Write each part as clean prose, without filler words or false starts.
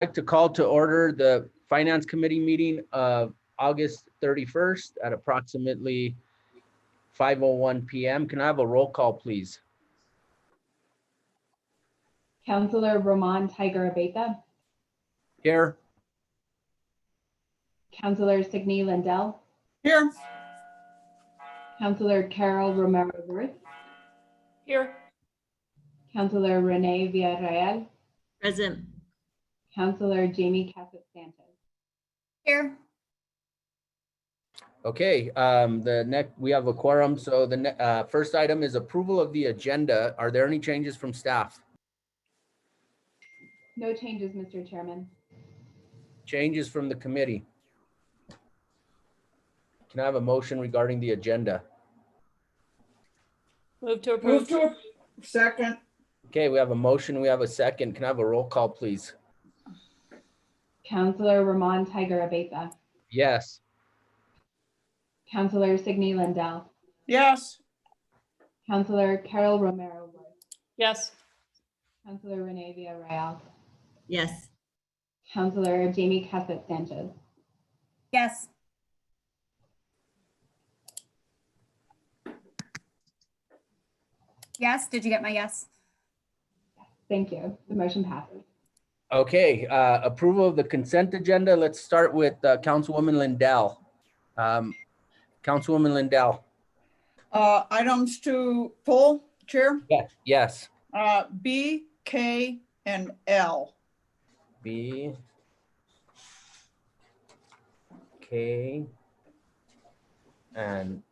like to call to order the Finance Committee meeting of August 31st at approximately 5:01 p.m. Can I have a roll call, please? Councillor Roman Tiger Abeta, Here. Councillor Signe Lindell, Here. Councillor Carol Romero Worth, Here. Councillor Renee Villarreal, Present. Councillor Jamie Casset Sanchez. Here. Okay, we have a quorum. So the first item is approval of the agenda. Are there any changes from staff? No changes, Mr. Chairman. Changes from the committee? Can I have a motion regarding the agenda? Move to approve. Second. Okay, we have a motion. We have a second. Can I have a roll call, please? Councillor Roman Tiger Abeta, Yes. Councillor Signe Lindell, Yes. Councillor Carol Romero Worth, Yes. Councillor Renee Villarreal, Yes. Councillor Jamie Casset Sanchez. Yes. Yes, did you get my yes? Thank you. The motion passes. Okay, approval of the consent agenda. Let's start with Councilwoman Lindell. Councilwoman Lindell. Items to pull, Chair, Yes. Yes. B, K, and L. B, K, and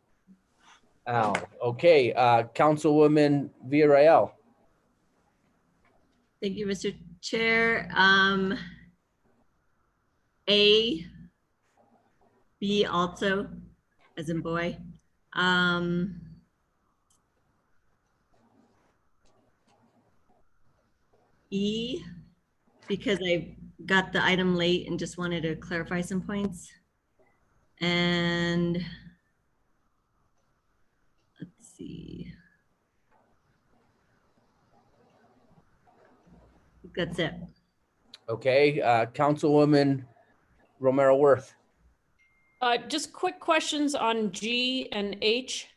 L. Okay, Councilwoman Villarreal. Thank you, Mr. Chair. A, B also, as in boy. E, because I got the item late and just wanted to clarify some points. And let's see. I think that's it. Okay, Councilwoman Romero Worth. Just quick questions on G and H.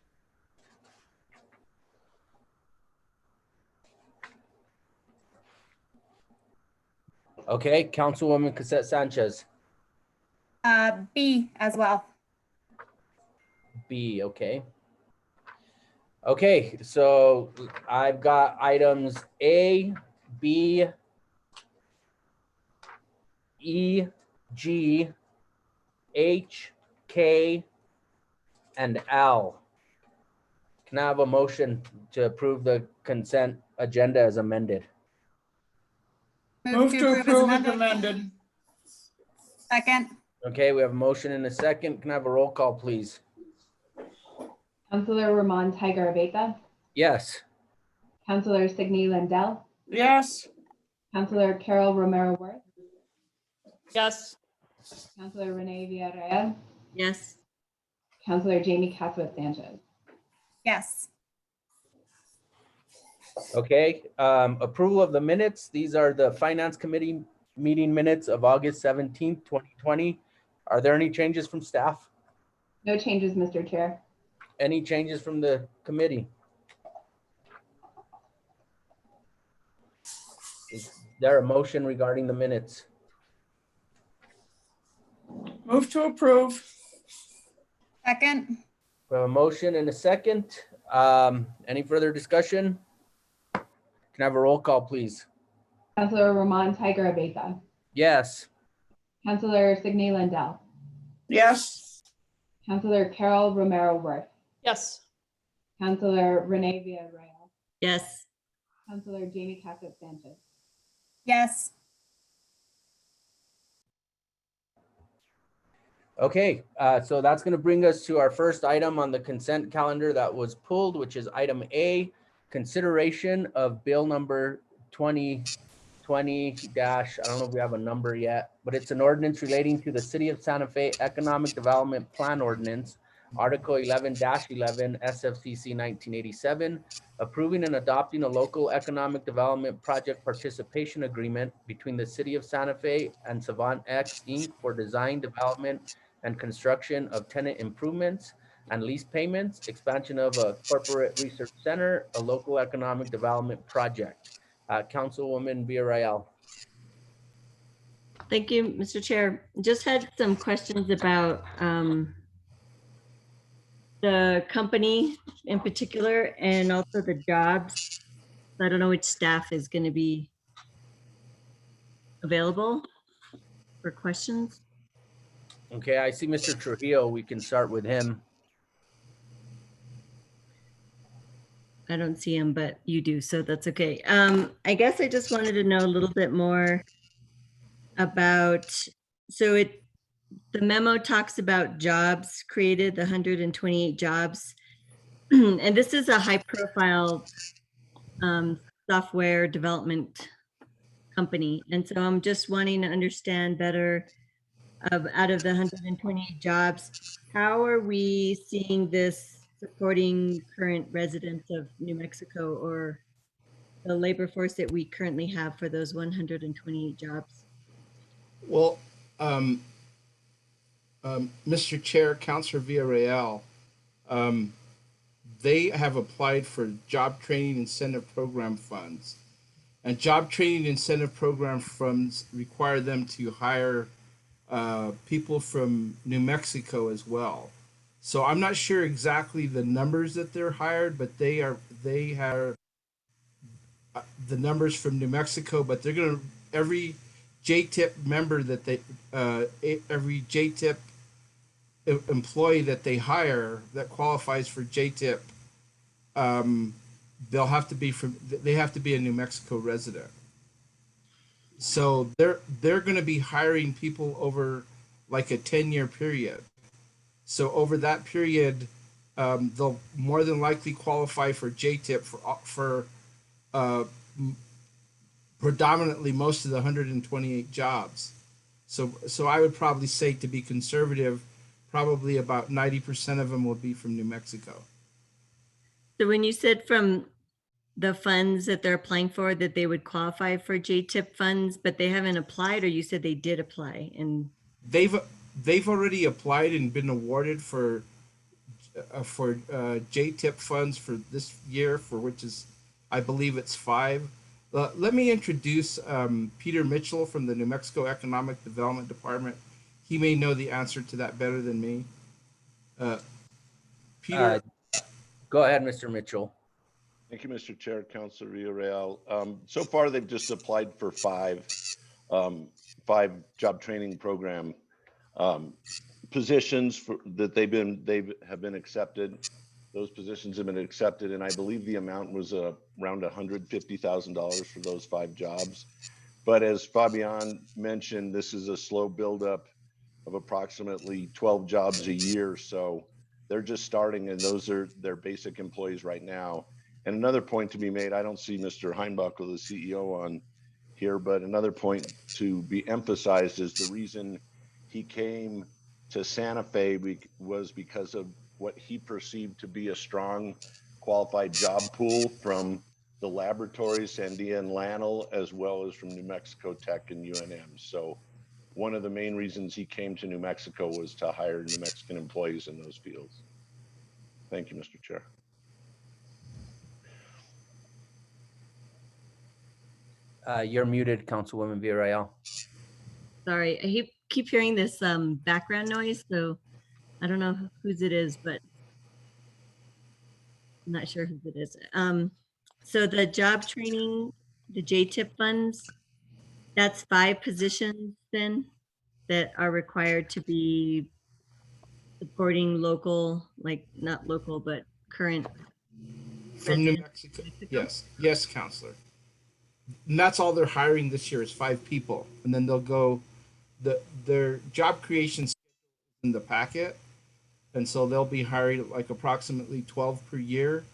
Okay, Councilwoman Cassette Sanchez. B as well. B, okay. Okay, so I've got items A, B, E, G, H, K, and L. Can I have a motion to approve the consent agenda as amended? Move to approve as amended. amended. Second. Okay, we have a motion and a second. Can I have a roll call, please? Councillor Roman Tiger Abeta, Yes. Councillor Signe Lindell, Yes. Councillor Carol Romero Worth, Yes. Councillor Renee Villarreal, Yes. Councillor Jamie Casset Sanchez. Yes. Okay, approval of the minutes. These are the Finance Committee meeting minutes of August 17th, 2020. Are there any changes from staff? No changes, Mr. Chair. Any changes from the committee? Is there a motion regarding the minutes? Move to approve. Second. We have a motion and a second. Any further discussion? Can I have a roll call, please? Councillor Roman Tiger Abeta, Yes. Councillor Signe Lindell, Yes. Councillor Carol Romero Worth, Yes. Councillor Renee Villarreal, Yes. Councillor Jamie Casset Sanchez. Yes. Okay, so that's going to bring us to our first item on the consent calendar that was pulled, which is item A, consideration of bill number 2020 I don't know if we have a number yet, but it's an ordinance relating to the City of Santa Fe Economic Development Plan Ordinance, Article 11-11 SFCC 1987, approving and adopting a local economic development project participation agreement between the City of Santa Fe and Savant X Inc. for design, development, and construction of tenant improvements and lease payments, expansion of a corporate research center, a local economic development project. Councilwoman Villarreal. Thank you, Mr. Chair. Just had some questions about the company in particular and also the jobs. I don't know which staff is going to be available for questions. Okay, I see Mr. Trujillo. We can start with him. I don't see him, but you do, so that's okay. I guess I just wanted to know a little bit more about, the memo talks about jobs created, the 128 jobs. And this is a high profile software development company. And so I'm just wanting to understand better out of the 128 jobs, how are we seeing this supporting current residents of New Mexico or the labor force that we currently have for those 128 jobs? Well, Mr. Chair, Councilor Villarreal, they have applied for job training incentive program funds. And job training incentive program funds require them to hire people from New Mexico as well. So I'm not sure exactly the numbers that they're hired, but they have the numbers from New Mexico, but they're going to, every JTIP member that every JTIP employee that they hire that qualifies for JTIP, they have to be a New Mexico resident. So they're going to be hiring people over like a 10-year period. So over that period, they'll more than likely qualify for JTIP for predominantly most of the 128 jobs. So I would probably say, to be conservative, probably about 90% of them will be from New Mexico. So when you said from the funds that they're applying for, that they would qualify for JTIP funds, but they haven't applied, or you said they did apply? And they've already applied and been awarded for JTIP funds for this year, for which is, I believe it's 5. Let me introduce Peter Mitchell from the New Mexico Economic Development Department. He may know the answer to that better than me. Peter. Go ahead, Mr. Mitchell. Thank you, Mr. Chair, Councilor Villarreal. So far, they've just applied for 5 job training program positions that they have been accepted. Those positions have been accepted, and I believe the amount was around $150,000 for those 5 jobs. But as Fabian mentioned, this is a slow buildup of approximately 12 jobs a year. So they're just starting, and those are their basic employees right now. And another point to be made, I don't see Mr. Heinbuckle, the CEO, on here, but another point to be emphasized is the reason he came to Santa Fe was because of what he perceived to be a strong qualified job pool from the laboratories, Sandia and Lanel, as well as from New Mexico Tech and UNM. So one of the main reasons he came to New Mexico was to hire New Mexican employees in those fields. Thank you, Mr. Chair. You're muted, Councilwoman Villarreal. sorry, I keep hearing this background noise, so I don't know whose it is, but I'm not sure whose it is. So the job training, the JTIP funds, that's 5 positions then that are required to be supporting local, like not local, but current From New residents of Mexico. Yes, Counselor. And that's all they're hiring this year is 5 people, and then they'll go. Their job creation schedule is in the packet, and so they'll be hiring like approximately 12 per year,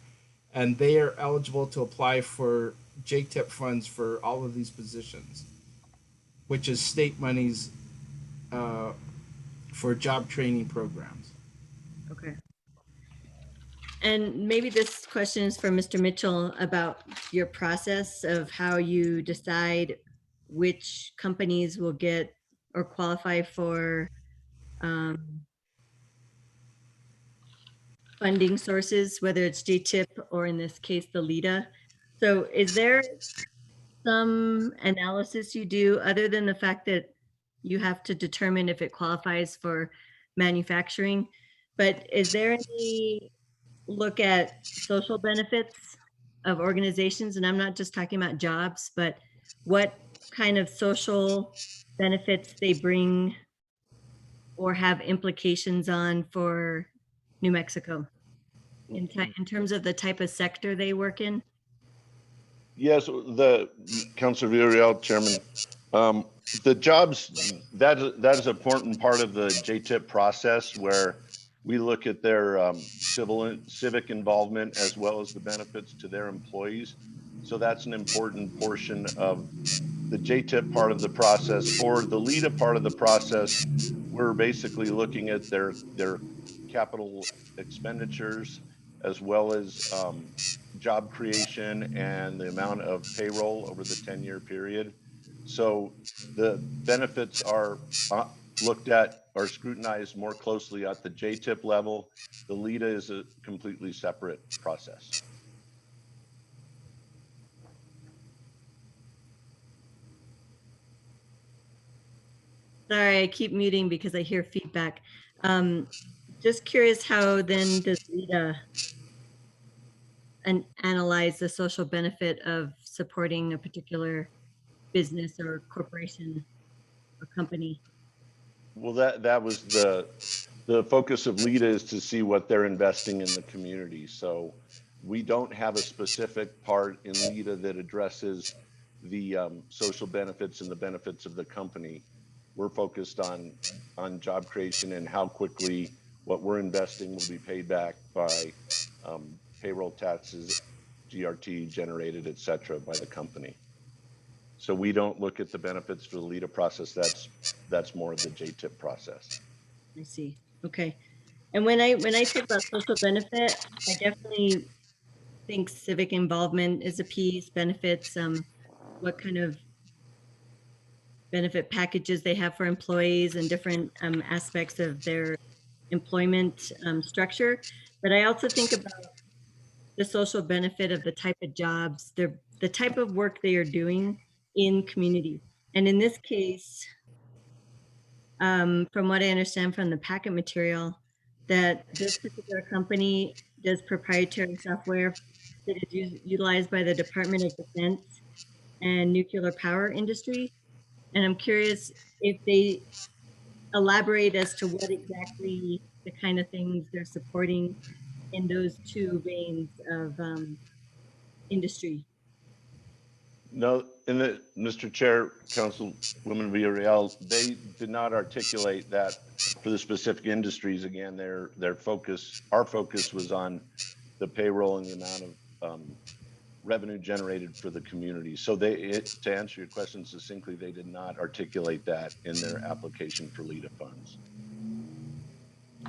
and they are eligible to apply for JTIP funds for all of these positions, which is state monies for job training programs. Okay. And maybe this question is for Mr. Mitchell about your process of how you decide which companies will get or qualify for funding sources, whether it's GTIP or in this case, the LIDA. So is there some analysis you do other than the fact that you have to determine if it qualifies for manufacturing? But is there any look at social benefits of organizations? And I'm not just talking about jobs, but what kind of social benefits they bring or have implications on for New Mexico in terms of the type of sector they work in? Yes, the Councilor Villarreal, Chairman, the jobs, that is an important part of the JTIP process where we look at their civic involvement as well as the benefits to their employees. So that's an important portion of the JTIP part of the process. For the LIDA part of the process, we're basically looking at their capital expenditures as well as job creation and the amount of payroll over the 10-year period. So the benefits are looked at or scrutinized more closely at the JTIP level. The LIDA is a completely separate process. Sorry, I keep muting because I hear feedback. Just curious how then does LIDA analyze the social benefit of supporting a particular business or corporation or company? Well, that was the focus of LIDA, is to see what they're investing in the community. So we don't have a specific part in LIDA that addresses the social benefits and the benefits of the company. We're focused on job creation and how quickly what we're investing will be paid back by payroll taxes, GRT generated, et cetera, by the company. So we don't look at the benefits for the LIDA process. That's more of the JTIP process. I see. Okay. And when I talk about social benefit, I definitely think civic involvement is a piece, benefits, what kind of benefit packages they have for employees and different aspects of their employment structure. But I also think about the social benefit of the type of jobs, the type of work they are doing in community. And in this case, from what I understand from the packet material, that this particular company does proprietary software that is utilized by the Department of Defense and nuclear power industry. And I'm curious if they elaborate as to what exactly the kind of things they're supporting in those two veins of industry. No, Mr. Chair, Councilwoman Villarreal, they did not articulate that for the specific industries. Again, our focus was on the payroll and the amount of revenue generated for the community. So to answer your question succinctly, they did not articulate that in their application for LIDA funds.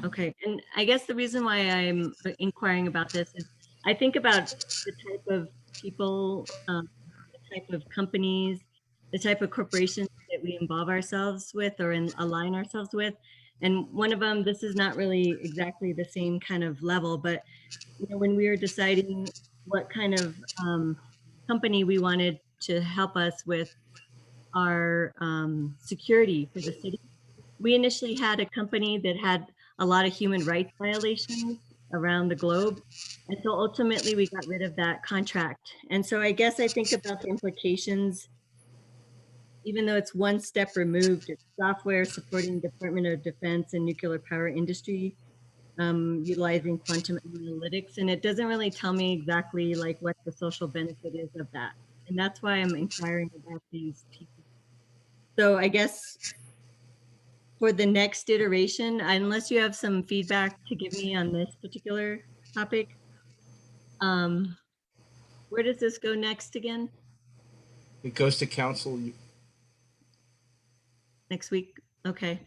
Okay, and I guess the reason why I'm inquiring about this is I think about the type of people, the type of companies, the type of corporations that we involve ourselves with or align ourselves with. And one of them, this is not really exactly the same kind of level, but you know, when we were deciding what kind of company we wanted to help us with our security for the city, we initially had a company that had a lot of human rights violations around the globe. And so ultimately we got rid of that contract. And so I guess I think about the implications, even though it's one step removed, it's software supporting Department of Defense and nuclear power industry, utilizing quantum analytics. And it doesn't really tell me exactly like what the social benefit is of that. And that's why I'm inquiring about these people. So I guess for the next iteration, unless you have some feedback to give me on this particular topic, where does this go next again? It goes to council. Next week? Okay.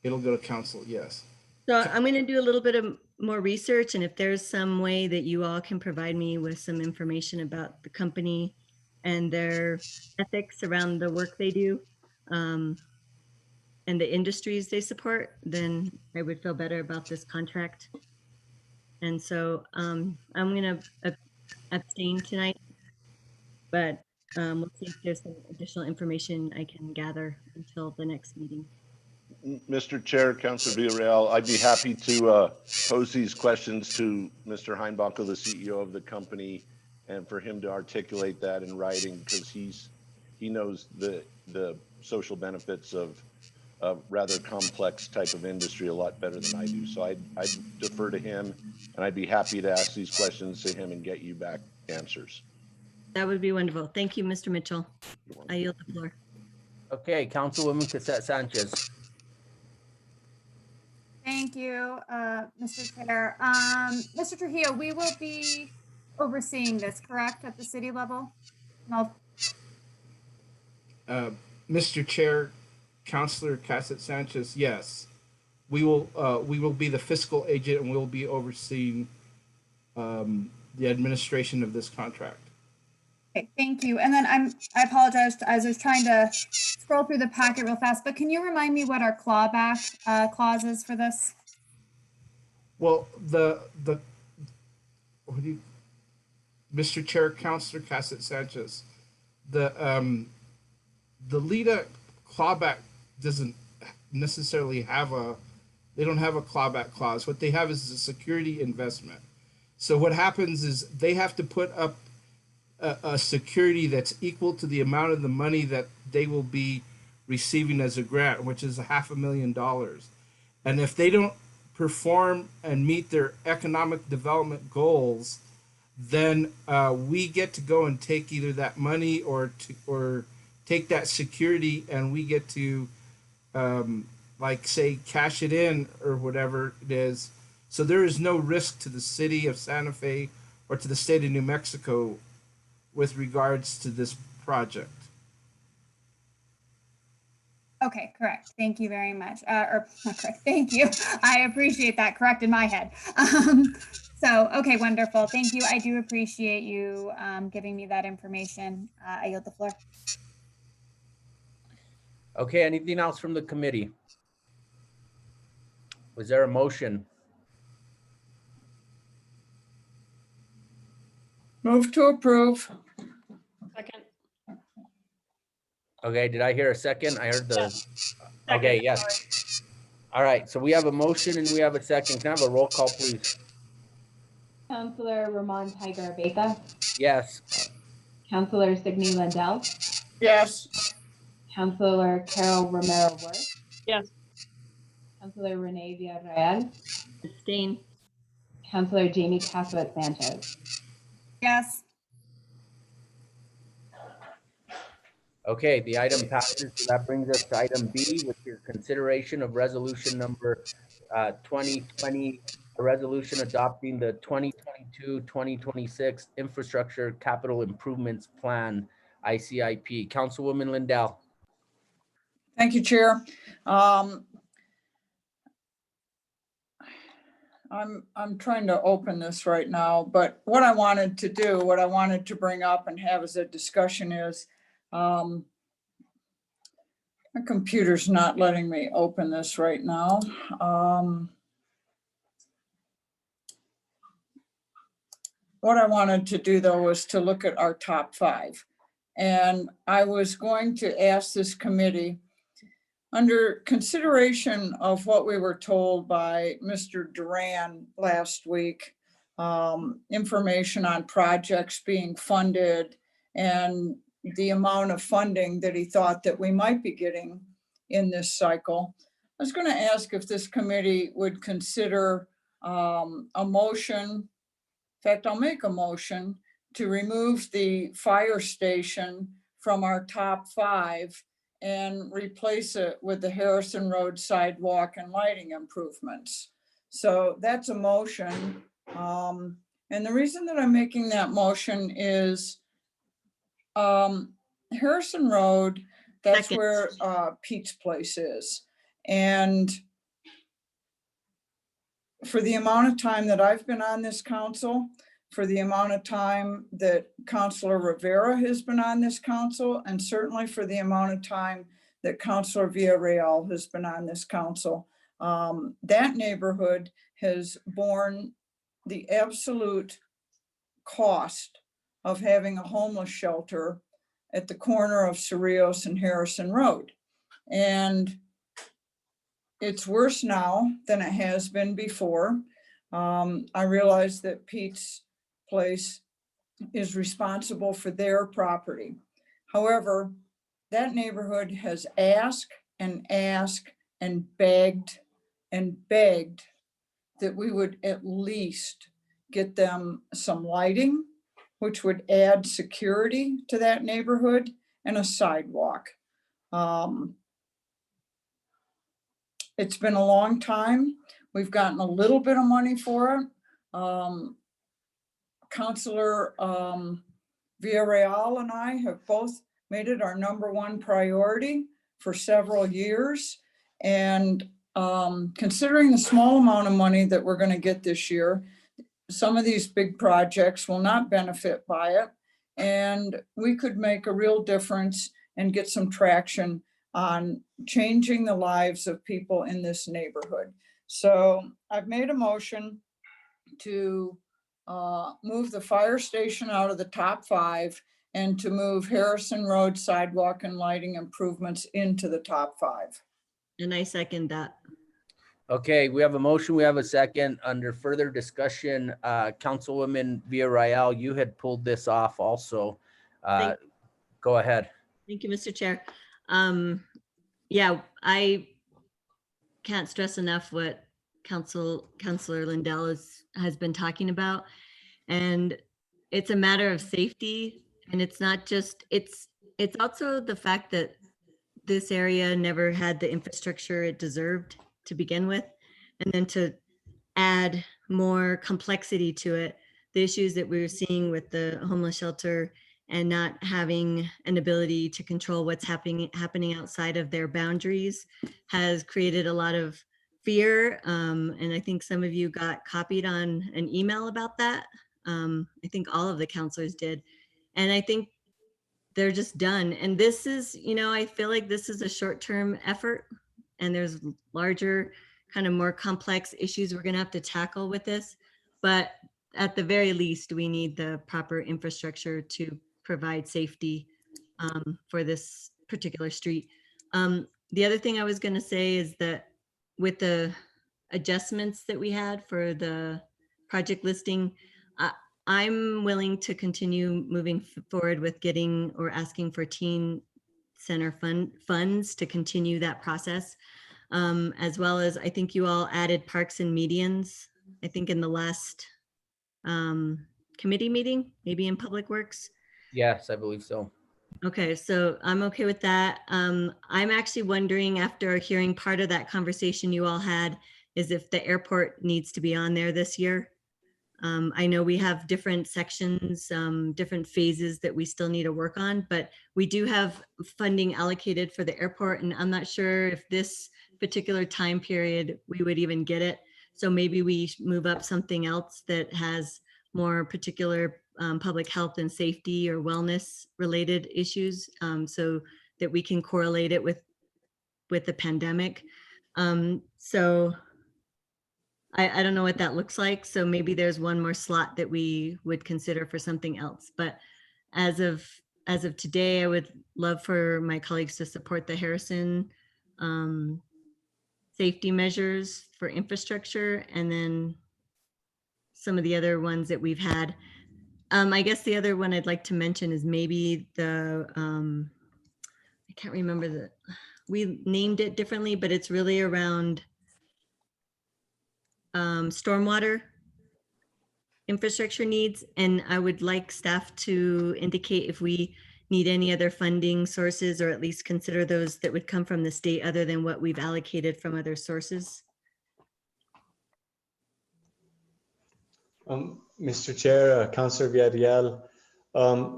It'll go to council, yes. So I'm going to do a little bit of more research, and if there's some way that you all can provide me with some information about the company and their ethics around the work they do, and the industries they support, then I would feel better about this contract. And so I'm going to abstain tonight, but we'll see if there's some additional information I can gather until the next meeting. Mr. Chair, Councilor Villarreal, I'd be happy to pose these questions to Mr. Heinbacher, the CEO of the company, and for him to articulate that in writing, because he knows the social benefits of a rather complex type of industry a lot better than I do. So I'd defer to him, and I'd be happy to ask these questions to him and get you back answers. That would be wonderful. Thank you, Mr. Mitchell. You're welcome. I yield the floor. Okay, Councilwoman Cassette Sanchez. Thank you, Mr. Chair. Mr. Trujillo, we will be overseeing this, correct, at the city level? No. Mr. Chair, Councilor Cassett Sanchez, yes. We will be the fiscal agent and we'll be overseeing the administration of this contract. Okay, thank you. And then I apologize, I was trying to scroll through the packet real fast, but can you remind me what our clawback clause is for this? Well, Mr. Chair, Councilor Cassett Sanchez, the LIDA clawback doesn't necessarily have they don't have a clawback clause. What they have is a security investment. So what happens is they have to put up a security that's equal to the amount of the money that they will be receiving as a grant, which is $500,000. And if they don't perform and meet their economic development goals, then we get to go and take either that money or take that security, and we get to like say cash it in or whatever it is. So there is no risk to the city of Santa Fe or to the state of New Mexico with regards to this project. Okay, correct. Thank you very much. Or not correct. Thank you. I appreciate that. Correct in my head. So, okay, wonderful. Thank you. I do appreciate you giving me that information. I yield the floor. Okay, anything else from the committee? Was there a motion? Move to approve. Second. Okay, did I hear a second? I heard the, Yes. okay, Second, yes. All right, so we have a motion and we have a second. Can I have a roll call, please? Councilor Ramon Tiger Abeyta, Yes. Councilor Signy Lindell, Yes. Councilor Carol Romero Worth, Yes. Councilor Renee Villarreal, Abstain. Councilor Jamie Casabet Sanchez. Yes. Okay, the item passes. So that brings us to item B, which is consideration of resolution number 2020, a resolution adopting the 2022-2026 Infrastructure Capital Improvements Plan, ICIP. Councilwoman Lindell. Thank you, Chair. I'm trying to open this right now, but what I wanted to bring up and have as a discussion is, my computer's not letting me open this right now. What I wanted to do though was to look at our top 5. And I was going to ask this committee, under consideration of what we were told by Mr. Duran last week, information on projects being funded and the amount of funding that he thought that we might be getting in this cycle, I was going to ask if this committee would consider a motion. In fact, I'll make a motion to remove the fire station from our top 5 and replace it with the Harrison Road sidewalk and lighting improvements. So that's a motion. And the reason that I'm making that motion is Harrison Road, that's Second. where Pete's place is. And for the amount of time that I've been on this council, for the amount of time that Councilor Rivera has been on this council, and certainly for the amount of time that Councilor Villarreal has been on this council, that neighborhood has borne the absolute cost of having a homeless shelter at the corner of Cerrillos and Harrison Road. And it's worse now than it has been before. I realize that Pete's Place is responsible for their property. However, that neighborhood has asked and asked and begged that we would at least get them some lighting, which would add security to that neighborhood, and a sidewalk. It's been a long time. We've gotten a little bit of money for it. Councilor Villarreal and I have both made it our #1 priority for several years. And considering the small amount of money that we're going to get this year, some of these big projects will not benefit by it. And we could make a real difference and get some traction on changing the lives of people in this neighborhood. So I've made a motion to move the fire station out of the top 5 and to move Harrison Road sidewalk and lighting improvements into the top 5. And I second that. Okay, we have a motion, we have a second. Under further discussion, Councilwoman Villarreal, you had pulled this off also. Go ahead. Thank you, Mr. Chair. Yeah, I can't stress enough what Councilor Lindell has been talking about. And it's a matter of safety. And it's not just, it's also the fact that this area never had the infrastructure it deserved to begin with. And then to add more complexity to it, the issues that we were seeing with the homeless shelter and not having an ability to control what's happening outside of their boundaries has created a lot of fear. And I think some of you got copied on an email about that. I think all of the counselors did. And I think they're just done. And this is, I feel like this is a short-term effort, and there's larger, kind of more complex issues we're gonna have to tackle with this. But at the very least, we need the proper infrastructure to provide safety for this particular street. The other thing I was gonna say is that with the adjustments that we had for the project listing, I'm willing to continue moving forward with getting or asking for teen center funds to continue that process. As well as I think you all added parks and medians, I think in the last committee meeting, maybe in Public Works. Yes, I believe so. Okay, so I'm okay with that. I'm actually wondering, after hearing part of that conversation you all had, is if the airport needs to be on there this year. I know we have different sections, different phases that we still need to work on, but we do have funding allocated for the airport, and I'm not sure if this particular time period we would even get it. So maybe we move up something else that has more particular public health and safety or wellness related issues, so that we can correlate it with the pandemic. So I don't know what that looks like. So maybe there's one more slot that we would consider for something else. But as of today, I would love for my colleagues to support the Harrison safety measures for infrastructure, and then some of the other ones that we've had. I guess the other one I'd like to mention is maybe the, I can't remember we named it differently, but it's really around stormwater infrastructure needs. And I would like staff to indicate if we need any other funding sources, or at least consider those that would come from the state other than what we've allocated from other sources. Mr. Chair, Councilor Villarreal,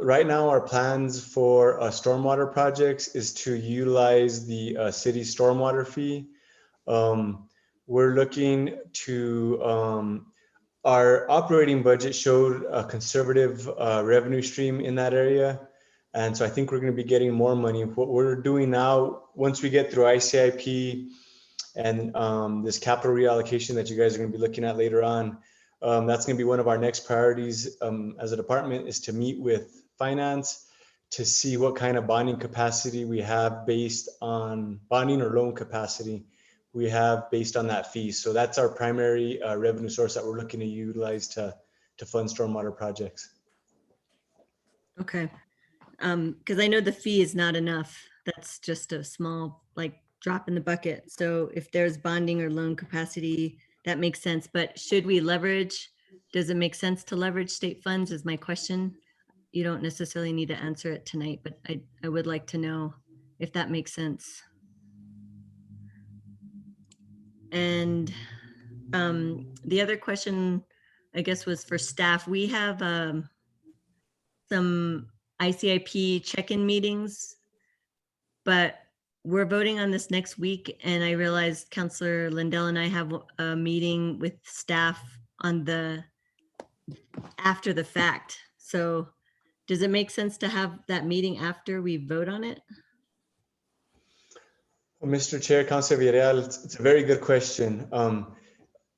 right now our plans for stormwater projects is to utilize the city stormwater fee. we're looking to, our operating budget showed a conservative revenue stream in that area. And so I think we're going to be getting more money. What we're doing now, once we get through ICIP and this capital reallocation that you guys are going to be looking at later on, that's going to be one of our next priorities as a department, is to meet with finance to see what kind of bonding capacity we have based on bonding or loan capacity we have based on that fee. So that's our primary revenue source that we're looking to utilize to fund stormwater projects. Okay. Because I know the fee is not enough. That's just a small, like, drop in the bucket. So if there's bonding or loan capacity, that makes sense. But should we leverage? Does it make sense to leverage state funds is my question. You don't necessarily need to answer it tonight, but I would like to know if that makes sense. And the other question, I guess, was for staff. We have some ICIP check-in meetings, but we're voting on this next week. And I realized Councillor Lindell and I have a meeting with staff on the after the fact. So does it make sense to have that meeting after we vote on it? Well, Mr. Chair, Councilor Villarreal, it's a very good question.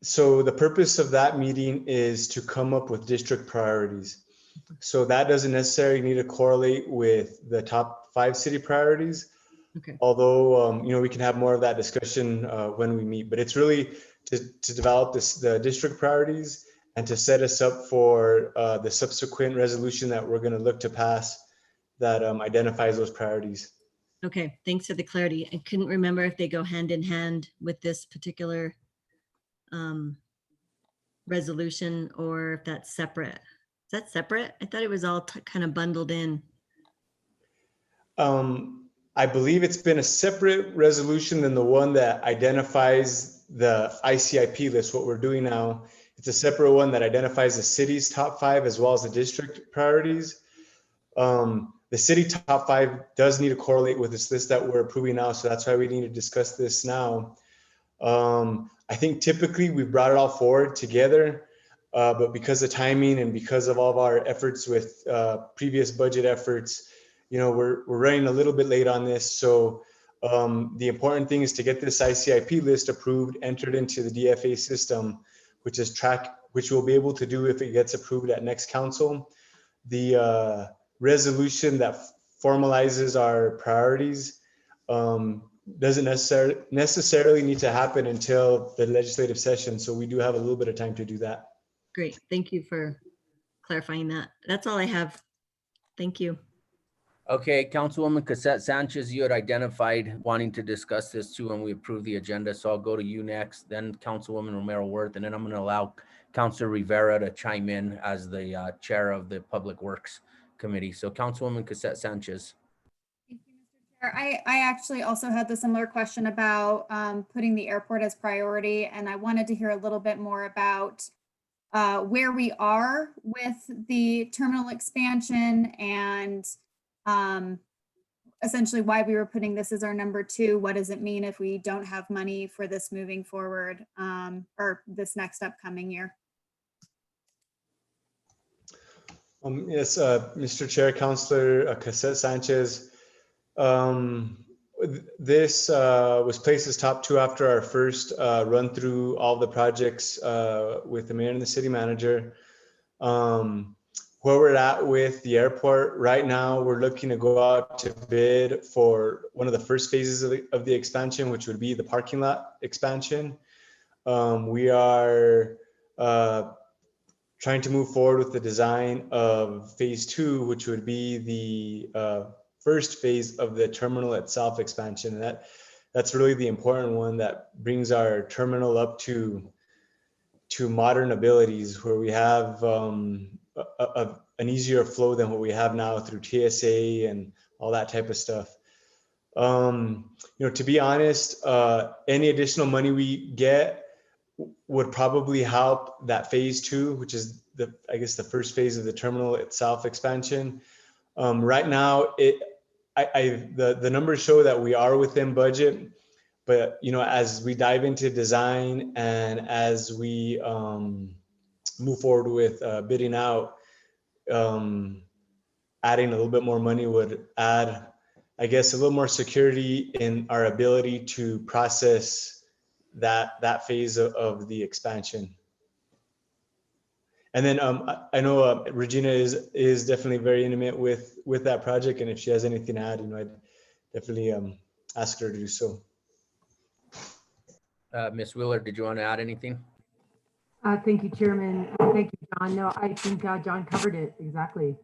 So the purpose of that meeting is to come up with district priorities. So that doesn't necessarily need to correlate with the top 5 city priorities. Okay. Although, we can have more of that discussion when we meet, but it's really to develop the district priorities and to set us up for the subsequent resolution that we're going to look to pass that identifies those priorities. Okay, thanks for the clarity. I couldn't remember if they go hand in hand with this particular resolution or if that's separate. Is that separate? I thought it was all kind of bundled in. I believe it's been a separate resolution than the one that identifies the ICIP list. What we're doing now, it's a separate one that identifies the city's top 5 as well as the district priorities. The city top 5 does need to correlate with this list that we're approving now. So that's why we need to discuss this now. I think typically we've brought it all forward together, but because of timing and because of all of our efforts with previous budget efforts, we're running a little bit late on this. So the important thing is to get this ICIP list approved, entered into the DFA system, which we'll be able to do if it gets approved at next council. The resolution that formalizes our priorities doesn't necessarily need to happen until the legislative session. So we do have a little bit of time to do that. Great. Thank you for clarifying that. That's all I have. Thank you. Okay, Councilwoman Cassette Sanchez, you had identified wanting to discuss this too when we approve the agenda. So I'll go to you next, then Councilwoman Romero Worth, and then I'm going to allow Councilor Rivera to chime in as the chair of the Public Works Committee. So Councilwoman Cassette Sanchez. Thank you, Mr. Chair. I actually also had the similar question about putting the airport as priority, and I wanted to hear a little bit more about where we are with the terminal expansion and essentially why we were putting this as our number 2. What does it mean if we don't have money for this moving forward or this next upcoming year? Yes, Mr. Chair, Councilor Cassette Sanchez. This was placed as top 2 after our first run through all the projects with the mayor and the city manager. Where we're at with the airport right now, we're looking to go out to bid for one of the first phases of the expansion, which would be the parking lot expansion. We are trying to move forward with the design of phase 2, which would be the first phase of the terminal itself expansion. And that's really the important one that brings our terminal up to modern abilities, where we have an easier flow than what we have now through TSA and all that type of stuff. To be honest, any additional money we get would probably help that phase 2, which is the first phase of the terminal itself expansion. Right now, the numbers show that we are within budget, But, you know, as we dive into design and as we move forward with bidding out, adding a little bit more money would add, I guess, a little more security in our ability to process that phase of the expansion. And then I know Regina is definitely very intimate with that project, and if she has anything to add, you know, I'd definitely ask her to do so. Ms. Wheeler, did you want to add anything? Thank you, Chairman. Thank you, John. No, I think John covered it exactly.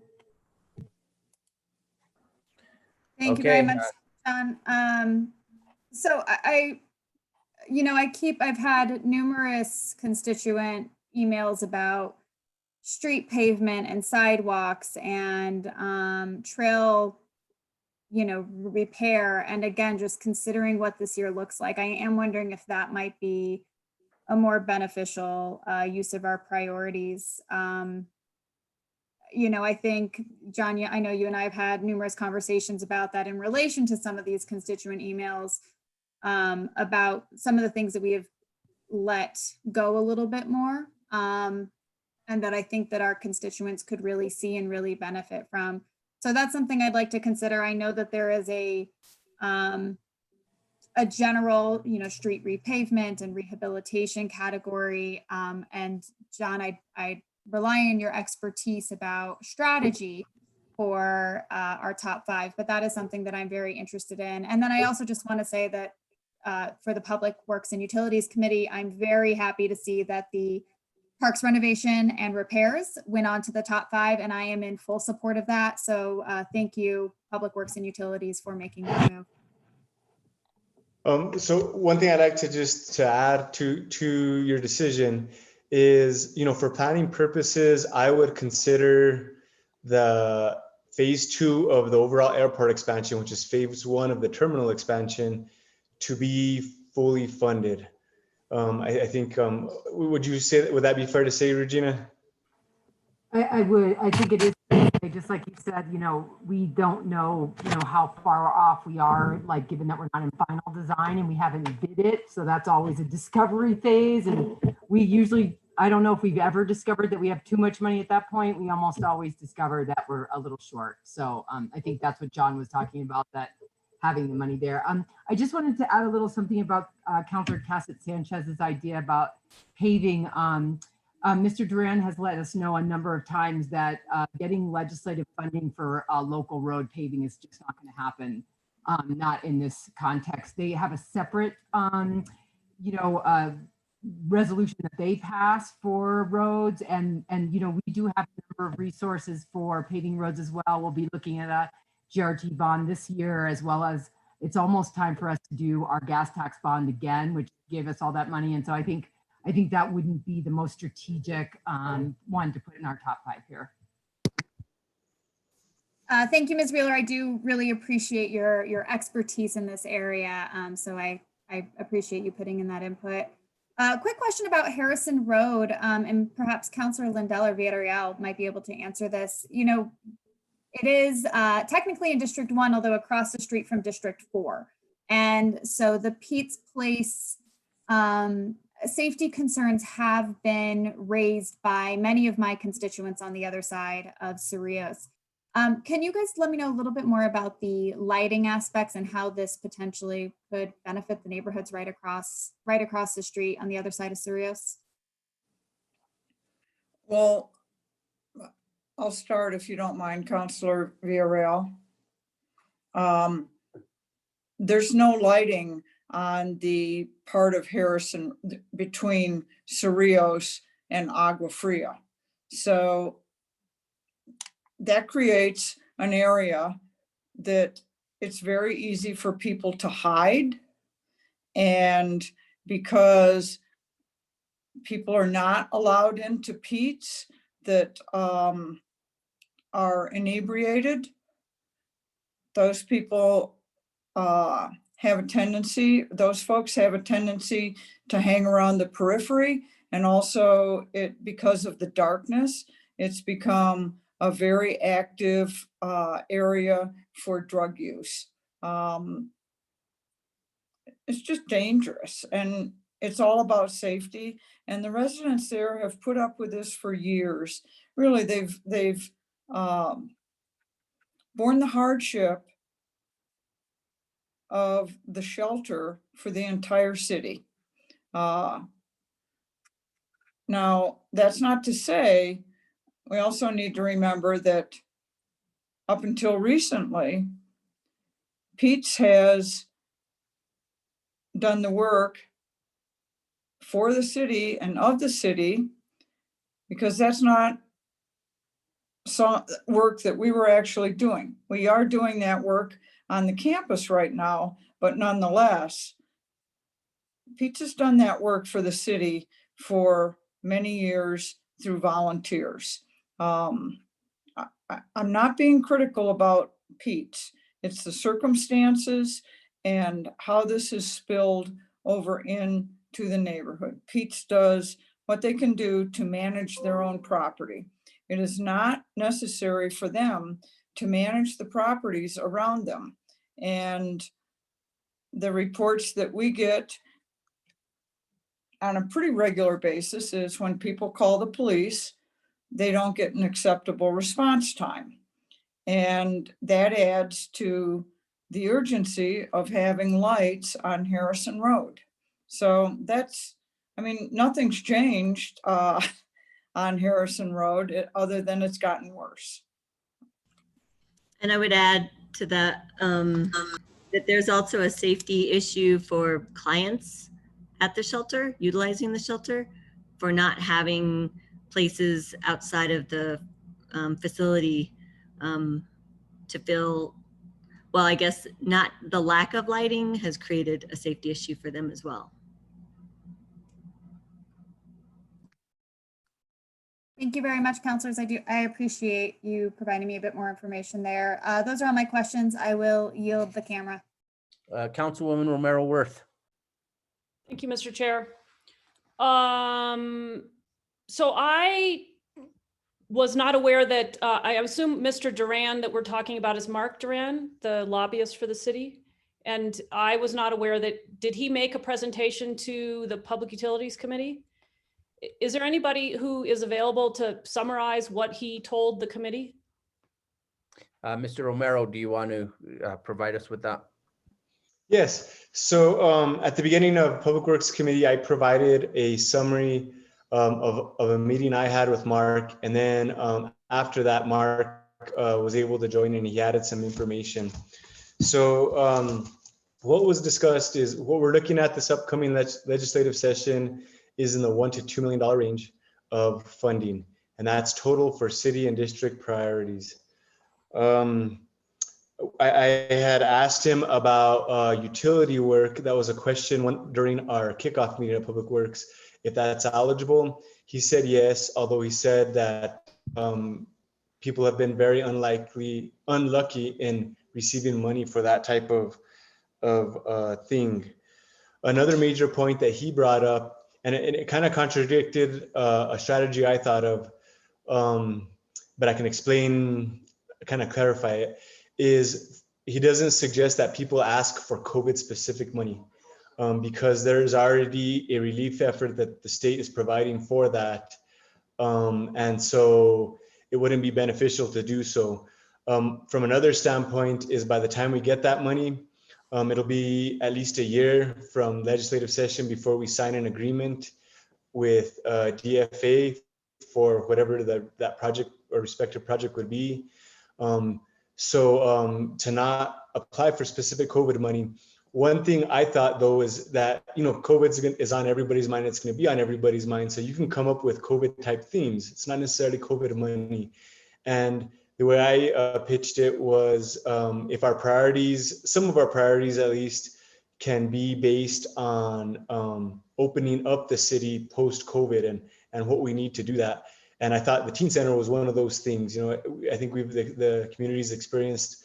Thank you very Okay, much, John. So I've had numerous constituent emails about street pavement and sidewalks and trail, repair. And again, just considering what this year looks like, I am wondering if that might be a more beneficial use of our priorities. I think, John, I know you and I have had numerous conversations about that in relation to some of these constituent emails about some of the things that we have let go a little bit more. And that I think that our constituents could really see and really benefit from. So that's something I'd like to consider. I know that there is a general, street repavement and rehabilitation category. And John, I rely on your expertise about strategy for our top 5, but that is something that I'm very interested in. And then I also just want to say that for the Public Works and Utilities Committee, I'm very happy to see that the Parks renovation and repairs went on to the top 5, and I am in full support of that. So thank you, Public Works and Utilities, for making that move. So one thing I'd like to add to your decision is, for planning purposes, I would consider the phase 2 of the overall airport expansion, which is phase 1 of the terminal expansion, to be fully funded. I think, would that be fair to say, Regina? I would. I think it is. Just like you said, we don't know, how far off we are, like given that we're not in final design and we haven't bid it. So that's always a discovery phase. And we usually, I don't know if we've ever discovered that we have too much money at that point. We almost always discover that we're a little short. So I think that's what John was talking about, that having the money there. I just wanted to add a little something about Councilor Cassett Sanchez's idea about paving. Mr. Duran has let us know a number of times that getting legislative funding for local road paving is just not going to happen, not in this context. They have a separate, resolution that they passed for roads, and we do have a number of resources for paving roads as well. We'll be looking at a GRT bond this year, as well as it's almost time for us to do our gas tax bond again, which gave us all that money. And so I think that wouldn't be the most strategic one to put in our top 5 here. Thank you, Ms. Wheeler. I do really appreciate your expertise in this area. So I appreciate you putting in that input. Quick question about Harrison Road, and perhaps Councilor Lindell or Villarreal might be able to answer this. It is technically in District 1, although across the street from District 4. And so the Pete's Place safety concerns have been raised by many of my constituents on the other side of Cerrillos. Can you guys let me know a little bit more about the lighting aspects and how this potentially could benefit the neighborhoods right across the street on the other side of Cerrillos? Well, I'll start if you don't mind, Councilor Villarreal. There's no lighting on the part of Harrison between Cerrillos and Agua Fria. So that creates an area that it's very easy for people to hide. And because people are not allowed into Pete's that are inebriated, those people those folks have a tendency to hang around the periphery. And also because of the darkness, it's become a very active area for drug use. it's just dangerous, and it's all about safety. And the residents there have put up with this for years. Really, they've borne the hardship of the shelter for the entire city. Now, that's not to say, we also need to remember that up until recently, Pete's has done the work for the city and of the city, because that's not some work that we were actually doing. We are doing that work on the campus right now, but nonetheless, Pete's has done that work for the city for many years through volunteers. I'm not being critical about Pete's. It's the circumstances and how this is spilled over into the neighborhood. Pete's does what they can do to manage their own property. It is not necessary for them to manage the properties around them. And the reports that we get on a pretty regular basis is when people call the police, they don't get an acceptable response time. And that adds to the urgency of having lights on Harrison Road. So that's, I mean, nothing's changed on Harrison Road other than it's gotten worse. And I would add to that, that there's also a safety issue for clients at the shelter, utilizing the shelter, for not having places outside of the facility to fill. Well, I guess not, the lack of lighting has created a safety issue for them as well. Thank you very much, counselors. I appreciate you providing me a bit more information there. Those are all my questions. I will yield the camera. Councilwoman Romero Worth. Thank you, Mr. Chair. So I was not aware that, I assume Mr. Duran that we're talking about is Mark Duran, the lobbyist for the city. And I was not aware that, did he make a presentation to the Public Utilities Committee? Is there anybody who is available to summarize what he told the committee? Mr. Romero, do you want to provide us with that? Yes. So at the beginning of Public Works Committee, I provided a summary of a meeting I had with Mark. And then after that, Mark was able to join and he added some information. So what was discussed is what we're looking at this upcoming legislative session is in the $1 to $2 million range of funding. And that's total for city and district priorities. I had asked him about utility work. That was a question during our kickoff meeting at Public Works, if that's eligible. He said yes, although he said that people have been very unlucky in receiving money for that type of thing. Another major point that he brought up, and it kind of contradicted a strategy I thought of, but I can explain, kind of clarify it, is he doesn't suggest that people ask for COVID specific money because there's already a relief effort that the state is providing for that. And so it wouldn't be beneficial to do so. From another standpoint is by the time we get that money, it'll be at least a year from legislative session before we sign an agreement with DFA for whatever that project or respective project would be. So to not apply for specific COVID money, one thing I thought though is that, COVID is on everybody's mind. It's going to be on everybody's mind. So you can come up with COVID type themes. It's not necessarily COVID money. And the way I pitched it was if our priorities, some of our priorities at least, can be based on opening up the city post-COVID and what we need to do that. And I thought the teen center was one of those things. I think the community's experienced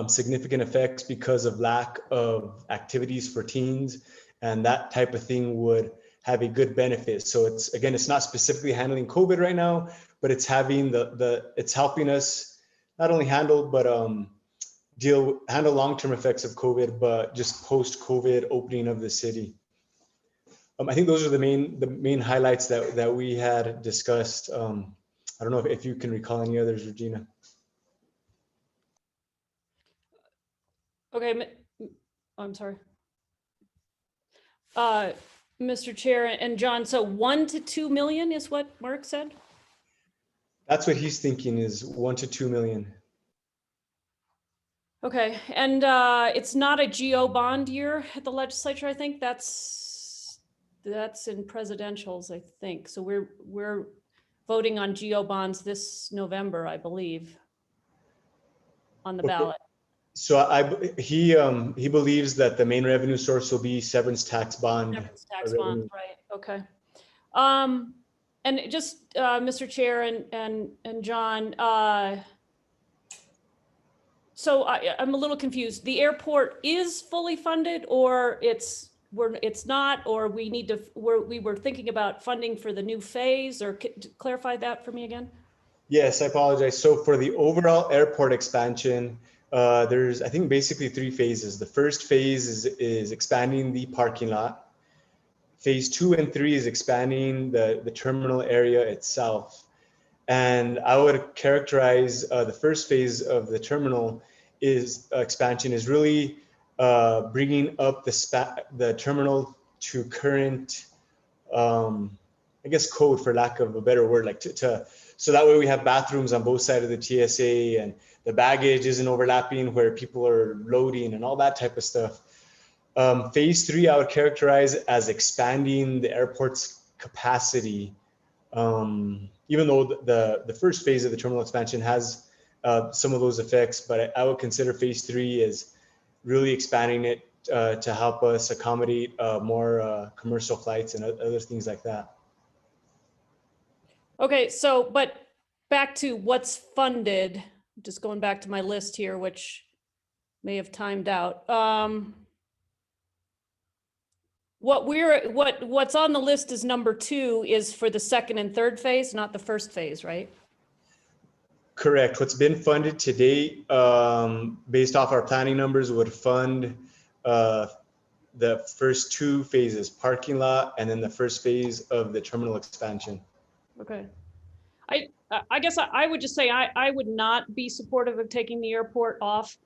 significant effects because of lack of activities for teens, and that type of thing would have a good benefit. So it's not specifically handling COVID right now, but it's having it's helping us not only handle, but handle long-term effects of COVID, but just post-COVID opening of the city. I think those are the main highlights that we had discussed. I don't know if you can recall any others, Regina. Okay, I'm sorry. Mr. Chair and John, so 1 to 2 million is what Mark said? That's what he's thinking, is 1 to 2 million. Okay, and it's not a GO bond year at the legislature, I think. That's in presidentials, I think. So we're voting on GO bonds this November, I believe, on the Okay. ballot. So he believes that the main revenue source will be severance tax bond. Severance tax bond, right? Okay. And just Mr. Chair and John, so I'm a little confused. The airport is fully funded, or it's not, or we were thinking about funding for the new phase, or clarify that for me again? Yes, I apologize. So for the overall airport expansion, there's, I think, basically 3 phases. The first phase is expanding the parking lot. Phase 2 and 3 is expanding the terminal area itself. And I would characterize the first phase of the terminal expansion is really bringing up the terminal to current, I guess, code, for lack of a better word, like so that way we have bathrooms on both sides of the TSA, and the baggage isn't overlapping where people are loading and all that type of stuff. Phase 3, I would characterize as expanding the airport's capacity. Even though the first phase of the terminal expansion has some of those effects, but I would consider phase 3 as really expanding it to help us accommodate more commercial flights and other things like that. Okay, so, but back to what's funded, just going back to my list here, which may have timed out. What's on the list is number 2 is for the second and third phase, not the first phase, right? Correct. What's been funded to date, based off our planning numbers, would fund the first 2 phases, parking lot, and then the first phase of the terminal expansion. Okay. I guess I would just say I would not be supportive of taking the airport off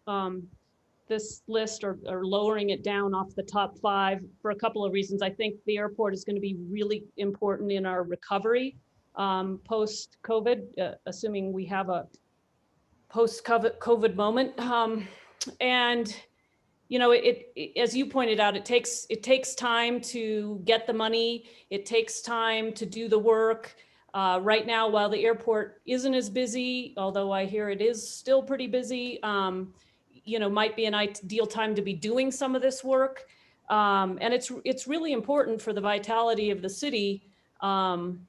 this list, or lowering it down off the top 5 for a couple of reasons. I think the airport is going to be really important in our recovery post-COVID, assuming we have a post-COVID moment. And you know, as you pointed out, it takes time to get the money. It takes time to do the work. Right now, while the airport isn't as busy, although I hear it is still pretty busy, you know, might be an ideal time to be doing some of this work. And it's really important for the vitality of the city long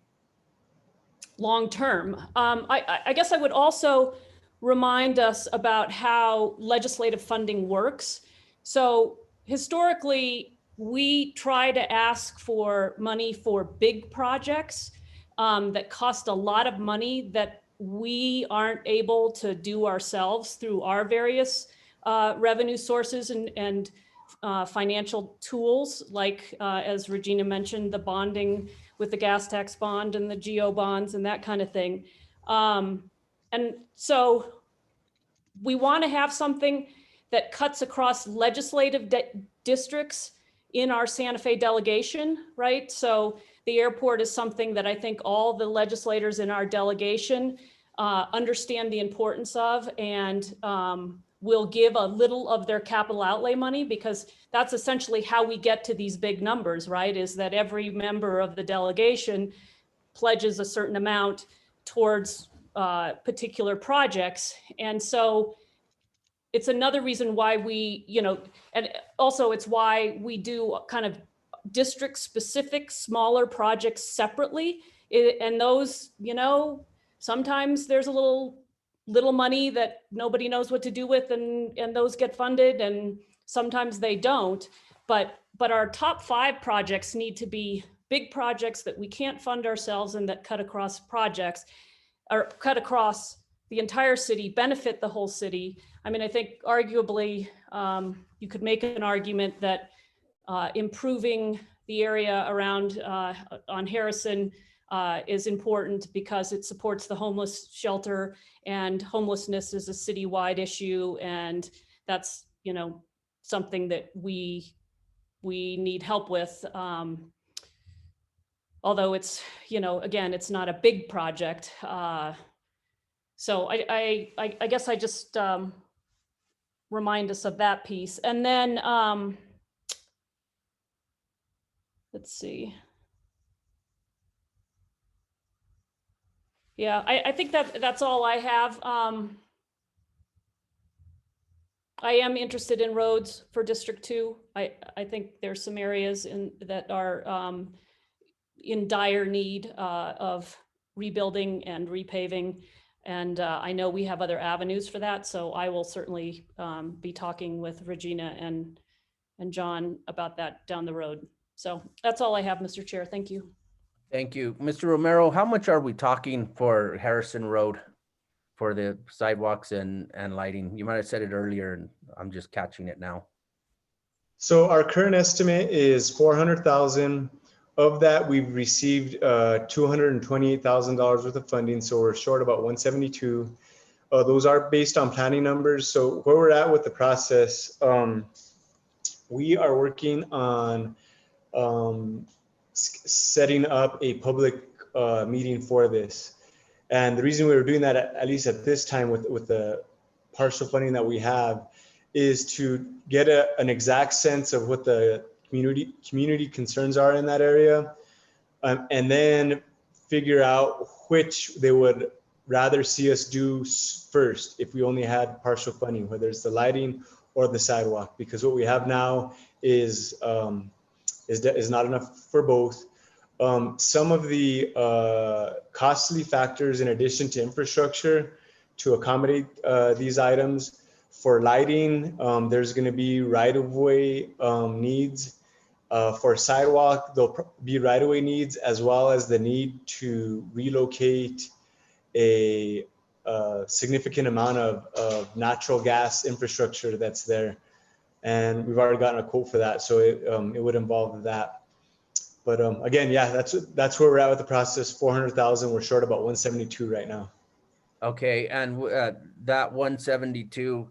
term. I guess I would also remind us about how legislative funding works. So historically, we try to ask for money for big projects that cost a lot of money that we aren't able to do ourselves through our various revenue sources and financial tools, like as Regina mentioned, the bonding with the gas tax bond and the GO bonds and that kind of thing. And so we want to have something that cuts across legislative districts in our Santa Fe delegation, right? So the airport is something that I think all the legislators in our delegation understand the importance of, and will give a little of their capital outlay money, because that's essentially how we get to these big numbers, right? Is that every member of the delegation pledges a certain amount towards particular projects. And so it's another reason why we, you know, and also it's why we do kind of district specific smaller projects separately. And those, you know, sometimes there's a little money that nobody knows what to do with, and those get funded, and sometimes they don't. But our top 5 projects need to be big projects that we can't fund ourselves and that cut across projects, or cut across the entire city, benefit the whole city. I mean, I think arguably you could make an argument that improving the area around on Harrison is important because it supports the homeless shelter, and homelessness is a citywide issue, and that's, you know, something that we need help with. Although it's, you know, again, it's not a big project. So I guess I just remind us of that piece. And then let's see. Yeah, I think that's all I have. I am interested in roads for District 2. I think there's some areas that are in dire need of rebuilding and repaving. And I know we have other avenues for that. So I will certainly be talking with Regina and John about that down the road. So that's all I have, Mr. Chair. Thank you. Thank you. Mr. Romero, how much are we talking for Harrison Road for the sidewalks and lighting? You might have said it earlier and I'm just catching it now. So our current estimate is 400,000. Of that, we've received $228,000 worth of funding. So we're short about 172. Those are based on planning numbers. So where we're at with the process, we are working on setting up a public meeting for this. And the reason we were doing that, at least at this time with the partial funding that we have, is to get an exact sense of what the community concerns are in that area, and then figure out which they would rather see us do first if we only had partial funding, whether it's the lighting or the sidewalk, because what we have now is not enough for both. Some of the costly factors in addition to infrastructure to accommodate these items, for lighting, there's going to be right-of-way needs. For sidewalk, there'll be right-of-way needs, as well as the need to relocate a significant amount of natural gas infrastructure that's there. And we've already gotten a quote for that, so it would involve that. But again, yeah, that's where we're at with the process. 400,000. We're short about 172 right now. Okay, and that 172,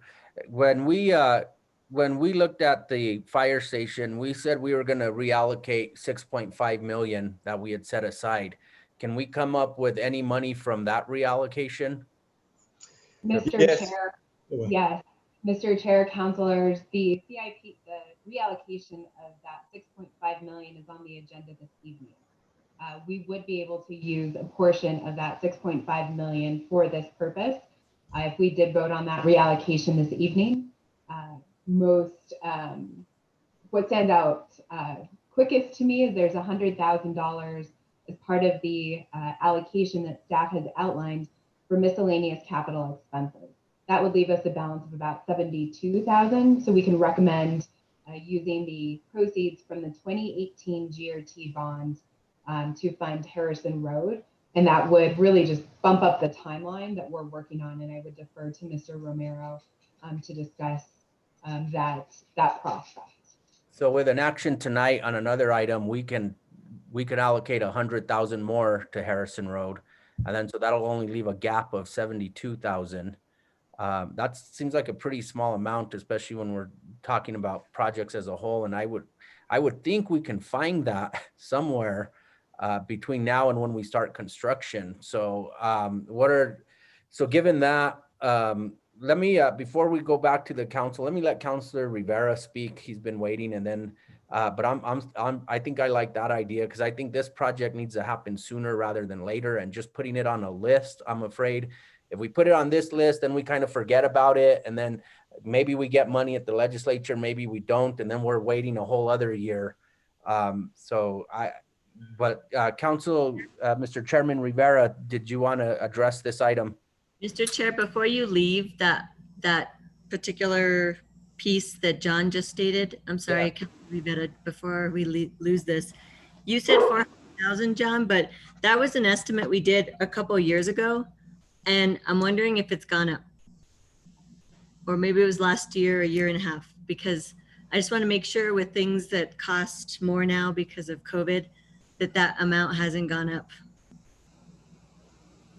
when we looked at the fire station, we said we were going to reallocate 6.5 million that we had set aside. Can we come up with any money from that reallocation? Mr. Yes. Chair, yes. Mr. Chair, councilors, the CIP, the reallocation of that 6.5 million is on the agenda this evening. We would be able to use a portion of that 6.5 million for this purpose. If we did vote on that reallocation this evening, what stands out quickest to me is there's $100,000 as part of the allocation that staff has outlined for miscellaneous capital expenses. That would leave us a balance of about 72,000. So we can recommend using the proceeds from the 2018 GRT bonds to fund Harrison Road. And that would really just bump up the timeline that we're working on. And I would defer to Mr. Romero to discuss that process. So with an action tonight on another item, we could allocate 100,000 more to Harrison Road. And then, so that'll only leave a gap of 72,000. That seems like a pretty small amount, especially when we're talking about projects as a whole. And I would think we can find that somewhere between now and when we start construction. So given that, let me, before we go back to the council, let me let Councilor Rivera speak. He's been waiting, and then, but I think I like that idea, because I think this project needs to happen sooner rather than later. And just putting it on a list, I'm afraid if we put it on this list, then we kind of forget about it. And then maybe we get money at the legislature, maybe we don't, and then we're waiting a whole other year. Council, Mr. Chairman Rivera, did you want to address this item? Mr. Chair, before you leave that particular piece that John just stated, I'm sorry, yeah. Before we lose this, you said 400,000, John, but that was an estimate we did a couple of years ago. And I'm wondering if it's gone up. Or maybe it was last year, a year and a half, because I just want to make sure with things that cost more now because of COVID, that amount hasn't gone up.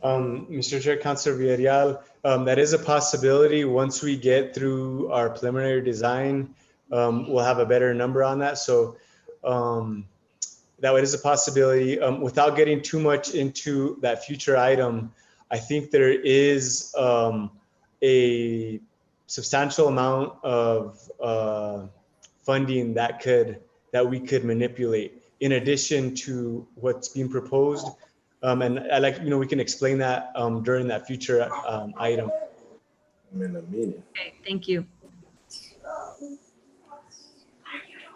Mr. Chair, Councilor Villarreal, that is a possibility. Once we get through our preliminary design, we'll have a better number on that. So that is a possibility. Without getting too much into that future item, I think there is a substantial amount of funding that we could manipulate in addition to what's being proposed. And I like, we can explain that during that future item. I'm in a meeting. Okay, thank you.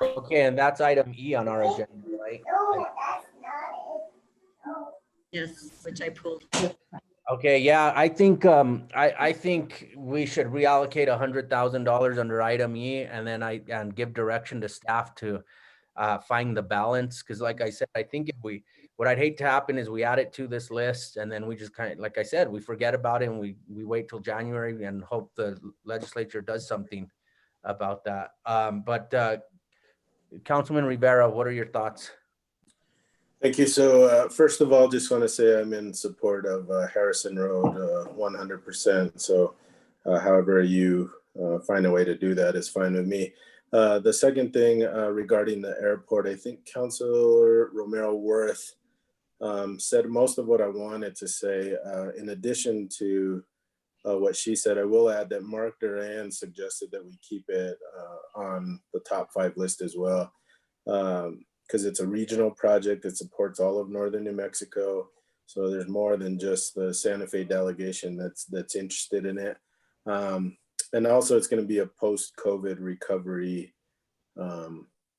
Okay, and that's item E on our agenda, right? Yes, which I pulled. Okay, yeah, I think I think we should reallocate $100,000 under item E, and then and give direction to staff to find the balance. Because like I said, I think if what I'd hate to happen is we add it to this list and then we just kind of, like I said, we forget about it and we wait till January and hope the legislature does something about that. But Councilman Rivera, what are your thoughts? Thank you. So first of all, just want to say I'm in support of Harrison Road 100%. So however you find a way to do that is fine with me. The second thing regarding the airport, I think Councilor Romero Worth said most of what I wanted to say. In addition to what she said, I will add that Mark Duran suggested that we keep it on the top 5 list as well. Because it's a regional project that supports all of northern New Mexico. So there's more than just the Santa Fe delegation that's interested in it. And also it's going to be a post-COVID recovery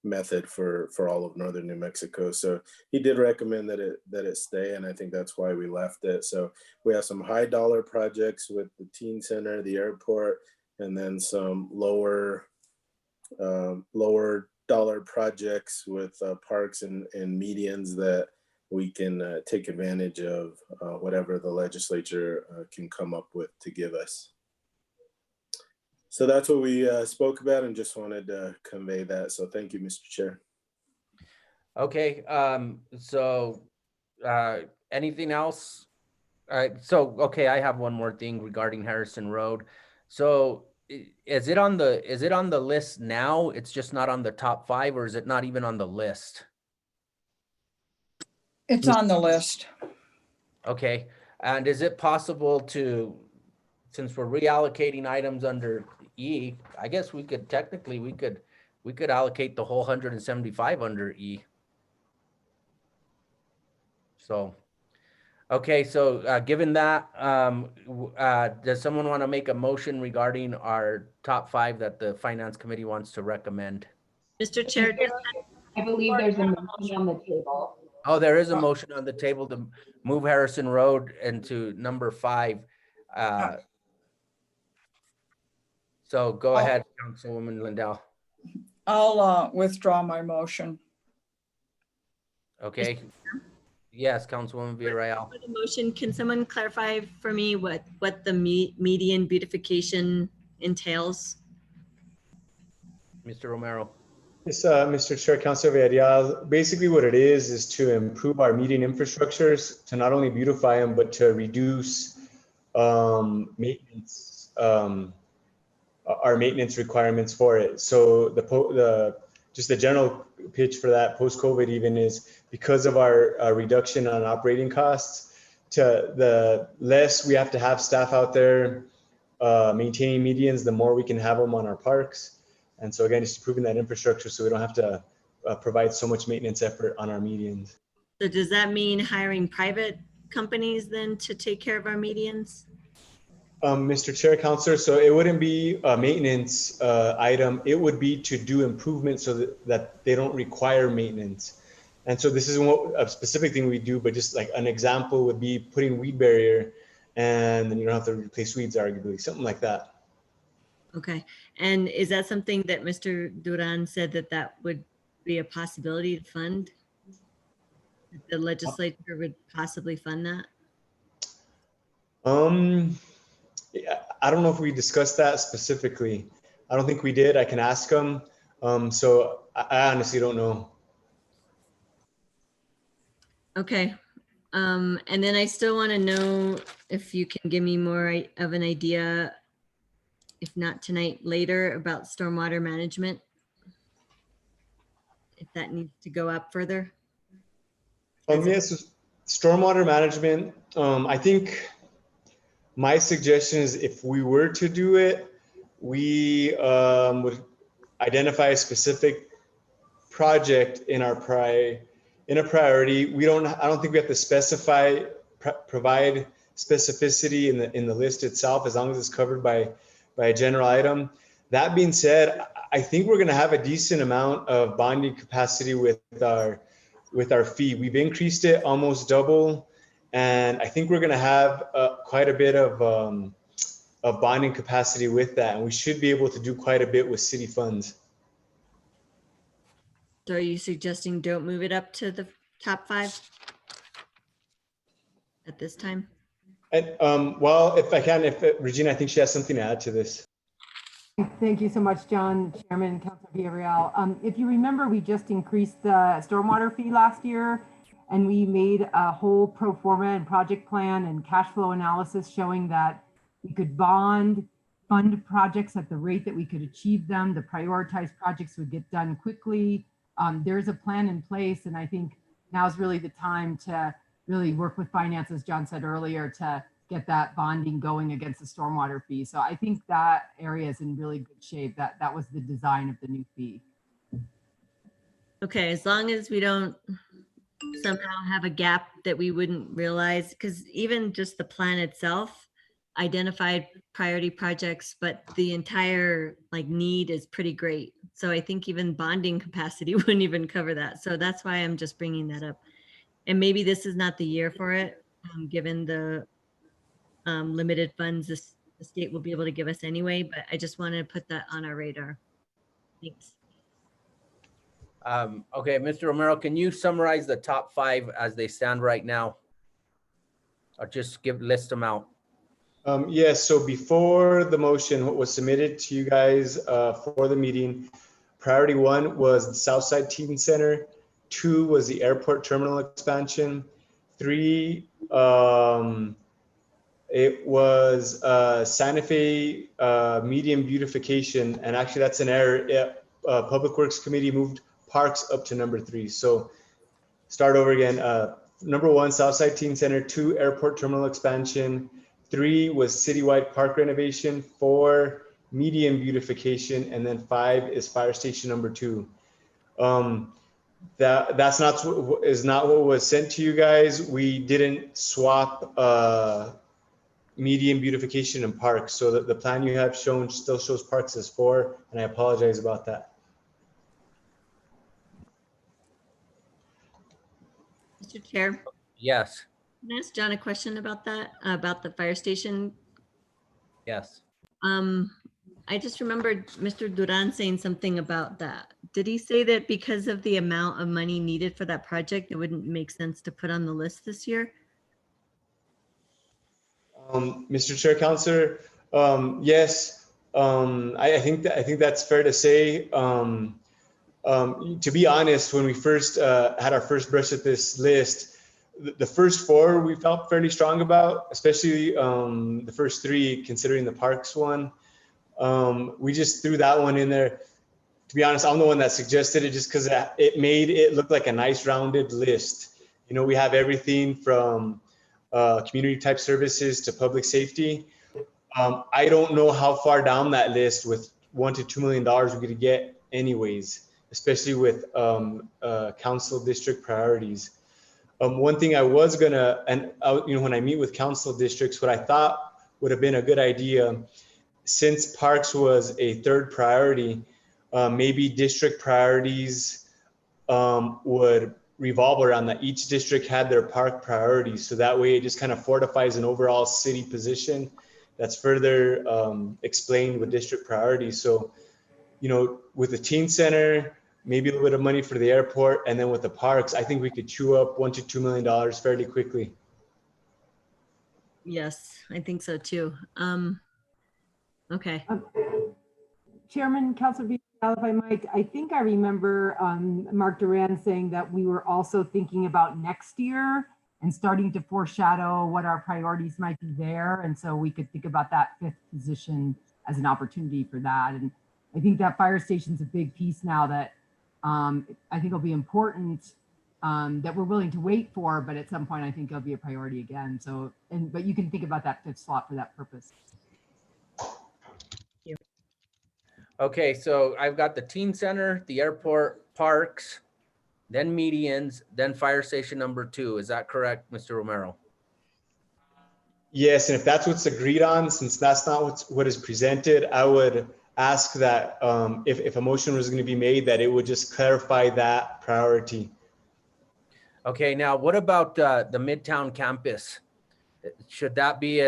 method for all of northern New Mexico. So he did recommend that it stay, and I think that's why we left it. So we have some high dollar projects with the teen center, the airport, and then some lower dollar projects with parks and medians that we can take advantage of whatever the legislature can come up with to give us. So that's what we spoke about and just wanted to convey that. So thank you, Mr. Chair. Okay, so anything else? All right, so, okay, I have one more thing regarding Harrison Road. So is it on the list now? It's just not on the top 5, or is it not even on the list? It's on the list. Okay, and is it possible to, since we're reallocating items under E, I guess we could technically, we could allocate the whole 175 under E. So, okay, so given that, does someone want to make a motion regarding our top 5 that the Finance Committee wants to recommend? Mr. Chair, I believe there's a motion on the table. Oh, there is a motion on the table to move Harrison Road into number 5. So go ahead, Councilwoman Lindell. I'll withdraw my motion. Okay. Yes, Councilwoman Villarreal. for the motion, can someone clarify for me what the median beautification entails? Mr. Romero. Yes, Mr. Chair, Councilor Villarreal, basically what it is to improve our median infrastructures, to not only beautify them, but to reduce maintenance, our maintenance requirements for it. So just the general pitch for that post-COVID even is because of our reduction on operating costs, to the less we have to have staff out there maintaining medians, the more we can have them on our parks. And so again, just improving that infrastructure so we don't have to provide so much maintenance effort on our medians. So does that mean hiring private companies then to take care of our medians? Mr. Chair, Councilor, so it wouldn't be a maintenance item. It would be to do improvements so that they don't require maintenance. And so this isn't a specific thing we do, but just like an example would be putting weed barrier, and then you don't have to replace weeds, arguably, something like that. Okay, and is that something that Mr. Duran said that would be a possibility to fund? The legislature would possibly fund that? Yeah, I don't know if we discussed that specifically. I don't think we did. I can ask them. So I honestly don't know. Okay. And then I still want to know if you can give me more of an idea, if not tonight, later, about stormwater management. If that needs to go up further. Yes, stormwater management. I think my suggestion is if we were to do it, we would identify a specific project in our priority. I don't think we have to specify, provide specificity in the list itself, as long as it's covered by a general item. That being said, I think we're going to have a decent amount of bonding capacity with our fee. We've increased it almost double, and I think we're going to have quite a bit of bonding capacity with that, and we should be able to do quite a bit with city funds. So are you suggesting don't move it up to the top 5 at this time? And well, if Regina, I think she has something to add to this. Thank you so much, John, Chairman, and Councilor Villarreal. If you remember, we just increased the stormwater fee last year, and we made a whole pro forma and project plan and cash flow analysis showing that we could fund projects at the rate that we could achieve them. The prioritized projects would get done quickly. There's a plan in place, and I think now's really the time to really work with finance, as John said earlier, to get that bonding going against the stormwater fee. So I think that area is in really good shape. That was the design of the new fee. Okay, as long as we don't somehow have a gap that we wouldn't realize, because even just the plan itself identified priority projects, but the entire need is pretty great. So I think even bonding capacity wouldn't even cover that. So that's why I'm just bringing that up. And maybe this is not the year for it, given the limited funds the state will be able to give us anyway, but I just wanted to put that on our radar. Thanks. Okay, Mr. Romero, can you summarize the top 5 as they stand right now? Or just list them out. Yes, so before the motion, what was submitted to you guys for the meeting, priority 1 was the Southside Teen Center, 2 was the airport terminal expansion, 3, it was Santa Fe medium beautification, and actually that's an error. Public Works Committee moved parks up to number 3. So start over again. Number 1, Southside Teen Center, 2, airport terminal expansion, 3 was citywide park renovation, 4, medium beautification, and then 5 is fire station number 2. That's not what was sent to you guys. We didn't swap medium beautification and parks, so that the plan you have shown still shows parks as 4, and I apologize about that. Mr. Chair, Yes. can I ask John a question about that, about the fire station? Yes. I just remembered Mr. Duran saying something about that. Did he say that because of the amount of money needed for that project, it wouldn't make sense to put on the list this year? Mr. Chair, Councilor, yes, I think that's fair to say. To be honest, when we first had our first brush at this list, the first 4 we felt fairly strong about, especially the first 3, considering the parks one. We just threw that one in there. To be honest, I'm the one that suggested it just because it made it look like a nice rounded list. You know, we have everything from community type services to public safety. I don't know how far down that list with $1 to $2 million we're going to get anyways, especially with council district priorities. One thing I was gonna, and when I meet with council districts, what I thought would have been a good idea, since parks was a 3rd priority, maybe district priorities would revolve around that. Each district had their park priorities, so that way it just kind of fortifies an overall city position that's further explained with district priorities. So, with the teen center, maybe a little bit of money for the airport, and then with the parks, I think we could chew up $1 to $2 million fairly quickly. Yes, I think so too. Okay. Chairman, Councilor Villarreal, if I might, I think I remember Mark Duran saying that we were also thinking about next year and starting to foreshadow what our priorities might be there. And so we could think about that fifth position as an opportunity for that. And I think that fire station's a big piece now that I think will be important that we're willing to wait for, but at some point I think it'll be a priority again. So, but you can think about that fifth slot for that purpose. Okay, so I've got the teen center, the airport, parks, then medians, then fire station number 2. Is that correct, Mr. Romero? Yes, and if that's what's agreed on, since that's not what is presented, I would ask that if a motion was going to be made, that it would just clarify that priority. Okay, now what about the Midtown campus? Should that be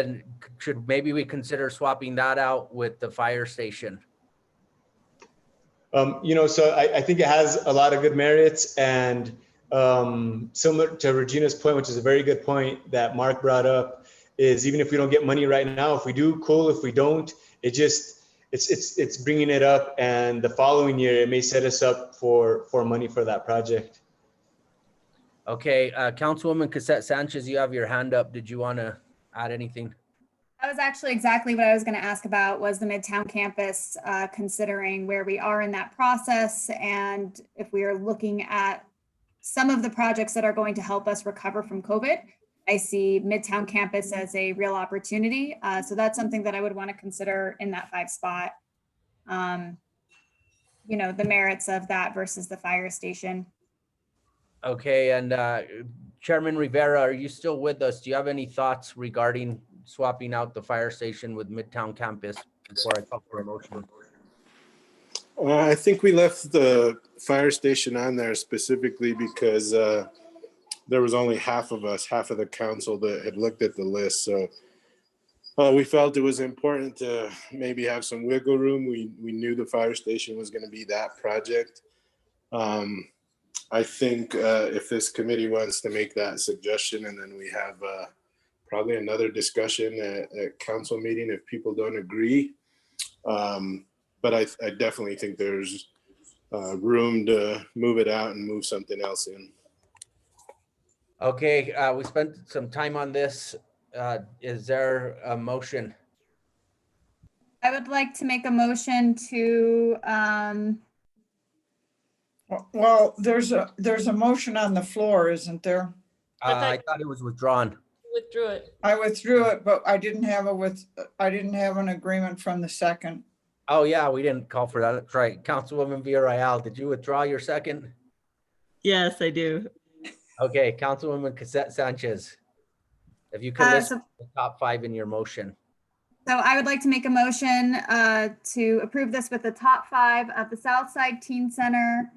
should maybe we consider swapping that out with the fire station? So I think it has a lot of good merits, and similar to Regina's point, which is a very good point that Mark brought up, is even if we don't get money right now, if we do, cool. If we don't, it's bringing it up, and the following year it may set us up for money for that project. Okay, Councilwoman Cassette Sanchez, you have your hand up. Did you want to add anything? That was actually exactly what I was going to ask about, was the Midtown campus, considering where we are in that process, and if we are looking at some of the projects that are going to help us recover from COVID. I see Midtown campus as a real opportunity. So that's something that I would want to consider in that 5 spot. The merits of that versus the fire station. Okay, and Chairman Rivera, are you still with us? Do you have any thoughts regarding swapping out the fire station with Midtown campus before I call for a motion? I think we left the fire station on there specifically because there was only half of the council that had looked at the list. So we felt it was important to maybe have some wiggle room. We knew the fire station was going to be that project. I think if this committee wants to make that suggestion, and then we have probably another discussion at council meeting if people don't agree. But I definitely think there's room to move it out and move something else in. Okay, we spent some time on this. Is there a motion? I would like to make a motion to, Well, there's a motion on the floor, isn't there? I thought it was withdrawn. Withdrew it. I withdrew it, but I didn't have an agreement from the second. Oh yeah, we didn't call for that. That's right. Councilwoman Villarreal, did you withdraw your second? Yes, I do. Okay, Councilwoman Cassette Sanchez, if you could list the top 5 in your motion. So I would like to make a motion to approve this with the top 5 of the Southside Teen Center,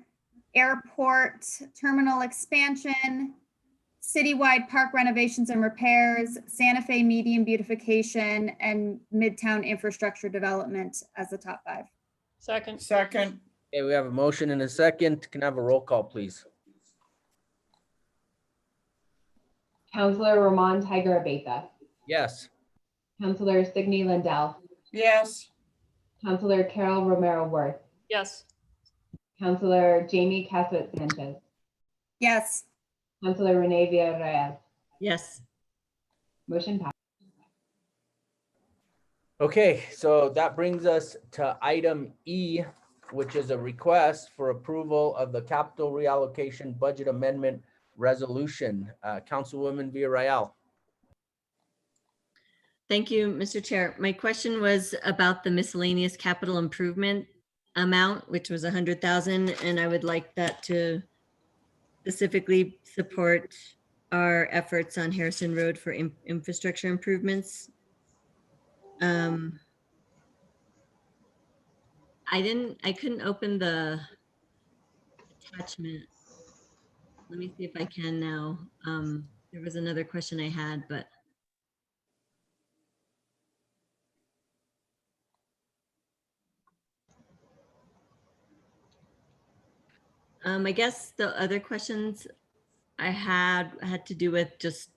airport terminal expansion, citywide park renovations and repairs, Santa Fe median beautification, and Midtown infrastructure development as the top 5. Second. Second. Okay, we have a motion and a second. Can I have a roll call, please? Councilor Ramon Tiger Abeyta. Yes. Councilor Signe Lindell. Yes. Councilor Carol Romero Worth. Yes. Councilor Jamie Caswett Sanchez. Yes. Councilor Renee Villarreal. Yes. Motion passed. Okay, so that brings us to item E, which is a request for approval of the capital reallocation budget amendment resolution. Councilwoman Villarreal. Thank you, Mr. Chair. My question was about the miscellaneous capital improvement amount, which was 100,000, and I would like that to specifically support our efforts on Harrison Road for infrastructure improvements. I couldn't open the attachment. Let me see if I can now. There was another question I had, but. I guess the other questions I had to do with just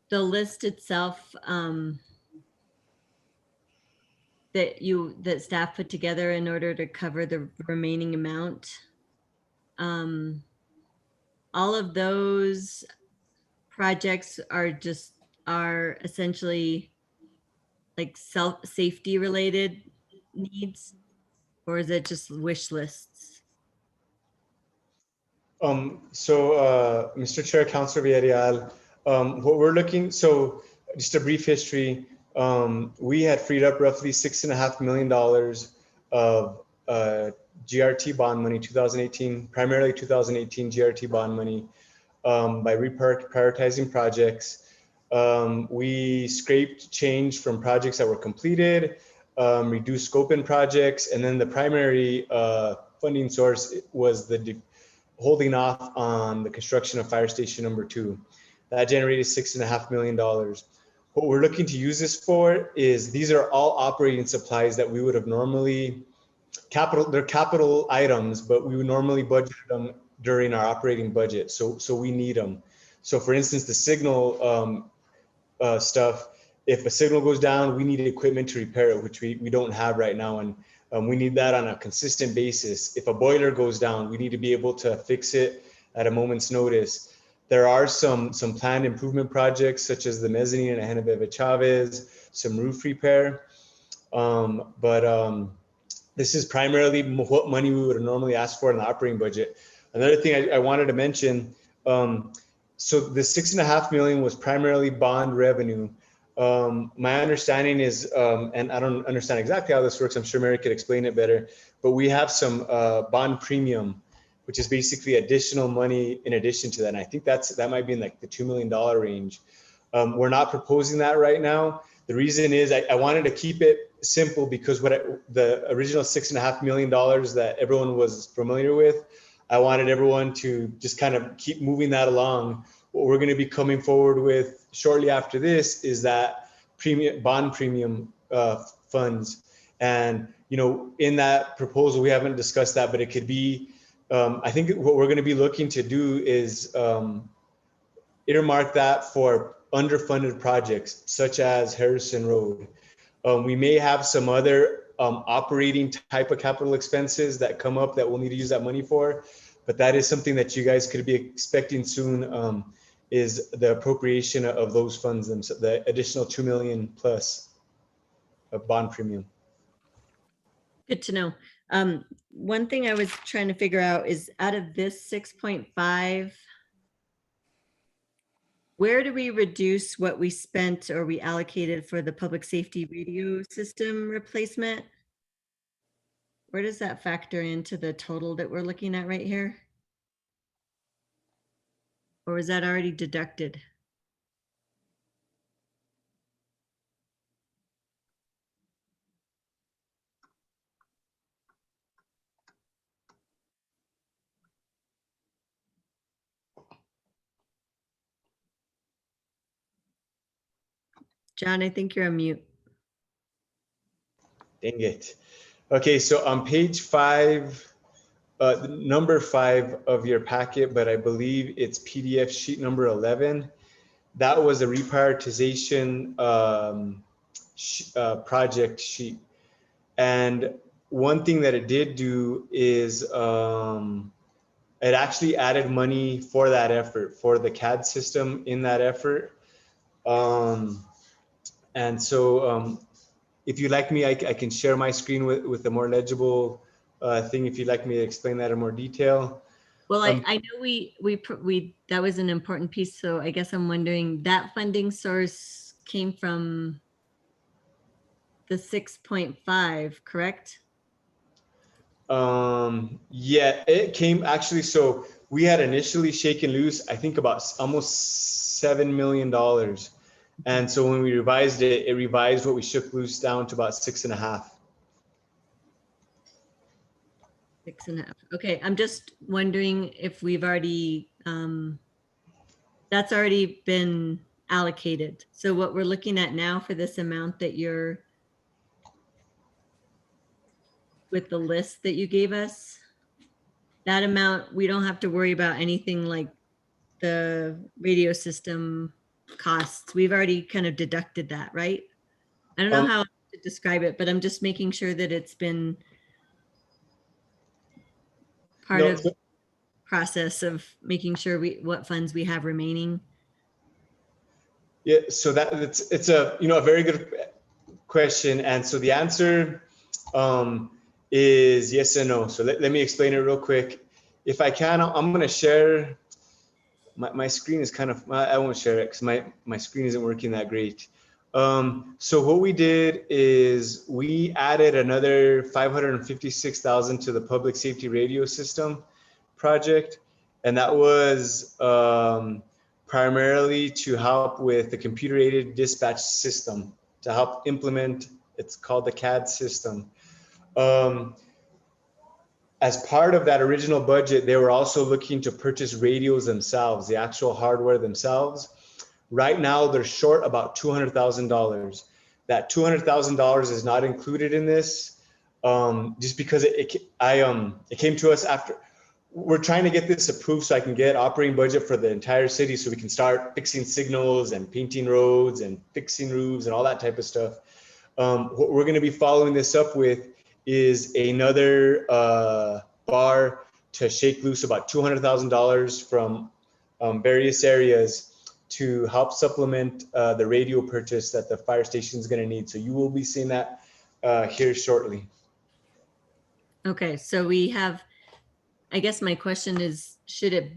the list itself, that staff put together in order to cover the remaining amount. All of those projects are essentially like safety related needs, or is it just wish lists? Mr. Chair, Councilor Villarreal, what we're looking, so just a brief history, we had freed up roughly $6.5 million of GRT bond money, 2018, primarily 2018 GRT bond money, by reprioritizing projects. We scraped change from projects that were completed, reduced scope in projects, and then the primary funding source was the holding off on the construction of fire station number 2. That generated $6.5 million. What we're looking to use this for is, these are all operating supplies that we would have normally, they're capital items, but we would normally budget them during our operating budget. So we need them. So for instance, the signal stuff, if a signal goes down, we need equipment to repair it, which we don't have right now. And we need that on a consistent basis. If a boiler goes down, we need to be able to fix it at a moment's notice. There are some planned improvement projects, such as the mezzanine at Genevieve Chavez, some roof repair. This is primarily what money we would have normally asked for in the operating budget. Another thing I wanted to mention, so the $6.5 million was primarily bond revenue. My understanding is, and I don't understand exactly how this works, I'm sure Mary could explain it better, but we have some bond premium, which is basically additional money in addition to that. And I think that might be in like the $2 million range. We're not proposing that right now. The reason is I wanted to keep it simple, because the original $6.5 million that everyone was familiar with, I wanted everyone to just kind of keep moving that along. What we're going to be coming forward with shortly after this is that bond premium funds. And, you know, in that proposal, we haven't discussed that, but it could be, I think what we're going to be looking to do is earmark that for underfunded projects, such as Harrison Road. We may have some other operating type of capital expenses that come up that we'll need to use that money for, but that is something that you guys could be expecting soon, is the appropriation of those funds, the additional 2 million plus of bond premium. Good to know. One thing I was trying to figure out is, out of this 6.5, where do we reduce what we spent or we allocated for the public safety radio system replacement? Where does that factor into the total that we're looking at right here? Or is that already deducted? John, I think you're on mute. Dang it. Okay, so on page 5, number 5 of your packet, but I believe it's PDF sheet number 11. That was a reprioritization project sheet. And one thing that it did do is it actually added money for that effort, for the CAD system in that effort. And so if you'd like me, I can share my screen with a more legible thing, if you'd like me to explain that in more detail. Well, I know we that was an important piece. So I guess I'm wondering, that funding source came from the 6.5, correct? Yeah, it came actually. So we had initially shaken loose, I think, about almost $7 million. And so when we revised it, it revised what we shook loose down to about 6.5. 6.5. Okay, I'm just wondering if we've already, that's already been allocated. So what we're looking at now for this amount that you're, with the list that you gave us, that amount, we don't have to worry about anything like the radio system costs. We've already kind of deducted that, right? I don't know how to describe it, but I'm just making sure that it's been part No, of the process of making sure what funds we have remaining. Yeah, so it's a a very good question, and so the answer is yes and no. So let me explain it real quick. If I can, I'm going to share. My screen is kind of, I won't share it because my screen isn't working that great. So what we did is we added another 556,000 to the public safety radio system project, and that was primarily to help with the computer aided dispatch system, to help implement. It's called the CAD system. As part of that original budget, they were also looking to purchase radios themselves, the actual hardware themselves. Right now, they're short about $200,000. That $200,000 is not included in this, just because it came to us after. We're trying to get this approved so I can get operating budget for the entire city, so we can start fixing signals and painting roads and fixing roofs and all that type of stuff. What we're going to be following this up with is another bar to shake loose about $200,000 from various areas to help supplement the radio purchase that the fire station is going to need. So you will be seeing that here shortly. Okay, so we have, I guess my question is, should it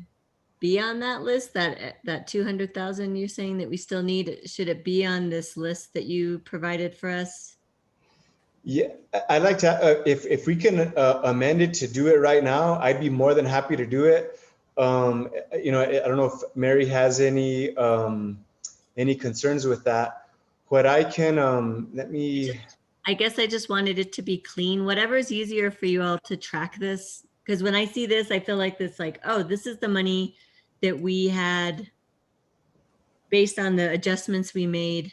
be on that list, that 200,000 you're saying that we still need? Should it be on this list that you provided for us? Yeah, I'd like to, if we can amend it to do it right now, I'd be more than happy to do it. I don't know if Mary has any concerns with that. What I can, I guess I just wanted it to be clean, whatever is easier for you all to track this. Because when I see this, I feel like this, like, oh, this is the money that we had based on the adjustments we made.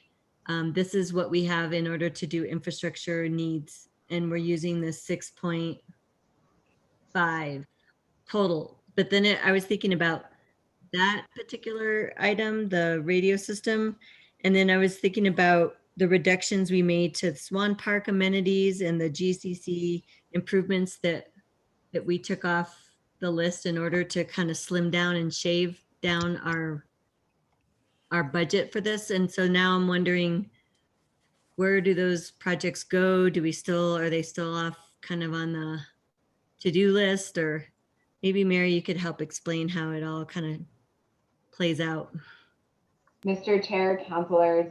This is what we have in order to do infrastructure needs. And we're using this 6.5 total. But then I was thinking about that particular item, the radio system. And then I was thinking about the reductions we made to Swan Park amenities and the GCC improvements that we took off the list in order to kind of slim down and shave down our budget for this. And so now I'm wondering, where do those projects go? Are they still off kind of on the to-do list? Or maybe Mary, you could help explain how it all kind of plays out. Mr. Chair, councilors,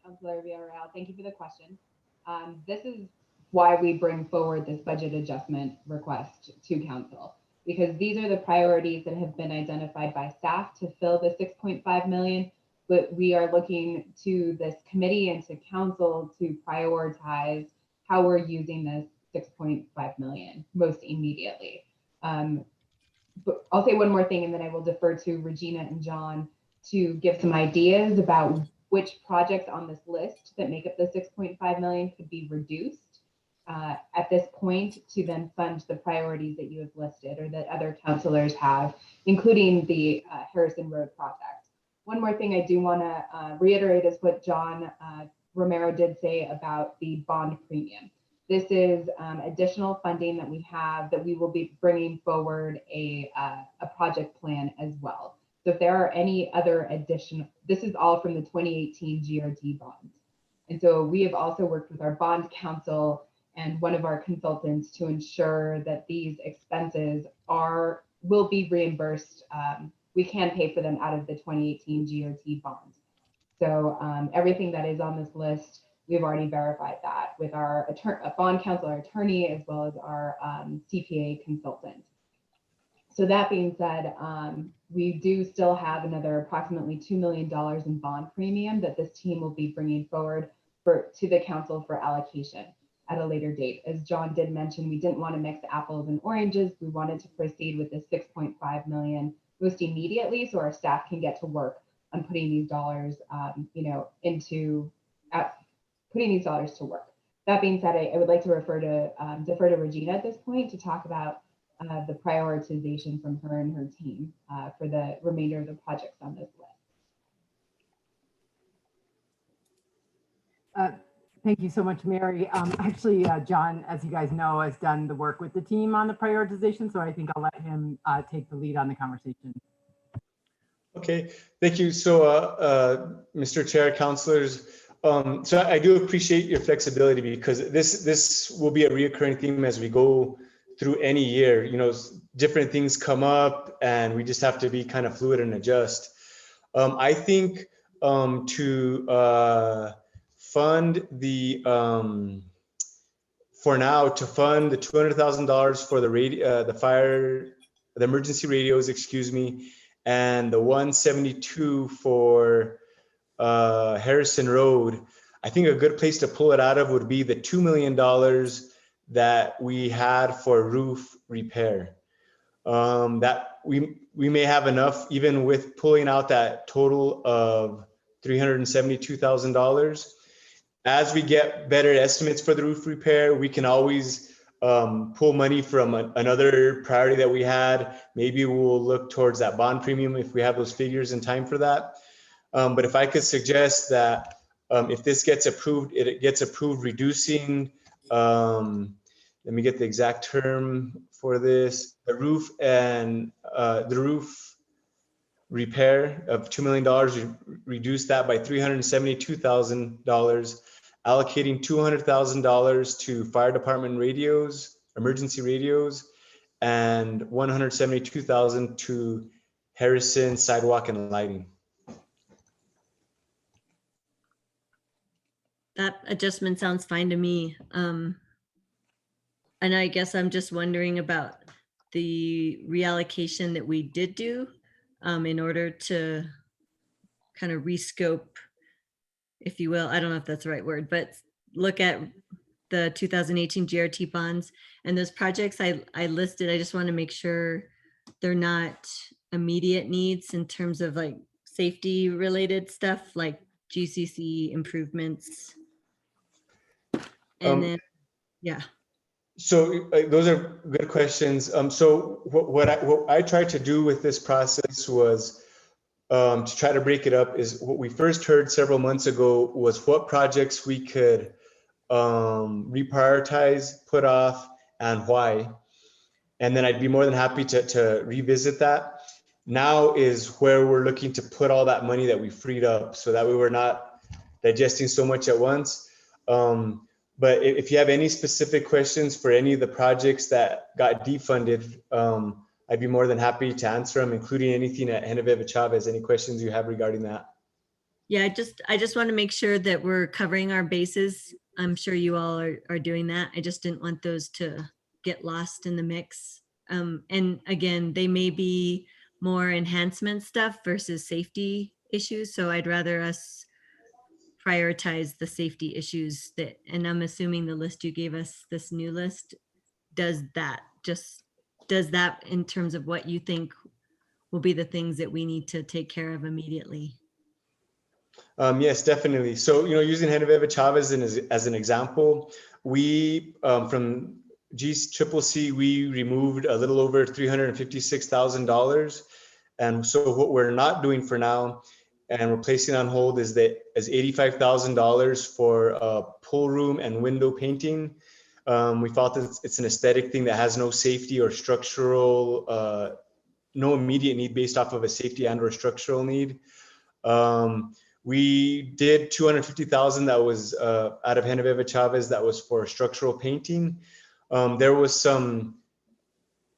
Councilor Villarreal, thank you for the question. This is why we bring forward this budget adjustment request to council, because these are the priorities that have been identified by staff to fill the 6.5 million, but we are looking to this committee and to council to prioritize how we're using this 6.5 million most immediately. But I'll say one more thing, and then I will defer to Regina and John to give some ideas about which projects on this list that make up the 6.5 million could be reduced at this point to then fund the priorities that you have listed or that other councilors have, including the Harrison Road project. One more thing I do want to reiterate is what John Romero did say about the bond premium. This is additional funding that we have that we will be bringing forward a project plan as well. So if there are any other additional, this is all from the 2018 GRT bonds. And so we have also worked with our bond counsel and one of our consultants to ensure that these expenses will be reimbursed. We can pay for them out of the 2018 GRT bonds. So everything that is on this list, we've already verified that with our bond counsel, our attorney, as well as our CPA consultant. So that being said, we do still have another approximately $2 million in bond premium that this team will be bringing forward to the council for allocation at a later date. As John did mention, we didn't want to mix apples and oranges. We wanted to proceed with the 6.5 million most immediately so our staff can get to work on putting these dollars, putting these dollars to work. That being said, I would like to defer to Regina at this point to talk about the prioritization from her and her team for the remainder of the projects on this list. Thank you so much, Mary. Actually, John, as you guys know, has done the work with the team on the prioritization, so I think I'll let him take the lead on the conversation. Okay, thank you. So, Mr. Chair, councilors, so I do appreciate your flexibility because this will be a reoccurring theme as we go through any year. You know, different things come up and we just have to be kind of fluid and adjust. I think to fund the for now to fund the $200,000 for the the emergency radios, excuse me, and the 172 for Harrison Road. I think a good place to pull it out of would be the $2 million that we had for roof repair. That we may have enough even with pulling out that total of $372,000. As we get better estimates for the roof repair, we can always pull money from another priority that we had. Maybe we'll look towards that bond premium if we have those figures in time for that. But if I could suggest that if this gets approved, it gets approved reducing, let me get the exact term for this, the roof and the roof repair of $2 million, reduce that by $372,000, allocating $200,000 to fire department radios, emergency radios, and $172,000 to Harrison sidewalk and lighting. That adjustment sounds fine to me. And I guess I'm just wondering about the reallocation that we did do in order to kind of rescope, if you will. I don't know if that's the right word, but look at the 2018 GRT bonds and those projects I listed. I just want to make sure they're not immediate needs in terms of like safety related stuff like GCC improvements. And then, yeah. So those are good questions. So what I tried to do with this process was to try to break it up is what we first heard several months ago was what projects we could reprioritize, put off, and why. And then I'd be more than happy to revisit that. Now is where we're looking to put all that money that we freed up so that way we're not digesting so much at once. But if you have any specific questions for any of the projects that got defunded, I'd be more than happy to answer them, including anything at Genevieve Chavez, any questions you have regarding that. Yeah, I just want to make sure that we're covering our bases. I'm sure you all are doing that. I just didn't want those to get lost in the mix. And again, they may be more enhancement stuff versus safety issues. So I'd rather us prioritize the safety issues that, and I'm assuming the list you gave us, this new list, does that in terms of what you think will be the things that we need to take care of immediately. Yes, definitely. So, using Genevieve Chavez as an example, we, from GCCC, we removed a little over $356,000. And so what we're not doing for now, and we're placing on hold is $85,000 for pool room and window painting. We thought that it's an aesthetic thing that has no safety or structural, no immediate need based off of a safety and or structural need. We did $250,000 that was out of Genevieve Chavez that was for structural painting. There was some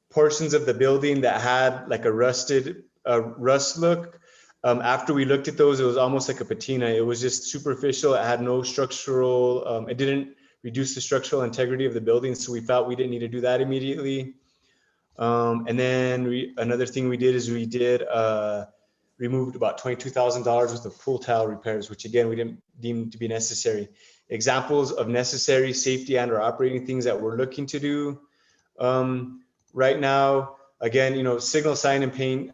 portions of the building that had like a rust look. After we looked at those, it was almost like a patina. It was just superficial. It had no structural, it didn't reduce the structural integrity of the building. So we felt we didn't need to do that immediately. And then another thing we did is we did removed about $22,000 worth of pool tile repairs, which again, we didn't deem to be necessary. Examples of necessary safety and or operating things that we're looking to do right now. Again, signal sign and paint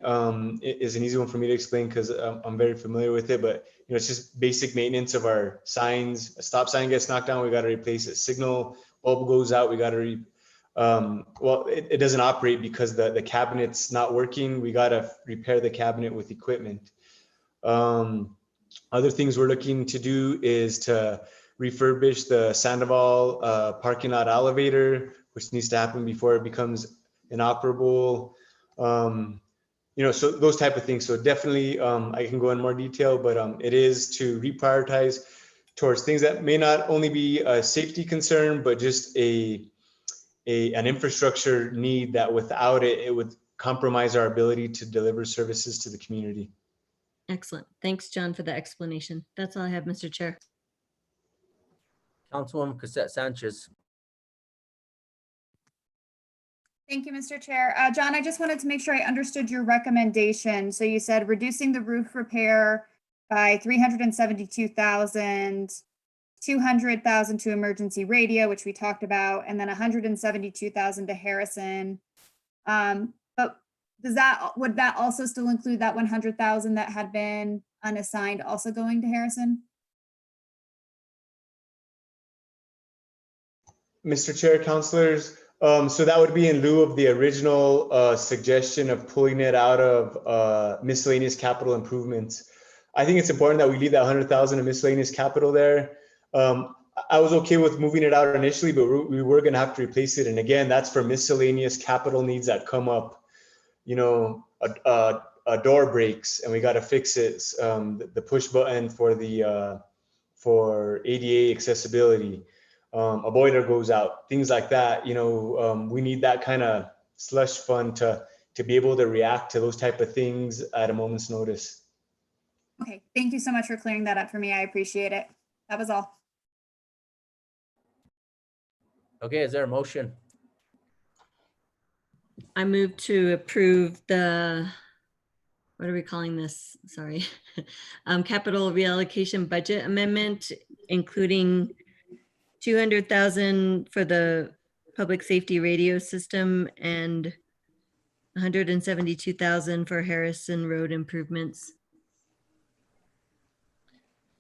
is an easy one for me to explain because I'm very familiar with it, but it's just basic maintenance of our signs. A stop sign gets knocked down, we got to replace it. Signal bulb goes out, we got to well, it doesn't operate because the cabinet's not working. We got to repair the cabinet with equipment. Other things we're looking to do is to refurbish the Sandoval parking lot elevator, which needs to happen before it becomes inoperable. So those type of things. So definitely, I can go in more detail, but it is to reprioritize towards things that may not only be a safety concern, but just an infrastructure need that without it, it would compromise our ability to deliver services to the community. Excellent. Thanks, John, for the explanation. That's all I have, Mr. Chair. Councilwoman Cassette Sanchez. Thank you, Mr. Chair. John, I just wanted to make sure I understood your recommendation. So you said reducing the roof repair by 372,000, 200,000 to emergency radio, which we talked about, and then 172,000 to Harrison. But would that also still include that 100,000 that had been unassigned also going to Harrison? Mr. Chair, councilors, so that would be in lieu of the original suggestion of pulling it out of miscellaneous capital improvements. I think it's important that we leave that 100,000 of miscellaneous capital there. I was okay with moving it out initially, but we were going to have to replace it. And again, that's for miscellaneous capital needs that come up. A door breaks and we got to fix it. The push button for the for ADA accessibility. A boiler goes out, things like that. We need that kind of slush fund to be able to react to those type of things at a moment's notice. Okay, thank you so much for clearing that up for me. I appreciate it. That was all. Okay, is there a motion? I move to approve the, what are we calling this? Sorry. Capital reallocation budget amendment, including 200,000 for the public safety radio system and 172,000 for Harrison Road improvements.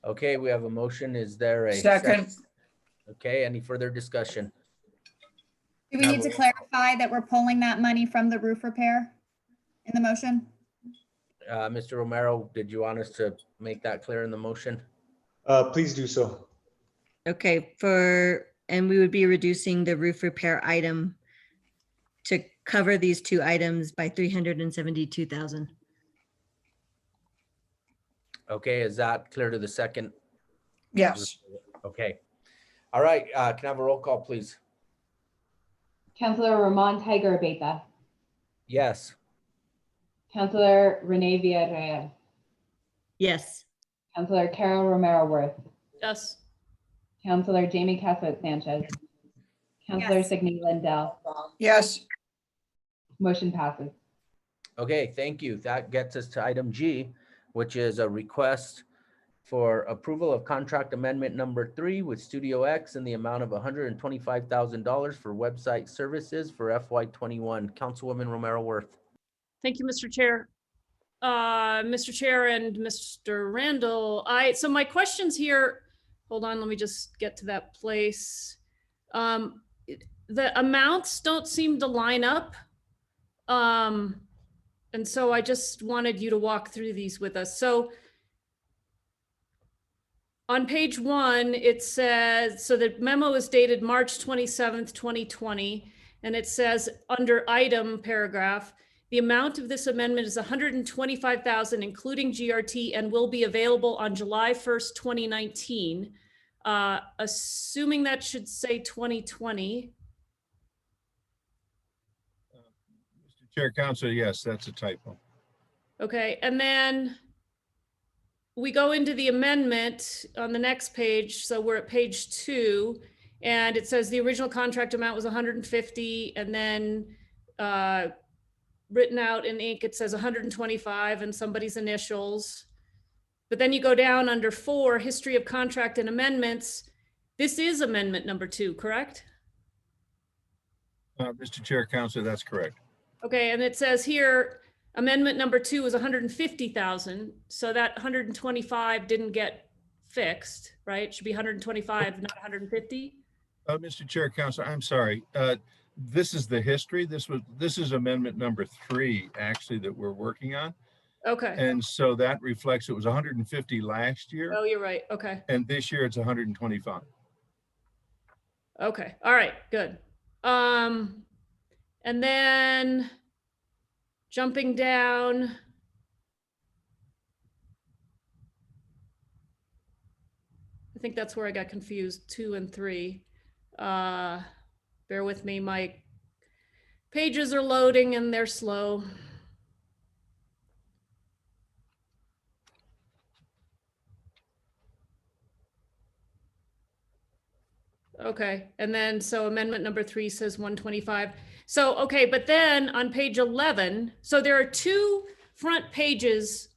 Okay, we have a motion. Is there a Second. Okay, any further discussion? Do we need to clarify that we're pulling that money from the roof repair in the motion? Mr. Romero, did you want us to make that clear in the motion? Please do so. Okay, and we would be reducing the roof repair item to cover these two items by 372,000. Okay, is that clear to the second? Yes. Okay. All right, can I have a roll call, please? Councillor Ramon Tiger Abeta, Yes. Councillor Renee Villarreal, Yes. Councillor Carol Romero Worth, Yes. Councillor Jamie Cassout Sanchez, Councillor Yes. Signe Lindell. Yes. Motion passes. Okay, thank you. That gets us to item G, which is a request for approval of contract amendment number 3 with Studio X in the amount of $125,000 for website services for FY21. Councilwoman Romero Worth. Thank you, Mr. Chair. Mr. Chair and Mr. Randall, so my questions here, hold on, let me just get to that place. The amounts don't seem to line up. And so I just wanted you to walk through these with us. So on page 1, it says, so the memo is dated March 27th, 2020, and it says under item paragraph, the amount of this amendment is $125,000, including GRT, and will be available on July 1st, 2019. Assuming that should say 2020. Mr. Chair, Council, yes, that's a typo. Okay, and then we go into the amendment on the next page. So we're at page 2, and it says the original contract amount was 150, and then written out in ink, it says 125 and somebody's initials. But then you go down under 4, history of contract and amendments. This is amendment number 2, correct? Mr. Chair, Council, that's correct. Okay, and it says here, amendment number 2 is 150,000. So that 125 didn't get fixed, right? It should be 125, not 150. Mr. Chair, Council, I'm sorry. This is the history. This is amendment number 3, actually, that we're working on. Okay. And so that reflects, it was 150 last year, Oh, you're right. Okay. and this year it's 125. Okay. All right. Good. And then jumping down. I think that's where I got confused, 2 and 3. Bear with me, my pages are loading and they're slow. Okay, and then, so amendment number 3 says 125. So, okay, but then on page 11, so there are 2 front pages.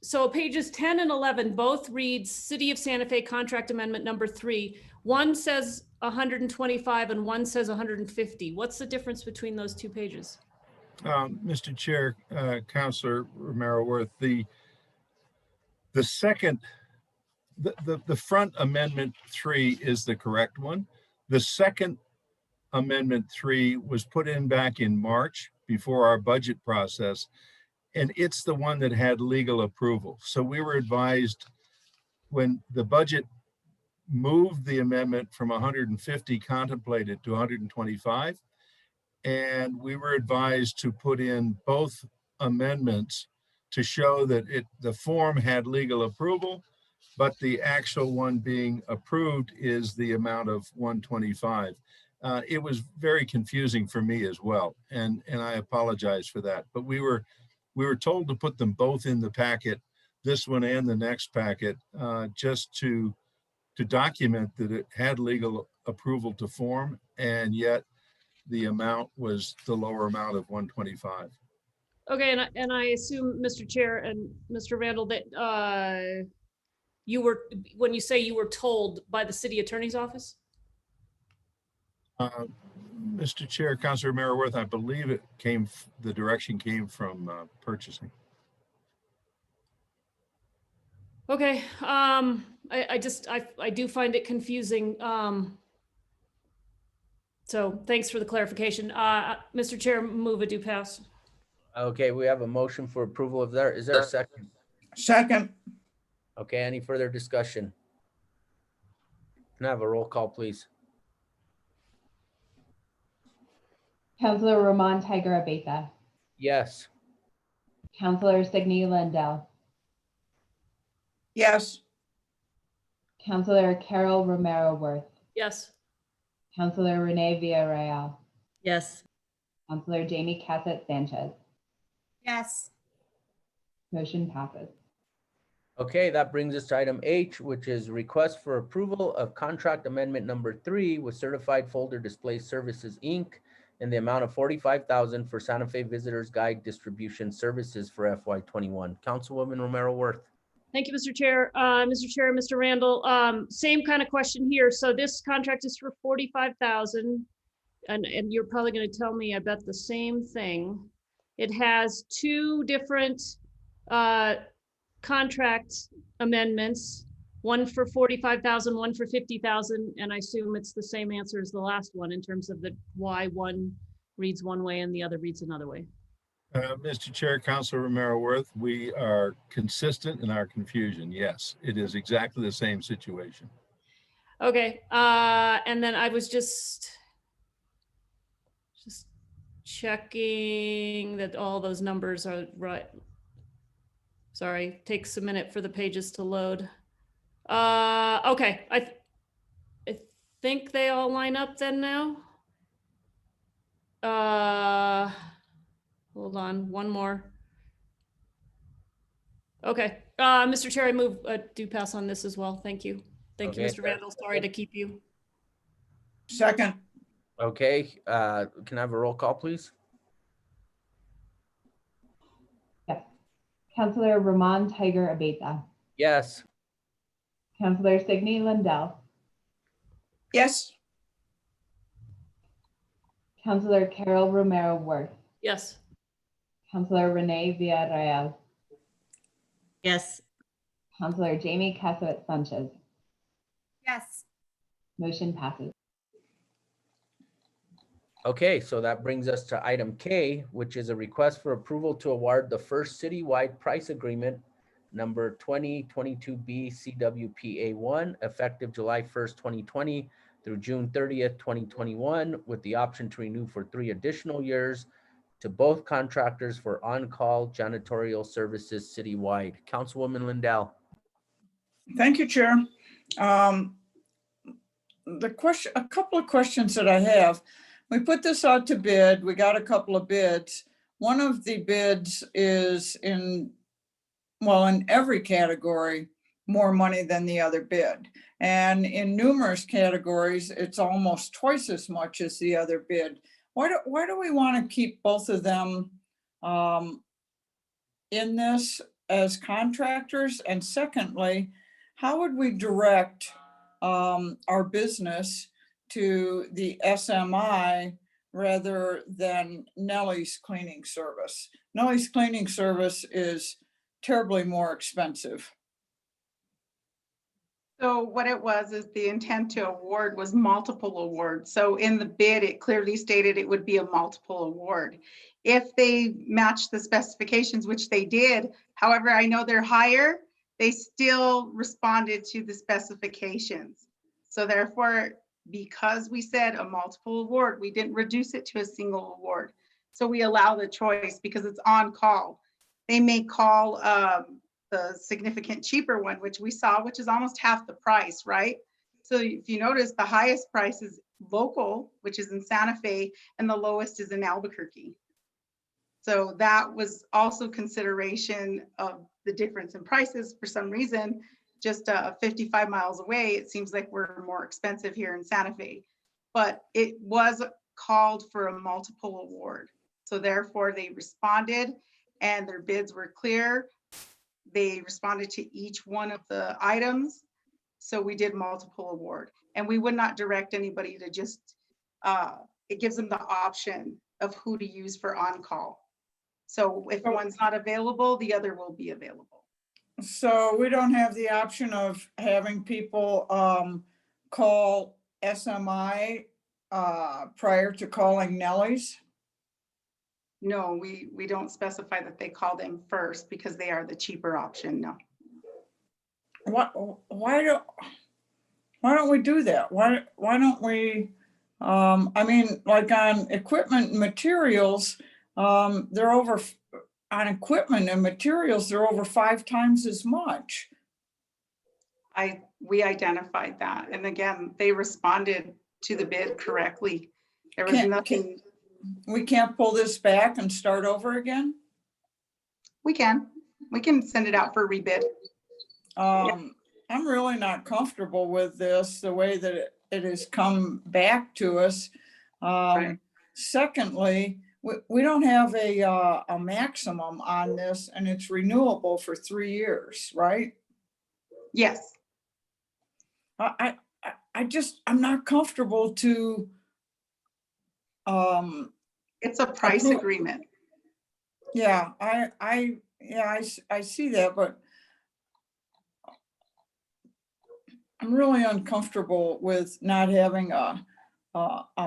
So pages 10 and 11 both reads City of Santa Fe Contract Amendment number 3. One says 125 and one says 150. What's the difference between those 2 pages? Mr. Chair, Councilor Romero Worth, the second, the front amendment 3 is the correct one. The second amendment 3 was put in back in March before our budget process, and it's the one that had legal approval. So we were advised when the budget moved the amendment from 150 contemplated to 125, and we were advised to put in both amendments to show that the form had legal approval, but the actual one being approved is the amount of 125. It was very confusing for me as well, and I apologize for that. But we were told to put them both in the packet, this one and the next packet, just to document that it had legal approval to form, and yet the amount was the lower amount of 125. Okay, and I assume, Mr. Chair and Mr. Randall, that you were, when you say you were told by the city attorney's office? Mr. Chair, Councilor Merriworth, I believe the direction came from purchasing. Okay, I do find it confusing. So thanks for the clarification. Mr. Chair, move a do pass. Okay, we have a motion for approval of that. Is there a second? Second, Okay, any further discussion? Can I have a roll call, please? Councilor Ramon Tiger Abeyta, Yes. Councilor Signe Lindell, yes. Councilor Carol Romero Worth, Yes. Councilor Renee Villarreal, Yes. Councilor Jamie Cassett Sanchez. Yes. Motion passes. Okay, that brings us to item H, which is request for approval of contract amendment number 3 with Certified Folder Display Services, Inc. in the amount of $45,000 for Santa Fe Visitors Guide Distribution Services for FY21. Councilwoman Romero Worth. Thank you, Mr. Chair. Mr. Randall, same kind of question here. So this contract is for $45,000, and you're probably going to tell me, I bet, the same thing. It has 2 different contract amendments, one for $45,000, one for $50,000, and I assume it's the same answer as the last one in terms of why one reads one way and the other reads another way. Mr. Chair, Councilor Romero Worth, we are consistent in our confusion. Yes, it is exactly the same situation. Okay, and then I was just checking that all those numbers are right. Sorry, takes a minute for the pages to load. Okay, I think they all line up then now. Hold on, one more. Okay, Mr. Chair, I move do pass on this as well. Thank you. Thank you, Okay. Mr. Randall. Sorry to keep you. Second, Okay, can I have a roll call, please? Yes. Councilor Ramon Tiger Abeyta, Yes. Councilor Signe Lindell, yes. Councilor Carol Romero Worth, Yes. Councilor Renee Villarreal, Yes. Councilor Jamie Cassett Sanchez. Yes. Motion passes. Okay, so that brings us to item K, which is a request for approval to award the first citywide price agreement number 2022B CWPA1 effective July 1st, 2020 through June 30th, 2021, with the option to renew for 3 additional years to both contractors for on-call janitorial services citywide. Councilwoman Lindell. Thank you, Chair. A couple of questions that I have. We put this out to bid. We got a couple of bids. One of the bids is in every category, more money than the other bid. And in numerous categories, it's almost twice as much as the other bid. Why do we want to keep both of them in this as contractors? And secondly, how would we direct our business to the SMI rather than Nellie's cleaning service? Nellie's cleaning service is terribly more expensive. So what it was is the intent to award was multiple awards. So in the bid, it clearly stated it would be a multiple award. If they matched the specifications, which they did, however, I know they're higher, they still responded to the specifications. So therefore, because we said a multiple award, we didn't reduce it to a single award. So we allow the choice because it's on call. They may call the significant cheaper one, which we saw, which is almost half the price, right? So if you notice, the highest price is local, which is in Santa Fe, and the lowest is in Albuquerque. So that was also consideration of the difference in prices. For some reason, just 55 miles away, it seems like we're more expensive here in Santa Fe, but it was called for a multiple award. So therefore they responded and their bids were clear. They responded to each one of the items. So we did multiple award, and we would not direct anybody to just, it gives them the option of who to use for on-call. So if one's not available, the other will be available. So we don't have the option of having people call SMI prior to calling Nellie's? No, we don't specify that they call them first because they are the cheaper option, no. Why don't we do that? Why don't we, I mean, like on equipment and materials, they're over, on equipment and materials, they're over 5 times as much. We identified that. And again, they responded to the bid correctly. There was nothing. We can't pull this back and start over again? We can send it out for rebid. I'm really not comfortable with this, the way that it has come back to us. Right. Secondly, we don't have a maximum on this, and it's renewable for 3 years, right? Yes. I'm not comfortable to. It's a price agreement. Yeah, I see that, but I'm really uncomfortable with not having a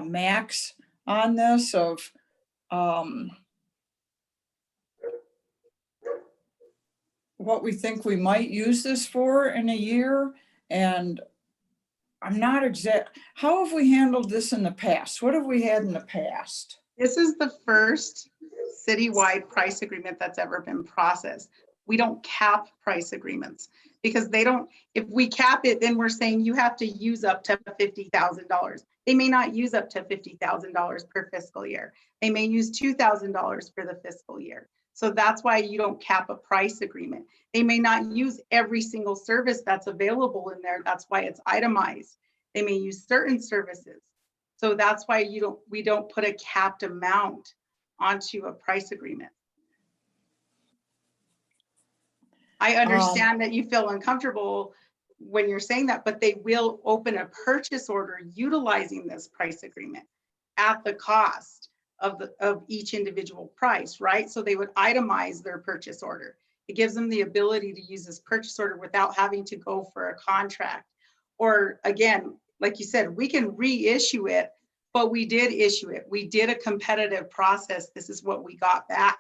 max on this of what we think we might use this for in a year. And I'm not exact. How have we handled this in the past? What have we had in the past? This is the first citywide price agreement that's ever been processed. We don't cap price agreements because they don't, if we cap it, then we're saying you have to use up to $50,000. They may not use up to $50,000 per fiscal year. They may use $2,000 for the fiscal year. So that's why you don't cap a price agreement. They may not use every single service that's available in there. That's why it's itemized. They may use certain services. So that's why we don't put a capped amount onto a price agreement. I understand that you feel uncomfortable when you're saying that, but they will open a purchase order utilizing this price agreement at the cost of each individual price, right? So they would itemize their purchase order. It gives them the ability to use this purchase order without having to go for a contract. Or again, like you said, we can reissue it but we did issue it. We did a competitive process. This is what we got back.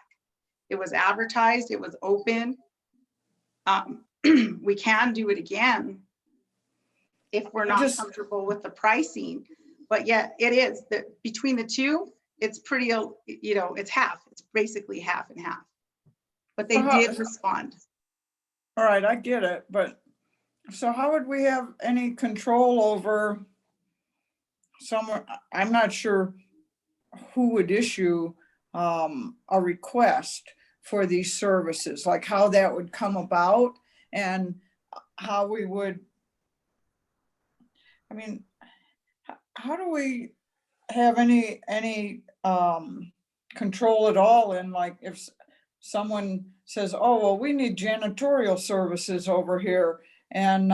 It was advertised, it was open. We can do it again if we're not comfortable with the pricing. But yet it is that between the two, it's pretty, you know, it's half. It's basically half and half. But they did respond. All right, I get it, but so how would we have any control over someone? I'm not sure who would issue a request for these services, like how that would come about and how we would, I mean, how do we have any control at all in, like, if someone says, oh, well, we need janitorial services over here, and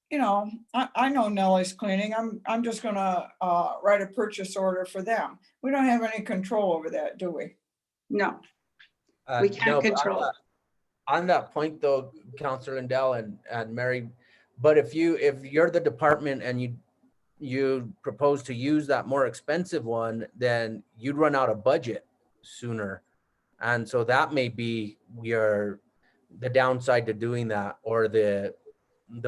you know, I know Nellie's Cleaning, I'm just gonna write a purchase order for them. We don't have any control over that, do we? No, we can't control it. On that point though, Councillor Lindell and Mary, but if you're the department and you propose to use that more expensive one, then you'd run out of budget sooner. And so that may be the downside to doing that, or the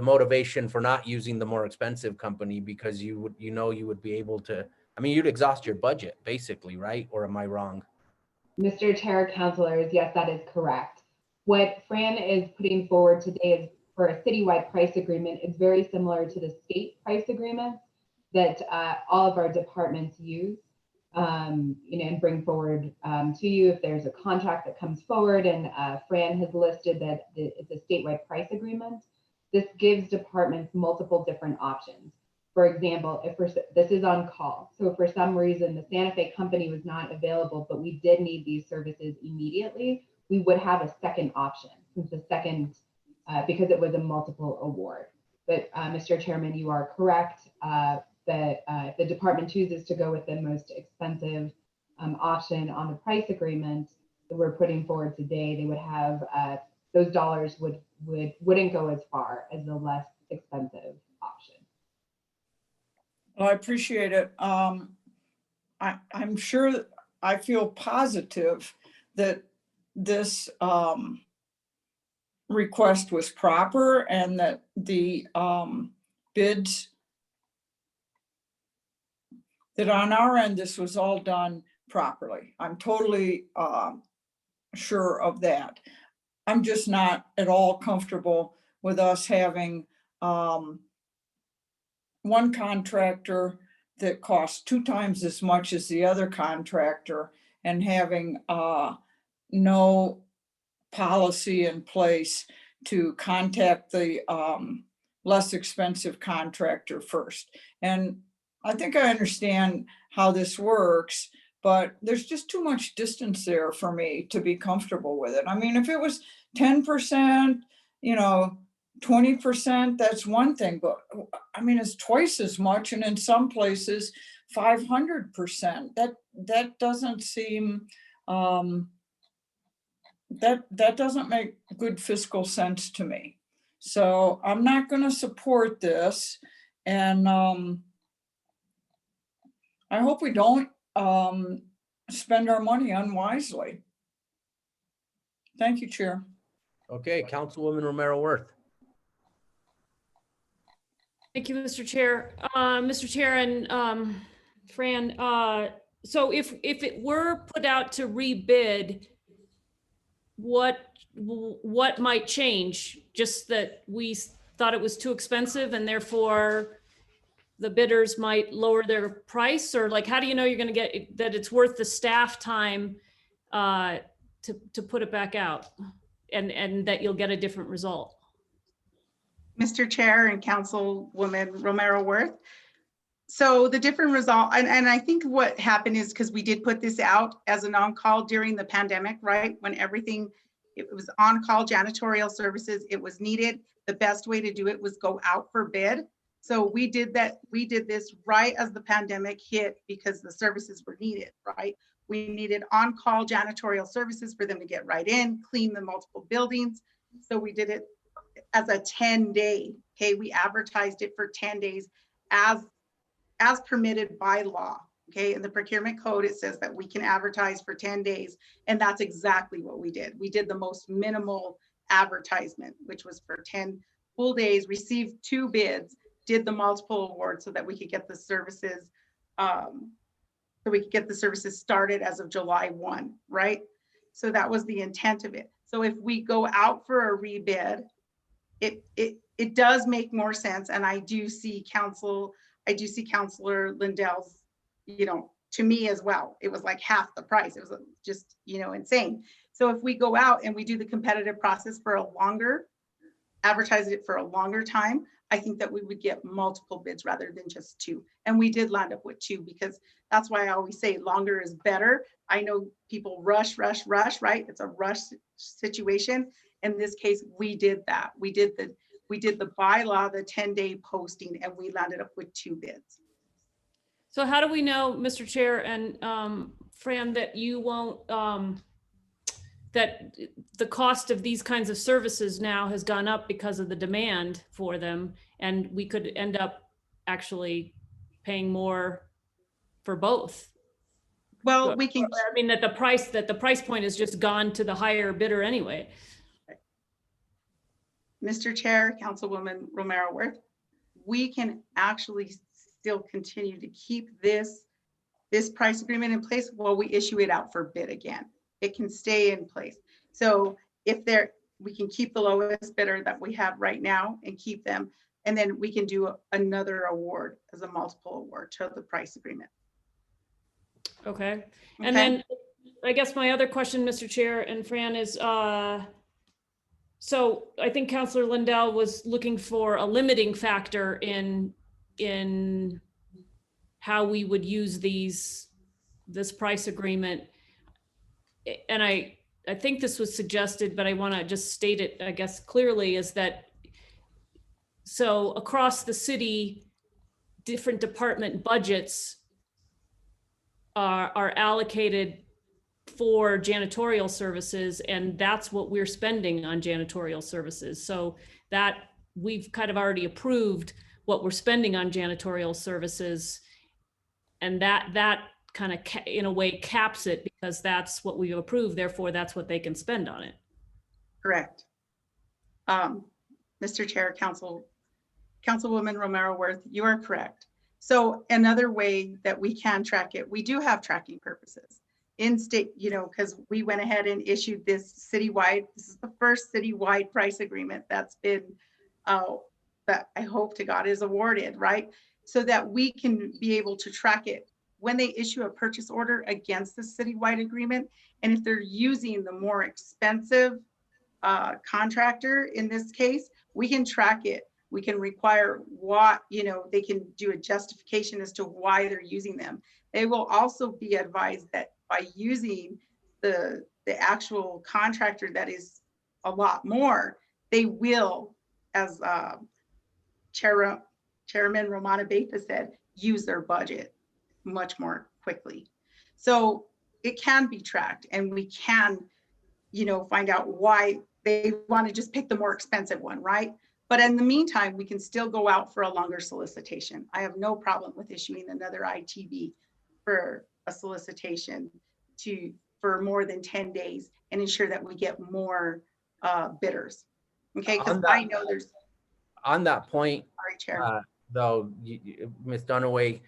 motivation for not using the more expensive company, because you would be able to, I mean, you'd exhaust your budget basically, right? Or am I wrong? Mr. Chair, councilors, yes, that is correct. What Fran is putting forward today is for a citywide price agreement. It's very similar to the state price agreements that all of our departments use, and bring forward to you if there's a contract that comes forward. And Fran has listed that it's a statewide price agreement. This gives departments multiple different options. For example, this is on call. So if for some reason the Santa Fe company was not available, but we did need these services immediately, we would have a second option, since the second, because it was a multiple award. But Mr. Chairman, you are correct that if the department chooses to go with the most expensive option on the price agreement that we're putting forward today, they would have those dollars wouldn't go as far as the less expensive option. Well, I appreciate it. I'm sure, I feel positive that this request was proper and that the bids, that on our end, this was all done properly. I'm totally sure of that. I'm just not at all comfortable with us having one contractor that costs 2 times as much as the other contractor and having no policy in place to contact the less expensive contractor first. And I think I understand how this works, but there's just too much distance there for me to be comfortable with it. I mean, if it was 10%, 20%, that's one thing, but I mean, it's twice as much, and in some places 500%. That doesn't seem, that doesn't make good fiscal sense to me. So I'm not going to support this, and I hope we don't spend our money unwisely. Thank you, Chair. Okay, Councilwoman Romero Worth. Thank you, Mr. Chair. Mr. Chair and Fran, so if it were put out to rebid, what might change? Just that we thought it was too expensive and therefore the bidders might lower their price? Or like, how do you know you're going to get that it's worth the staff time to put it back out and that you'll get a different result? Mr. Chair and Councilwoman Romero Worth. So the different result, and I think what happened is because we did put this out as an on-call during the pandemic, right? When everything, it was on-call janitorial services, it was needed. The best way to do it was go out for bid. So we did that. We did this right as the pandemic hit because the services were needed, right? We needed on-call janitorial services for them to get right in, clean the multiple buildings. So we did it as a 10-day, okay? We advertised it for 10 days as as permitted by law. Okay, in the procurement code, it says that we can advertise for 10 days. And that's exactly what we did. We did the most minimal advertisement, which was for 10 full days, received 2 bids, did the multiple awards so that we could get the services, started as of July 1, right? So that was the intent of it. So if we go out for a rebid, it does make more sense. And I do see Counselor Lindell's, to me as well, it was like half the price. It was just, insane. So if we go out and we do the competitive process for advertise it for a longer time, I think that we would get multiple bids rather than just 2. And we did land up with 2, because that's why I always say longer is better. I know people rush, right? It's a rush situation. In this case, we did that. We did the bylaw, the 10-day posting, and we landed up with 2 bids. So how do we know, Mr. Chair and Fran, that you won't, that the cost of these kinds of services now has gone up because of the demand for them, and we could end up actually paying more for both? Well, we can. I mean, that the price point has just gone to the higher bidder anyway. Mr. Chair, Councilwoman Romero Worth, we can actually still continue to keep this price agreement in place while we issue it out for bid again. It can stay in place. So we can keep the lowest bidder that we have right now and keep them, and then we can do another award as a multiple award to the price agreement. Okay. And then I guess my other question, Mr. Chair and Fran, is so I think Councilor Lindell was looking for a limiting factor in how we would use this price agreement. And I think this was suggested, but I want to just state it, I guess, clearly, is that so across the city, different department budgets are allocated for janitorial services, and that's what we're spending on janitorial services. So that we've kind of already approved what we're spending on janitorial services, and that kind of in a way caps it, because that's what we've approved, therefore that's what they can spend on it. Correct. Mr. Chair, Councilwoman Romero Worth, you are correct. So another way that we can track it, we do have tracking purposes in state, because we went ahead and issued this citywide. This is the first citywide price agreement that's been, that I hope to God is awarded, right? So that we can be able to track it when they issue a purchase order against the citywide agreement. And if they're using the more expensive contractor in this case, we can track it. We can require what, they can do a justification as to why they're using them. They will also be advised that by using the actual contractor that is a lot more, they will, as Chairman Romana Beta said, use their budget much more quickly. So it can be tracked, and we can, find out why they want to just pick the more expensive one, right? But in the meantime, we can still go out for a longer solicitation. I have no problem with issuing another ITB for a solicitation for more than 10 days and ensure that we get more bidders. Okay, because I know there's. On that point, Sorry, Chair. though, Ms. Dunaway,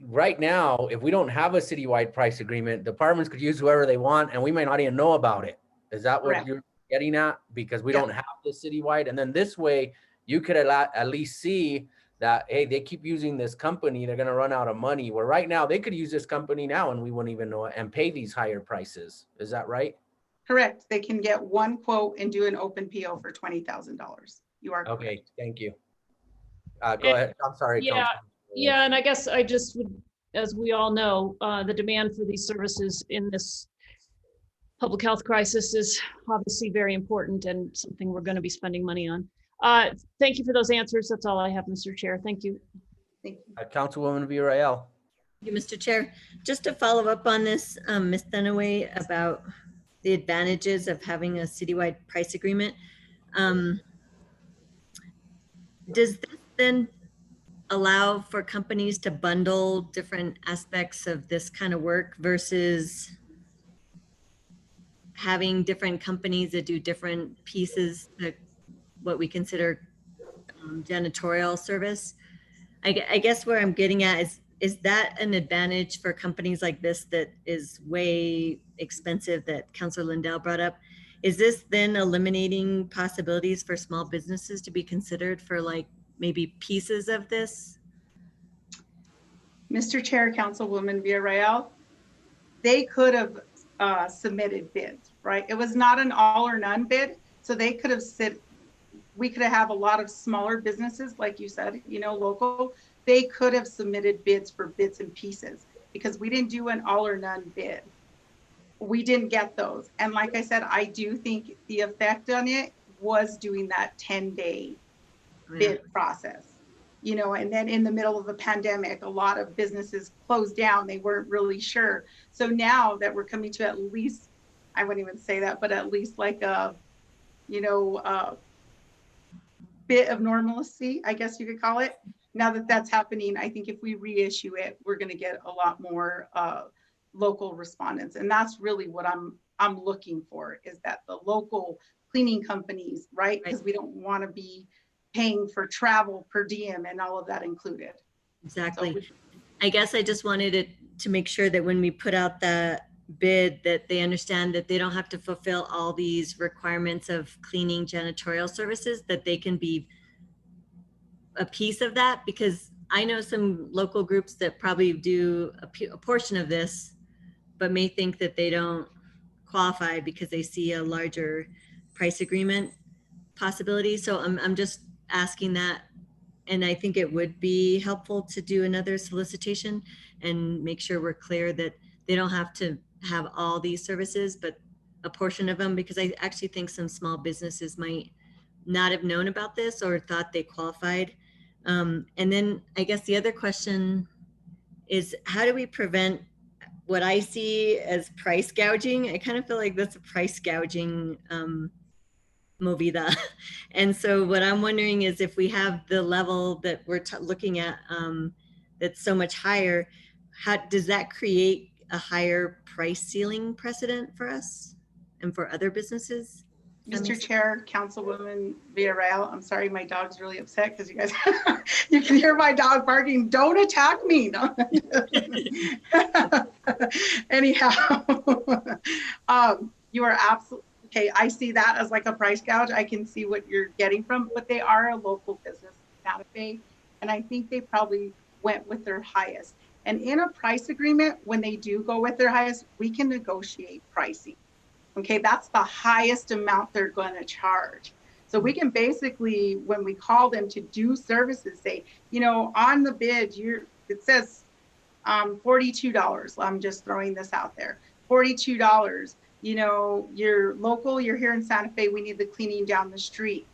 right now, if we don't have a citywide price agreement, departments could use whoever they want, and we might not even know about it. Is that what Correct. You're getting at? Because we don't have the citywide, and then this way you could at least see that, hey, they keep using this company, they're going to run out of money. Where right now they could use this company now and we wouldn't even know it and pay these higher prices. Is that right? Correct. They can get one quote and do an open PO for $20,000. You are okay. correct. Thank you. Go ahead. I'm sorry. Yeah. Yeah, and I guess I just would, as we all know, the demand for these services in this public health crisis is obviously very important and something we're going to be spending money on. Thank you for those answers. That's all I have, Mr. Chair. Thank you. Thank you. Councilwoman Villarreal. Thank you, Mr. Chair. Just to follow up on this, Ms. Dunaway, about the advantages of having a citywide price agreement. Does this then allow for companies to bundle different aspects of this kind of work versus having different companies that do different pieces, that what we consider janitorial service? I guess where I'm getting at is that an advantage for companies like this that is way expensive that Councilor Lindell brought up? Is this then eliminating possibilities for small businesses to be considered for like maybe pieces of this? Mr. Chair, Councilwoman Villarreal, they could have submitted bids, right? It was not an all or none bid. So they could have said, we could have a lot of smaller businesses, like you said, you know, local. They could have submitted bids for bits and pieces because we didn't do an all or none bid. We didn't get those. And like I said, I do think the effect on it was doing that 10-day bid process. You know, and then in the middle of the pandemic, a lot of businesses closed down. They weren't really sure. So now that we're coming to at least, I wouldn't even say that, but at least like a, you know, a bit of normalcy, I guess you could call it. Now that that's happening, I think if we reissue it, we're going to get a lot more local respondents. And that's really what I'm looking for, is that the local cleaning companies, right? Because we don't want to be paying for travel per diem and all of that included. Exactly. So I guess I just wanted it to make sure that when we put out the bid, that they understand that they don't have to fulfill all these requirements of cleaning janitorial services, that they can be a piece of that, because I know some local groups that probably do a portion of this, but may think that they don't qualify because they see a larger price agreement possibility. So I'm just asking that. And I think it would be helpful to do another solicitation and make sure we're clear that they don't have to have all these services, but a portion of them, because I actually think some small businesses might not have known about this or thought they qualified. And then I guess the other question is, how do we prevent what I see as price gouging? I kind of feel like that's a price gouging movida. And so what I'm wondering is, if we have the level that we're looking at that's so much higher, how does that create a higher price ceiling precedent for us and for other businesses? Mr. Chair, Councilwoman Villarreal, I'm sorry, my dog's really upset because you guys, you can hear my dog barking, don't attack me. No. Anyhow, you are absolutely, okay, I see that as like a price gouge. I can see what you're getting from, but they are a local business, Santa Fe, and I think they probably went with their highest. And in a price agreement, when they do go with their highest, we can negotiate pricing. Okay, that's the highest amount they're going to charge. So we can basically, when we call them to do services, say, you know, on the bid, it says $42. I'm just throwing this out there. $42. You know, you're local, you're here in Santa Fe, we need the cleaning down the street.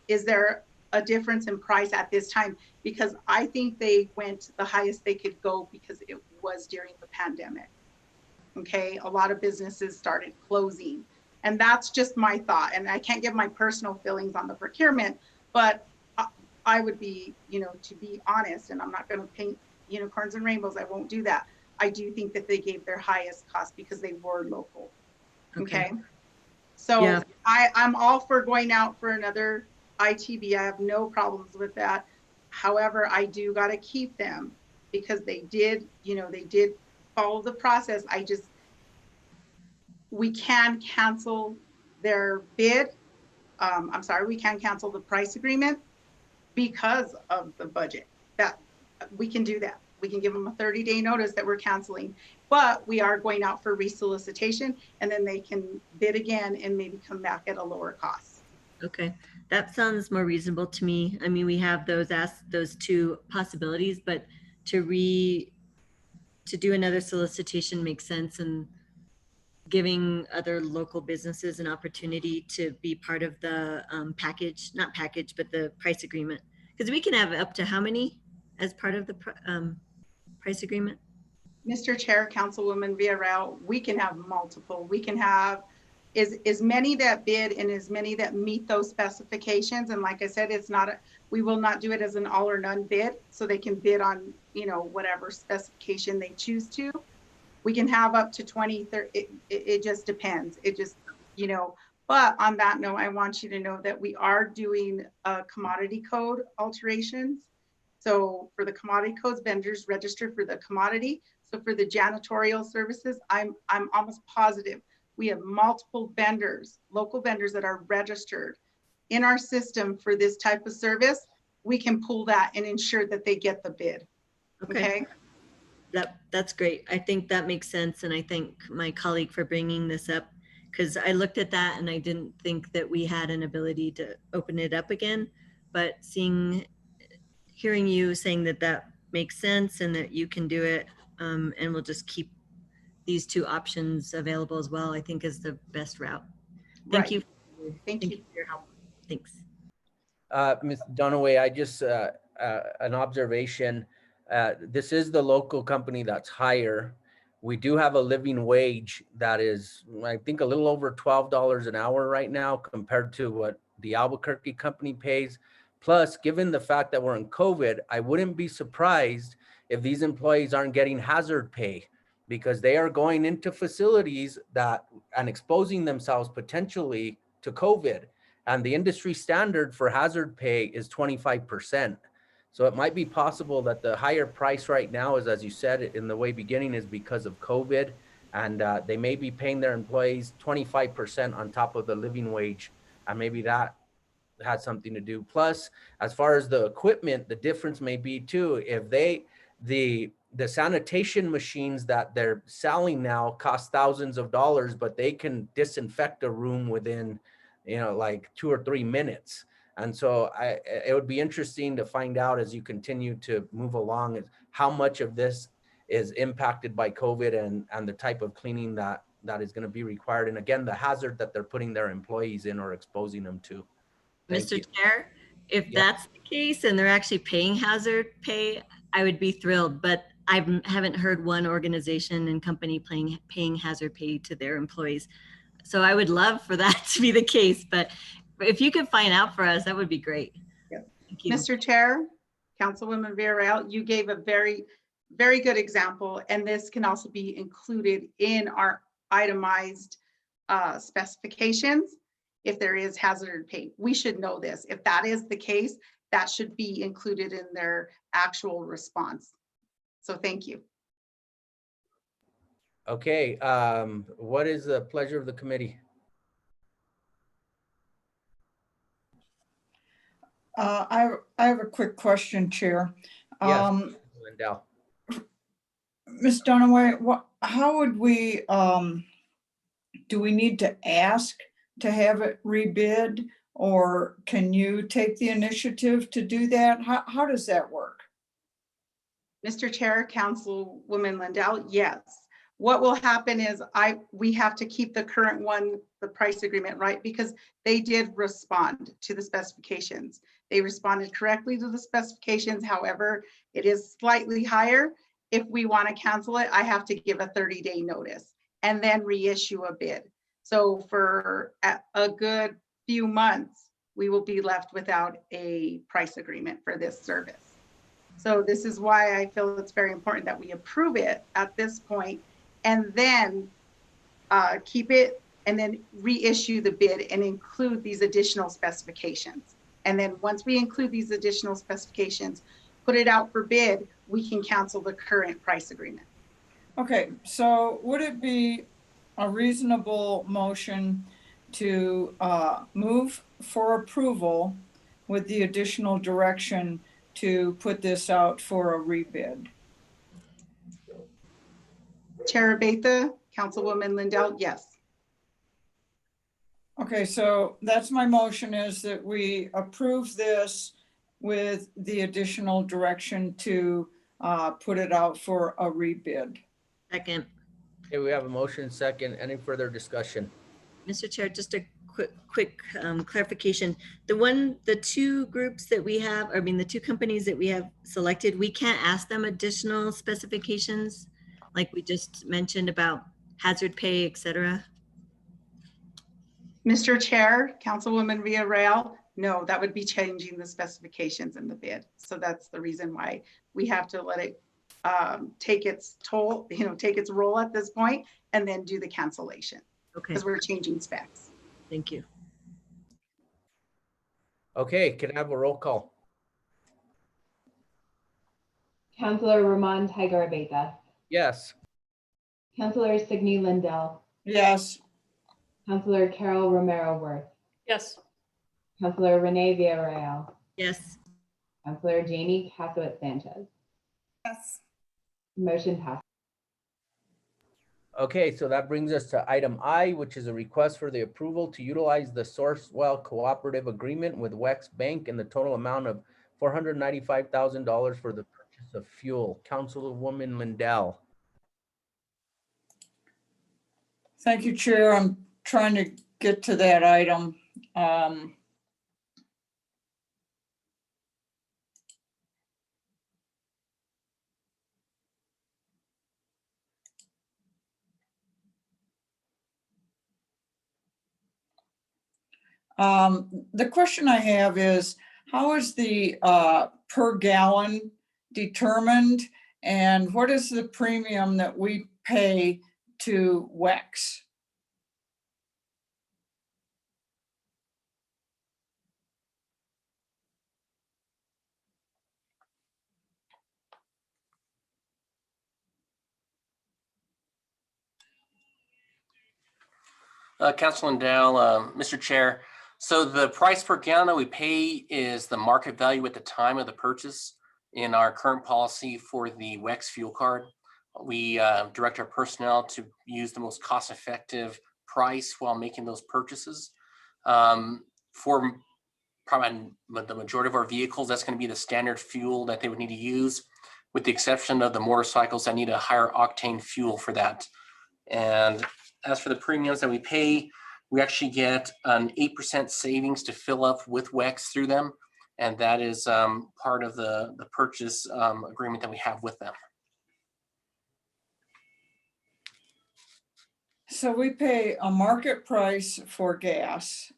Is there a difference in price at this time? Because I think they went the highest they could go because it was during the pandemic. Okay, a lot of businesses started closing, and that's just my thought. And I can't give my personal feelings on the procurement, but I would be, you know, to be honest, and I'm not going to paint unicorns and rainbows. I won't do that. I do think that they gave their highest cost because they were local. Okay. So yeah. I'm all for going out for another ITB. I have no problems with that. However, I do got to keep them because they did, you know, they did follow the process. We can cancel their bid. I'm sorry, we can cancel the price agreement because of the budget. That we can do that. We can give them a 30-day notice that we're canceling, but we are going out for resolicitation, and then they can bid again and maybe come back at a lower cost. Okay, that sounds more reasonable to me. I mean, we have those two possibilities, but to do another solicitation makes sense, and giving other local businesses an opportunity to be part of the package, not package, but the price agreement. Because we can have up to how many as part of the price agreement? Mr. Chair, Councilwoman Villarreal, we can have multiple. We can have is many that bid and as many that meet those specifications. And like I said, it's not, we will not do it as an all or none bid. So they can bid on, you know, whatever specification they choose to. We can have up to 20, 30, it just depends. It just, you know, but on that note, I want you to know that we are doing a commodity code alterations. So for the commodity codes, vendors register for the commodity. So for the janitorial services, I'm almost positive we have multiple vendors, local vendors that are registered in our system for this type of service. We can pull that and ensure that they get the bid. Okay. That's great. I think that makes sense. And I thank my colleague for bringing this up, because I looked at that and I didn't think that we had an ability to open it up again. But hearing you saying that that makes sense and that you can do it, and we'll just keep these two options available as well, I think is the best route. Thank you. Thank you for your help. Thanks. Ms. Dunaway, I just, an observation. This is the local company that's higher. We do have a living wage that is, I think, a little over $12 an hour right now compared to what the Albuquerque company pays. Plus, given the fact that we're in COVID, I wouldn't be surprised if these employees aren't getting hazard pay, because they are going into facilities and exposing themselves potentially to COVID. And the industry standard for hazard pay is 25%. So it might be possible that the higher price right now is, as you said in the way beginning, is because of COVID. And they may be paying their employees 25% on top of the living wage. And maybe that has something to do. Plus, as far as the equipment, the difference may be too, if the sanitation machines that they're selling now cost thousands of dollars, but they can disinfect a room within, you know, like 2 or 3 minutes. And so it would be interesting to find out as you continue to move along how much of this is impacted by COVID and the type of cleaning that is going to be required. And again, the hazard that they're putting their employees in or exposing them to. Mr. Chair, if that's the case and they're actually paying hazard pay, I would be thrilled. But I haven't heard one organization and company paying hazard pay to their employees. So I would love for that to be the case. But if you could find out for us, that would be great. Yep. Thank you. Mr. Chair, Councilwoman Villarreal, you gave a very, very good example. And this can also be included in our itemized specifications. If there is hazard pay, we should know this. If that is the case, that should be included in their actual response. So thank you. Okay, what is the pleasure of the committee? I have a quick question, Chair. Yes, Lindell. Ms. Dunaway, how would we, do we need to ask to have it rebid, or can you take the initiative to do that? How does that work? Mr. Chair, Councilwoman Lindell, yes. What will happen is we have to keep the current one, the price agreement, right? Because they did respond to the specifications. They responded correctly to the specifications. However, it is slightly higher. If we want to cancel it, I have to give a 30-day notice and then reissue a bid. So for a good few months, we will be left without a price agreement for this service. So this is why I feel it's very important that we approve it at this point and then keep it and then reissue the bid and include these additional specifications. And then once we include these additional specifications, put it out for bid, we can cancel the current price agreement. Okay, so would it be a reasonable motion to move for approval with the additional direction to put this out for a rebid? Chair Betha, Councilwoman Lindell, yes. Okay, so that's my motion, is that we approve this with the additional direction to put it out for a rebid. Second. Okay, we have a motion second. Any further discussion? Mr. Chair, just a quick clarification. The two groups that we have, I mean, the two companies that we have selected, we can't ask them additional specifications like we just mentioned about hazard pay, et cetera. Mr. Chair, Councilwoman Villarreal, no, that would be changing the specifications in the bid. So that's the reason why we have to let it take its toll, take its roll at this point and then do the cancellation Okay, because we're changing specs. thank you. Okay, can I have a roll call? Councillor Ramon Tigarabeza, Yes. Councillor Signe Lindell, Yes, Councillor Carol Romero Worth, Yes. Councillor Renee Villarreal, Yes, Councillor Jamie Casawit Sanchez. Yes. Motion passed. Okay, so that brings us to item I, which is a request for the approval to utilize the Sourcewell Cooperative Agreement with Wex Bank in the total amount of $495,000 for the purchase of fuel. Councilwoman Mendel. thank you, Chair. I'm trying to get to that item. The question I have is, how is the per gallon determined? And what is the premium that we pay to Wex? Councilor Dow, Mr. Chair. So the price per gallon that we pay is the market value at the time of the purchase. In our current policy for the Wex fuel card, we direct our personnel to use the most cost-effective price while making those purchases. For probably the majority of our vehicles, that's going to be the standard fuel that they would need to use, with the exception of the motorcycles that need a higher octane fuel for that. And as for the premiums that we pay, we actually get an 8% savings to fill up with Wex through them. And that is part of the purchase agreement that we have with them. So we pay a market price for gas,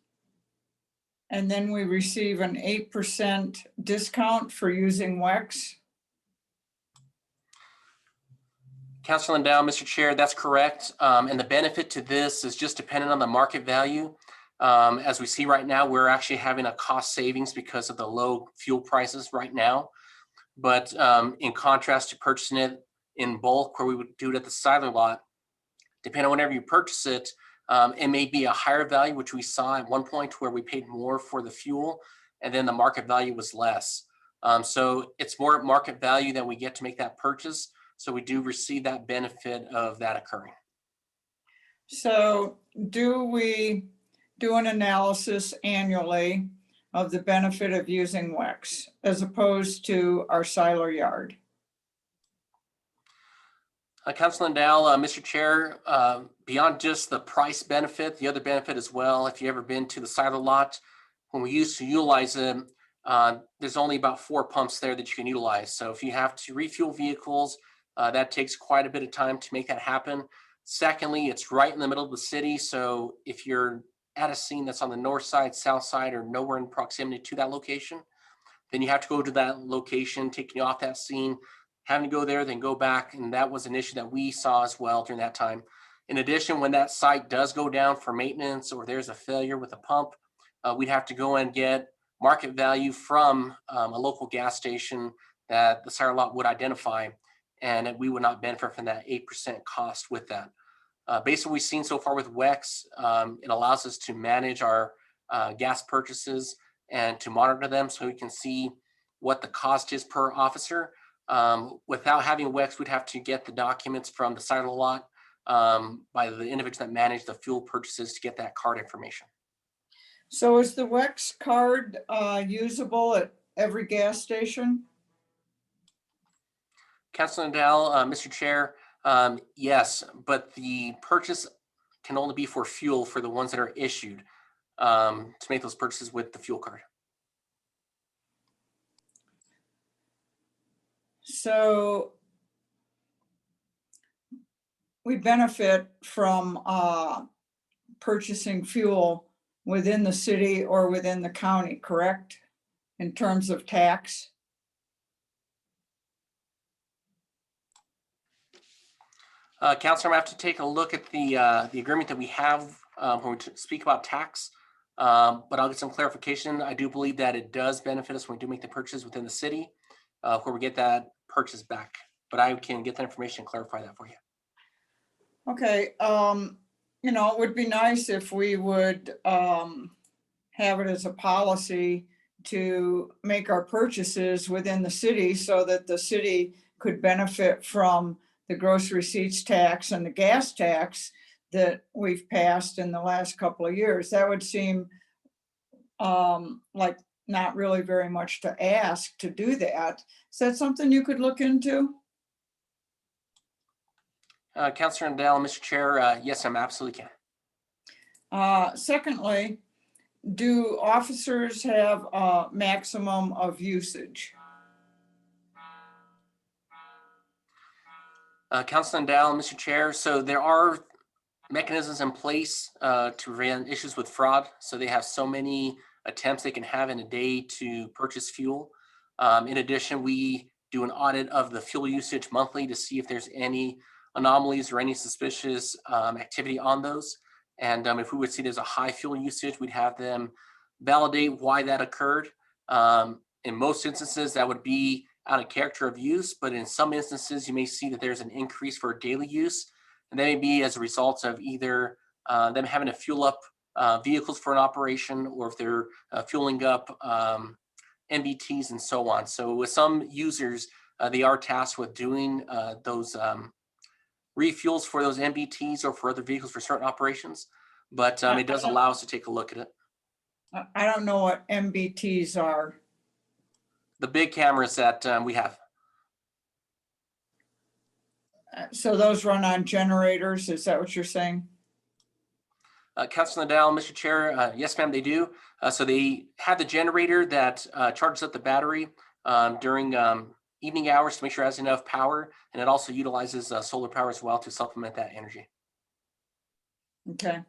and then we receive an 8% discount for using Wex. Councilor Dow, Mr. Chair, that's correct. And the benefit to this is just dependent on the market value. As we see right now, we're actually having a cost savings because of the low fuel prices right now. But in contrast to purchasing it in bulk, where we would do it at the Siler lot, depending on whenever you purchase it, it may be a higher value, which we saw at one point where we paid more for the fuel and then the market value was less. So it's more market value that we get to make that purchase. So we do receive that benefit of that occurring. So do we do an analysis annually of the benefit of using Wex as opposed to our Siler yard? Councilor Dow, Mr. Chair, beyond just the price benefit, the other benefit as well, if you've ever been to the Siler lot, when we used to utilize them, there's only about 4 pumps there that you can utilize. So if you have to refuel vehicles, that takes quite a bit of time to make that happen. Secondly, it's right in the middle of the city. So if you're at a scene that's on the north side, south side, or nowhere in proximity to that location, then you have to go to that location, taking you off that scene, having to go there, then go back. And that was an issue that we saw as well during that time. In addition, when that site does go down for maintenance or there's a failure with a pump, we'd have to go and get market value from a local gas station that the Siler lot would identify, and we would not benefit from that 8% cost with that. Based on what we've seen so far with Wex, it allows us to manage our gas purchases and to monitor them so we can see what the cost is per officer. Without having Wex, we'd have to get the documents from the Siler lot by the individuals that manage the fuel purchases to get that card information. So is the Wex card usable at every gas station? Councilor Dow, Mr. Chair, yes, but the purchase can only be for fuel for the ones that are issued to make those purchases with the fuel card. So we benefit from purchasing fuel within the city or within the county, correct? In terms of tax? Counselor, I have to take a look at the agreement that we have when we speak about tax. But I'll get some clarification. I do believe that it does benefit us when we do make the purchase within the city, where we get that purchase back. But I can get that information and clarify that for you. Okay, you know, it would be nice if we would have it as a policy to make our purchases within the city so that the city could benefit from the gross receipts tax and the gas tax that we've passed in the last couple of years. That would seem like not really very much to ask to do that. Is that something you could look into? Councilor Ndell, Mr. Chair, yes, I absolutely can. Secondly, do officers have a maximum of usage? Councilor Ndell, Mr. Chair, so there are mechanisms in place to prevent issues with fraud. So they have so many attempts they can have in a day to purchase fuel. In addition, we do an audit of the fuel usage monthly to see if there's any anomalies or any suspicious activity on those. And if we would see there's a high fuel usage, we'd have them validate why that occurred. In most instances, that would be out of character of use, but in some instances, you may see that there's an increase for daily use. And that may be as a result of either them having to fuel up vehicles for an operation, or if they're fueling up MBTs and so on. So with some users, they are tasked with doing those refuels for those MBTs or for other vehicles for certain operations, but it does allow us to take a look at it. I don't know what MBTs are. The big cameras that we have. So those run on generators, is that what you're saying? Councilor Nadal, Mr. Chair, yes, ma'am, they do. So they have the generator that charges up the battery during evening hours to make sure it has enough power, and it also utilizes solar power as well to supplement that energy. Okay.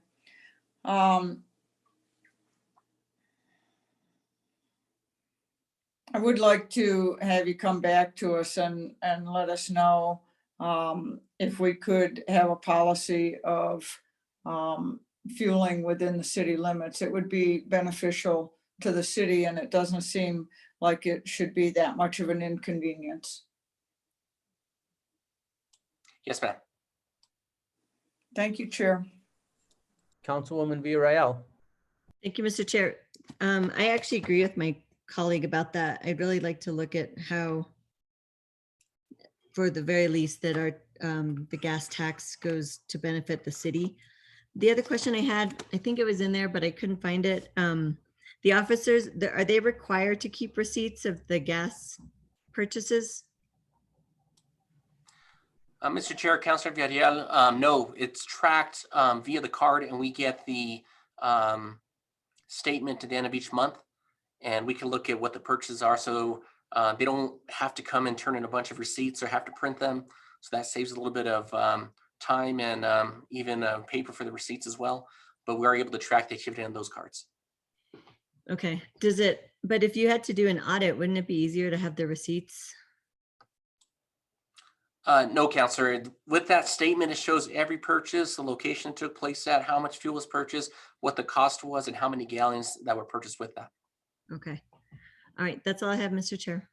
I would like to have you come back to us and let us know if we could have a policy of fueling within the city limits. It would be beneficial to the city, and it doesn't seem like it should be that much of an inconvenience. Yes, ma'am. Thank you, Chair. Councilwoman Villarreal. Thank you, Mr. Chair. I actually agree with my colleague about that. I'd really like to look at how, for the very least, that our the gas tax goes to benefit the city. The other question I had, I think it was in there, but I couldn't find it. The officers, are they required to keep receipts of the gas purchases? Mr. Chair, Councilor Villarreal, no, it's tracked via the card, and we get the statement at the end of each month, and we can look at what the purchases are. So they don't have to come and turn in a bunch of receipts or have to print them. So that saves a little bit of time and even paper for the receipts as well. But we are able to track the activity on those cards. Okay, but if you had to do an audit, wouldn't it be easier to have the receipts? No, Councilor. With that statement, it shows every purchase, the location it took place at, how much fuel was purchased, what the cost was, and how many gallons that were purchased with that. Okay. All right, that's all I have, Mr. Chair.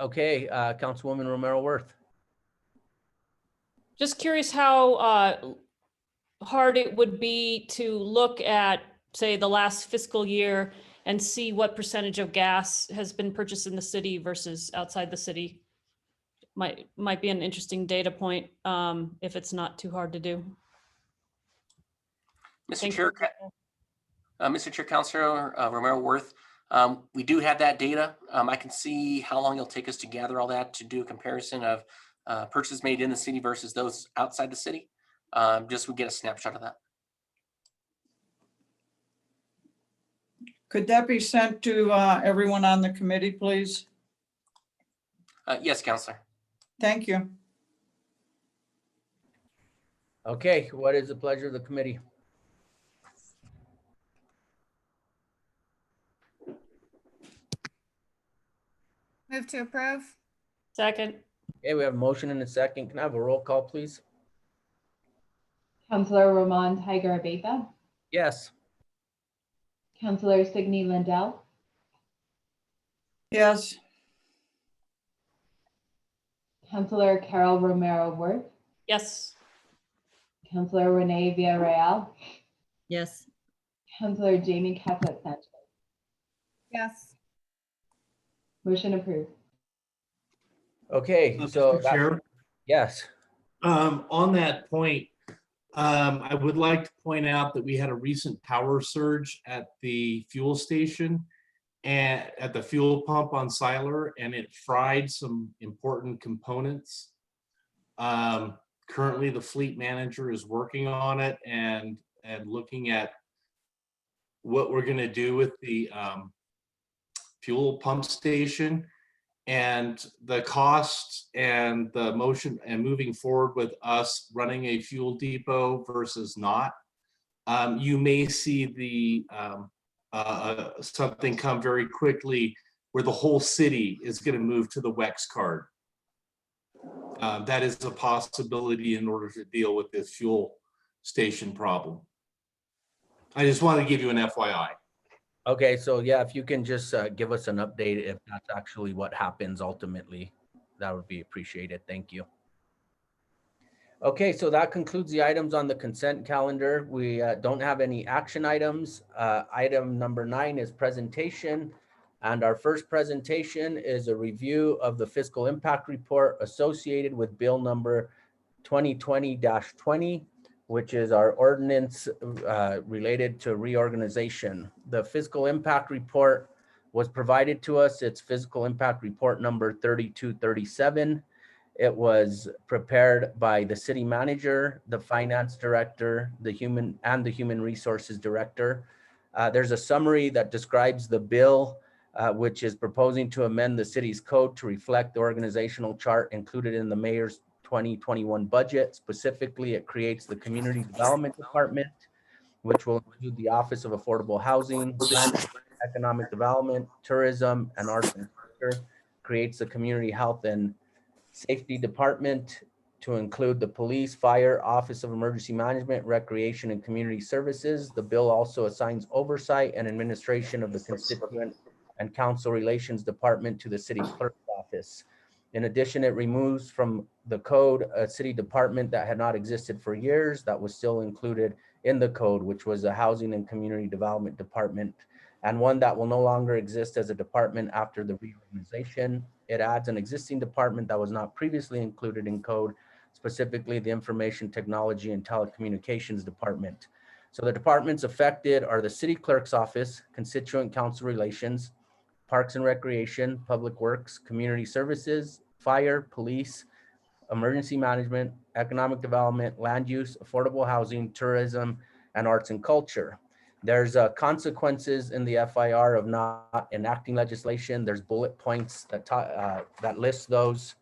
Okay, Councilwoman Romero Worth. Just curious how hard it would be to look at, say, the last fiscal year and see what percentage of gas has been purchased in the city versus outside the city. Might be an interesting data point if it's not too hard to do. Mr. Chair, Councilor Romero Worth, we do have that data. I can see how long it'll take us to gather all that to do a comparison of purchases made in the city versus those outside the city. Just we get a snapshot of that. Could that be sent to everyone on the committee, please? Yes, Councilor. Thank you. Okay, what is the pleasure of the committee? Move to approve. Second. Okay, we have a motion and a second. Can I have a roll call, please? Councillor Ramon Tiger Abeyta, Yes. Councillor Signe Lindell, Yes. Councillor Carol Romero Worth, Yes. Councillor Renee Villarreal, Yes. Councillor Jamie Casset Sanchez. Yes. Motion approved. Okay, so Mr. Chair, yes. on that point, I would like to point out that we had a recent power surge at the fuel station and at the fuel pump on Siler, and it fried some important components. Currently, the fleet manager is working on it and looking at what we're going to do with the fuel pump station. And the cost and the motion and moving forward with us running a fuel depot versus not, you may see the something come very quickly where the whole city is going to move to the WEX card. That is a possibility in order to deal with this fuel station problem. I just want to give you an FYI. Okay, so yeah, if you can just give us an update if that's actually what happens ultimately, that would be appreciated. Thank you. Okay, so that concludes the items on the consent calendar. We don't have any action items. Item number 9 is presentation. And our first presentation is a review of the fiscal impact report associated with bill number 2020-20, which is our ordinance related to reorganization. The fiscal impact report was provided to us. It's fiscal impact report number 3237. It was prepared by the city manager, the finance director, the human resources director. There's a summary that describes the bill, which is proposing to amend the city's code to reflect the organizational chart included in the mayor's 2021 budget. Specifically, it creates the Community Development Department, which will include the Office of Affordable Housing, Economic Development, Tourism, and Arts and Culture. Creates the Community Health and Safety Department to include the Police, Fire, Office of Emergency Management, Recreation, and Community Services. The bill also assigns oversight and administration of the Constituent and Council Relations Department to the City Clerk's Office. In addition, it removes from the code a city department that had not existed for years that was still included in the code, which was the Housing and Community Development Department, and one that will no longer exist as a department after the reorganization. It adds an existing department that was not previously included in code, specifically the Information Technology and Telecommunications Department. So the departments affected are the City Clerk's Office, Constituent Council Relations, Parks and Recreation, Public Works, Community Services, Fire, Police, Emergency Management, Economic Development, Land Use, Affordable Housing, Tourism, and Arts and Culture. There's consequences in the FIR of not enacting legislation. There's bullet points that list those.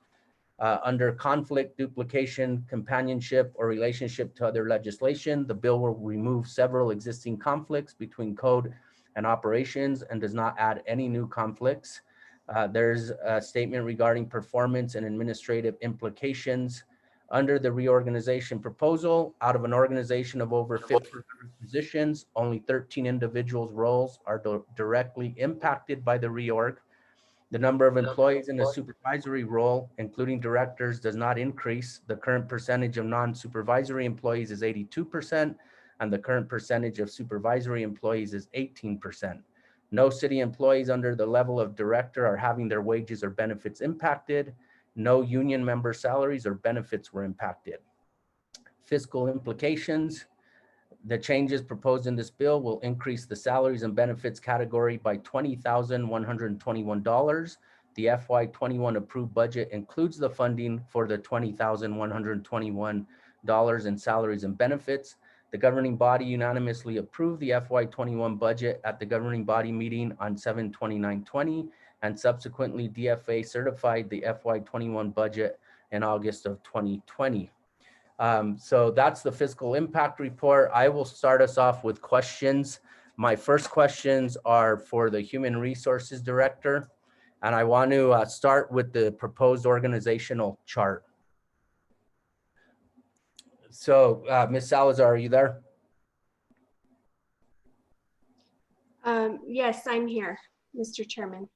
Under conflict, duplication, companionship, or relationship to other legislation, the bill will remove several existing conflicts between code and operations and does not add any new conflicts. There's a statement regarding performance and administrative implications. Under the reorganization proposal, out of an organization of over 50 positions, only 13 individuals' roles are directly impacted by the reorg. The number of employees in a supervisory role, including directors, does not increase. The current percentage of non-supervisory employees is 82%, and the current percentage of supervisory employees is 18%. No city employees under the level of director are having their wages or benefits impacted. No union member salaries or benefits were impacted. Fiscal implications. The changes proposed in this bill will increase the salaries and benefits category by $20,121. The FY21 approved budget includes the funding for the $20,121 in salaries and benefits. The governing body unanimously approved the FY21 budget at the governing body meeting on 7/29/20, and subsequently DFA certified the FY21 budget in August of 2020. So that's the fiscal impact report. I will start us off with questions. My first questions are for the Human Resources Director. And I want to start with the proposed organizational chart. So Ms. Salazar, are you there? Yes, I'm here, Mr. Chairman.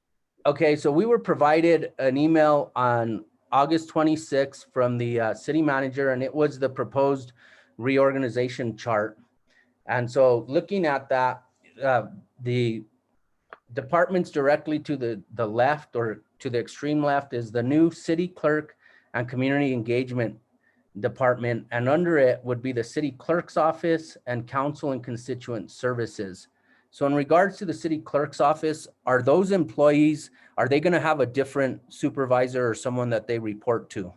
Okay, so we were provided an email on August 26th from the city manager, and it was the proposed reorganization chart. And so looking at that, the departments directly to the left or to the extreme left is the new city clerk and community engagement department. And under it would be the city clerk's office and council and constituent services. So in regards to the city clerk's office, are those employees, are they going to have a different supervisor or someone that they report to?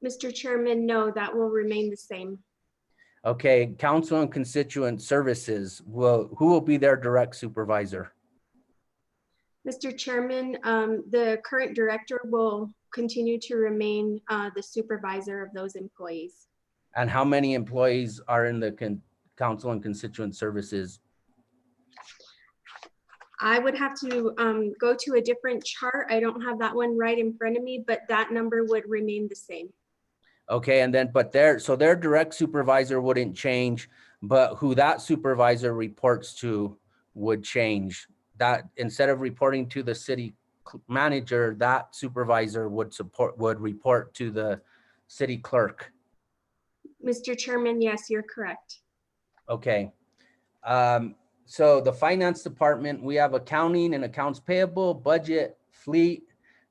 Mr. Chairman, no, that will remain the same. Okay, council and constituent services, who will be their direct supervisor? Mr. Chairman, the current director will continue to remain the supervisor of those employees. And how many employees are in the council and constituent services? I would have to go to a different chart. I don't have that one right in front of me, but that number would remain the same. Okay, and then, but their direct supervisor wouldn't change, but who that supervisor reports to would change. That instead of reporting to the city manager, that supervisor would report to the city clerk. Mr. Chairman, yes, you're correct. Okay. So the finance department, we have accounting and accounts payable, budget, fleet,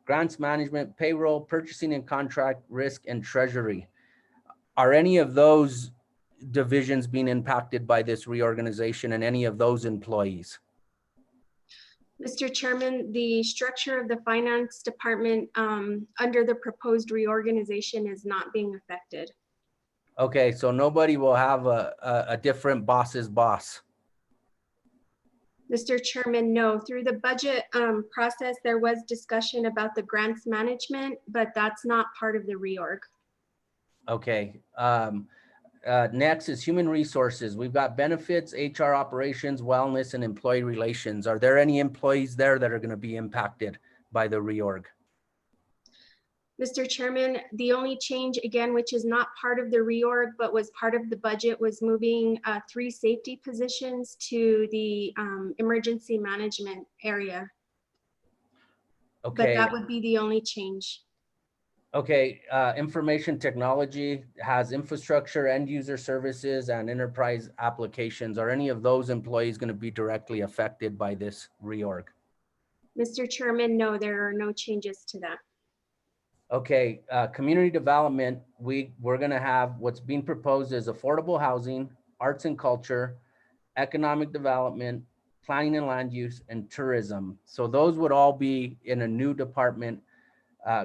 grants management, payroll, purchasing and contract risk, and treasury. Are any of those divisions being impacted by this reorganization and any of those employees? Mr. Chairman, the structure of the finance department under the proposed reorganization is not being affected. Okay, so nobody will have a different boss's boss. Mr. Chairman, no. Through the budget process, there was discussion about the grants management, but that's not part of the reorg. Okay. Next is human resources. We've got benefits, HR operations, wellness, and employee relations. Are there any employees there that are going to be impacted by the reorg? Mr. Chairman, the only change, again, which is not part of the reorg, but was part of the budget, was moving 3 safety positions to the emergency management area. Okay. But that would be the only change. Okay, information technology has infrastructure, end user services, and enterprise applications. Are any of those employees going to be directly affected by this reorg? Mr. Chairman, no, there are no changes to that. Okay, community development, we're going to have what's being proposed is affordable housing, arts and culture, economic development, planning and land use, and tourism. So those would all be in a new department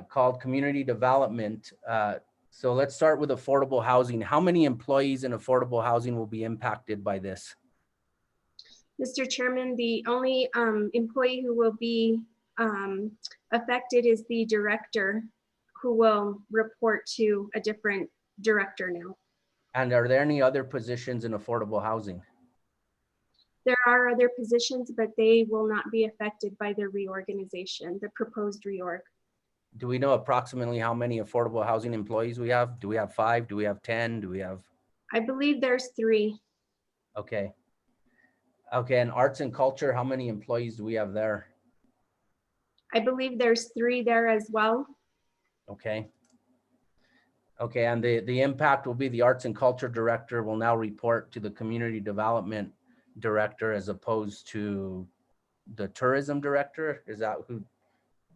called community development. So let's start with affordable housing. How many employees in affordable housing will be impacted by this? Mr. Chairman, the only employee who will be affected is the director, who will report to a different director now. And are there any other positions in affordable housing? There are other positions, but they will not be affected by the reorganization, the proposed reorg. Do we know approximately how many affordable housing employees we have? Do we have 5? Do we have 10? Do we have? I believe there's 3. Okay. Okay, and arts and culture, how many employees do we have there? I believe there's 3 there as well. Okay. Okay, and the impact will be the arts and culture director will now report to the community development director as opposed to the tourism director. Is that who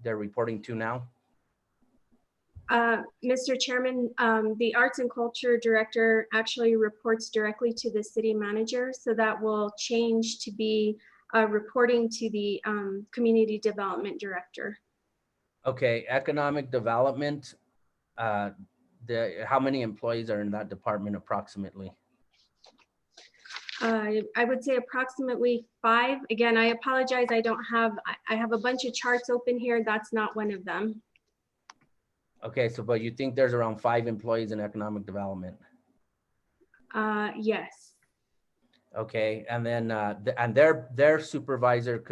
they're reporting to now? Mr. Chairman, the arts and culture director actually reports directly to the city manager. So that will change to be reporting to the community development director. Okay, economic development, how many employees are in that department approximately? I would say approximately 5. Again, I apologize. I have a bunch of charts open here. That's not one of them. Okay, so but you think there's around 5 employees in economic development? Yes. Okay, and then and their supervisor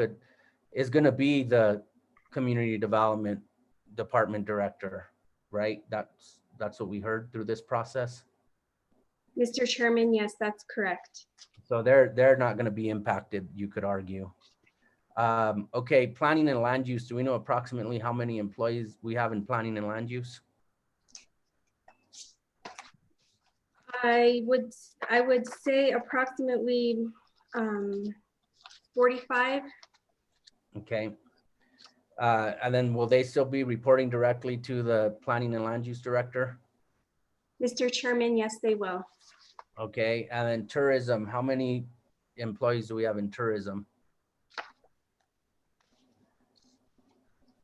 is going to be the community development department director, right? That's what we heard through this process. Mr. Chairman, yes, that's correct. So they're not going to be impacted, you could argue. Okay, planning and land use. Do we know approximately how many employees we have in planning and land use? I would say approximately 45. Okay. And then will they still be reporting directly to the planning and land use director? Mr. Chairman, yes, they will. Okay, and then tourism, how many employees do we have in tourism?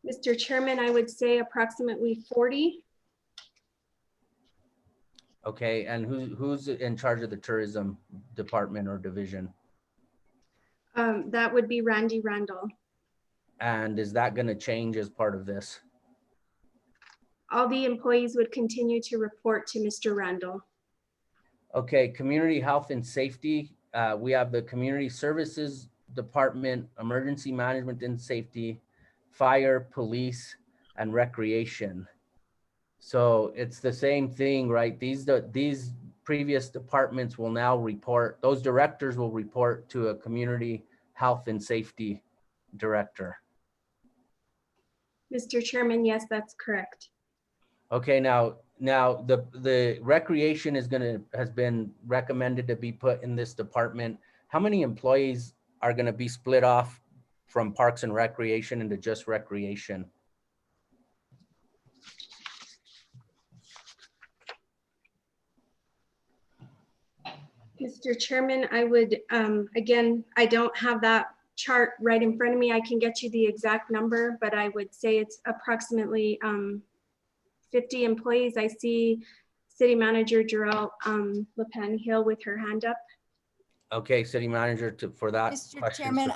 Mr. Chairman, I would say approximately 40. Okay, and who's in charge of the tourism department or division? That would be Randy Randall. And is that going to change as part of this? All the employees would continue to report to Mr. Randall. Okay, community health and safety. We have the community services department, emergency management and safety, fire, police, and recreation. So it's the same thing, right? These previous departments will now report, those directors will report to a community health and safety director. Mr. Chairman, yes, that's correct. Okay, now the recreation has been recommended to be put in this department. How many employees are going to be split off from parks and recreation into just recreation? Mr. Chairman, I would, again, I don't have that chart right in front of me. I can get you the exact number, but I would say it's approximately 50 employees. I see City Manager Jarrell LePen Hill with her hand up. Okay, city manager for that Mr. question. Chairman,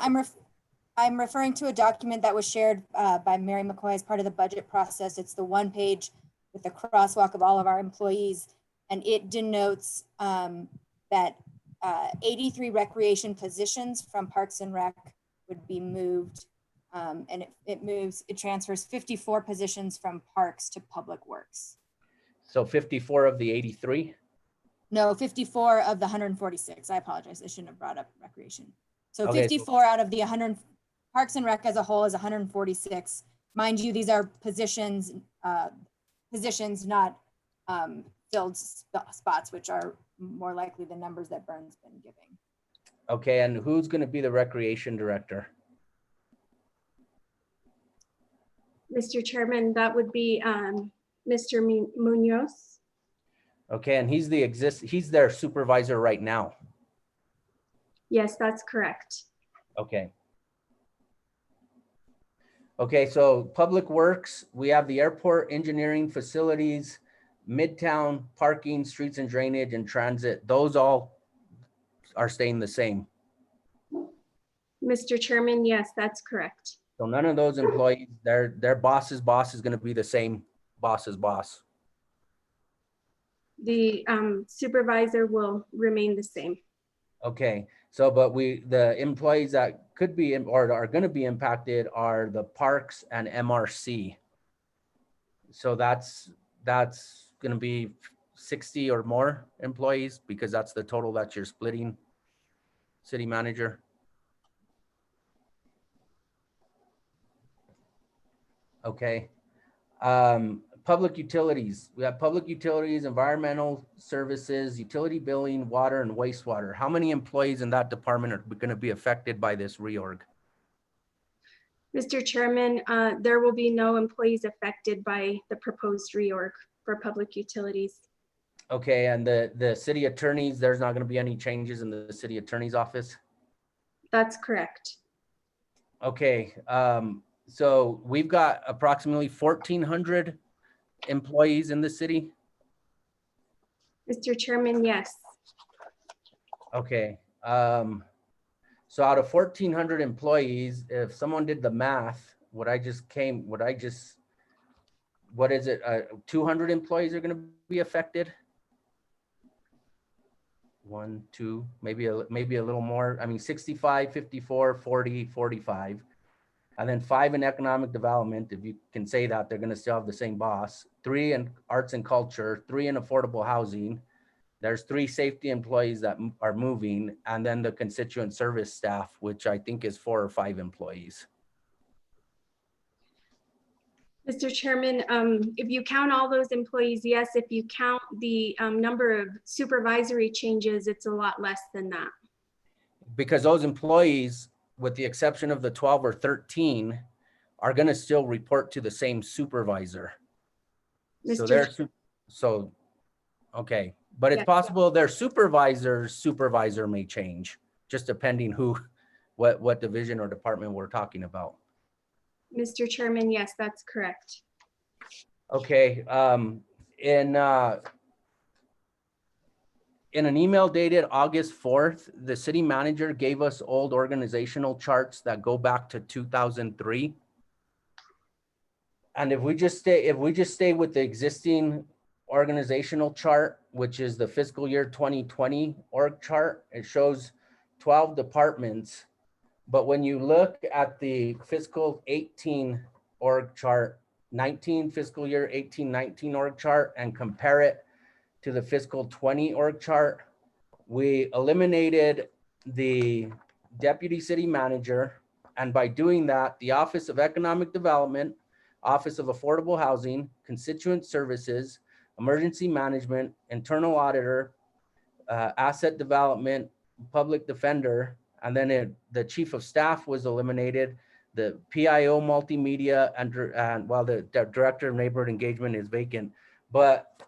I'm referring to a document that was shared by Mary McCoy as part of the budget process. It's the one page with the crosswalk of all of our employees, and it denotes that 83 recreation positions from Parks and Rec would be moved, and it transfers 54 positions from Parks to Public Works. So 54 of the 83? No, 54 of the 146. I apologize. I shouldn't have brought up recreation. So Okay, 54 out of the 100, Parks and Rec as a whole is 146. Mind you, these are positions, not filled spots, which are more likely the numbers that Bern's been giving. Okay, and who's going to be the recreation director? Mr. Chairman, that would be Mr. Munoz. Okay, and he's their supervisor right now. Yes, that's correct. Okay. Okay, so Public Works, we have the airport, engineering, facilities, Midtown, parking, streets and drainage, and transit. Those all are staying the same. Mr. Chairman, yes, that's correct. So none of those employees, their boss's boss is going to be the same boss's boss. The supervisor will remain the same. Okay, so but the employees that could be or are going to be impacted are the parks and MRC. So that's going to be 60 or more employees because that's the total that you're splitting, city manager. Okay. Public utilities. We have public utilities, environmental services, utility billing, water and wastewater. How many employees in that department are going to be affected by this reorg? Mr. Chairman, there will be no employees affected by the proposed reorg for public utilities. Okay, and the city attorneys, there's not going to be any changes in the city attorney's office? That's correct. Okay, so we've got approximately 1,400 employees in the city? Mr. Chairman, yes. Okay, so out of 1,400 employees, if someone did the math, what is it, 200 employees are going to be affected? 1, 2, maybe a little more. I mean, 65, 54, 40, 45. And then 5 in economic development, if you can say that, they're gonna still have the same boss. 3 in arts and culture, 3 in affordable housing. There's 3 safety employees that are moving, and then the constituent service staff, which I think is 4 or 5 employees. Mr. Chairman, if you count all those employees, yes. If you count the number of supervisory changes, it's a lot less than that. Because those employees, with the exception of the 12 or 13, are gonna still report to the same supervisor. So Mr. okay, but it's Yes. possible their supervisor may change, just depending what division or department we're talking about. Mr. Chairman, yes, that's correct. Okay, in an email dated August 4th, the city manager gave us old organizational charts that go back to 2003. And if we just stay with the existing organizational chart, which is the fiscal year 2020 org chart, it shows 12 departments. But when you look at the fiscal 18 org chart, fiscal year 18-19 org chart, and compare it to the fiscal 20 org chart, we eliminated the deputy city manager. And by doing that, the Office of Economic Development, Office of Affordable Housing, Constituent Services, Emergency Management, Internal Auditor, Asset Development, Public Defender, and then the Chief of Staff was eliminated, the PIO Multimedia, and while the Director of Neighborhood Engagement is vacant. But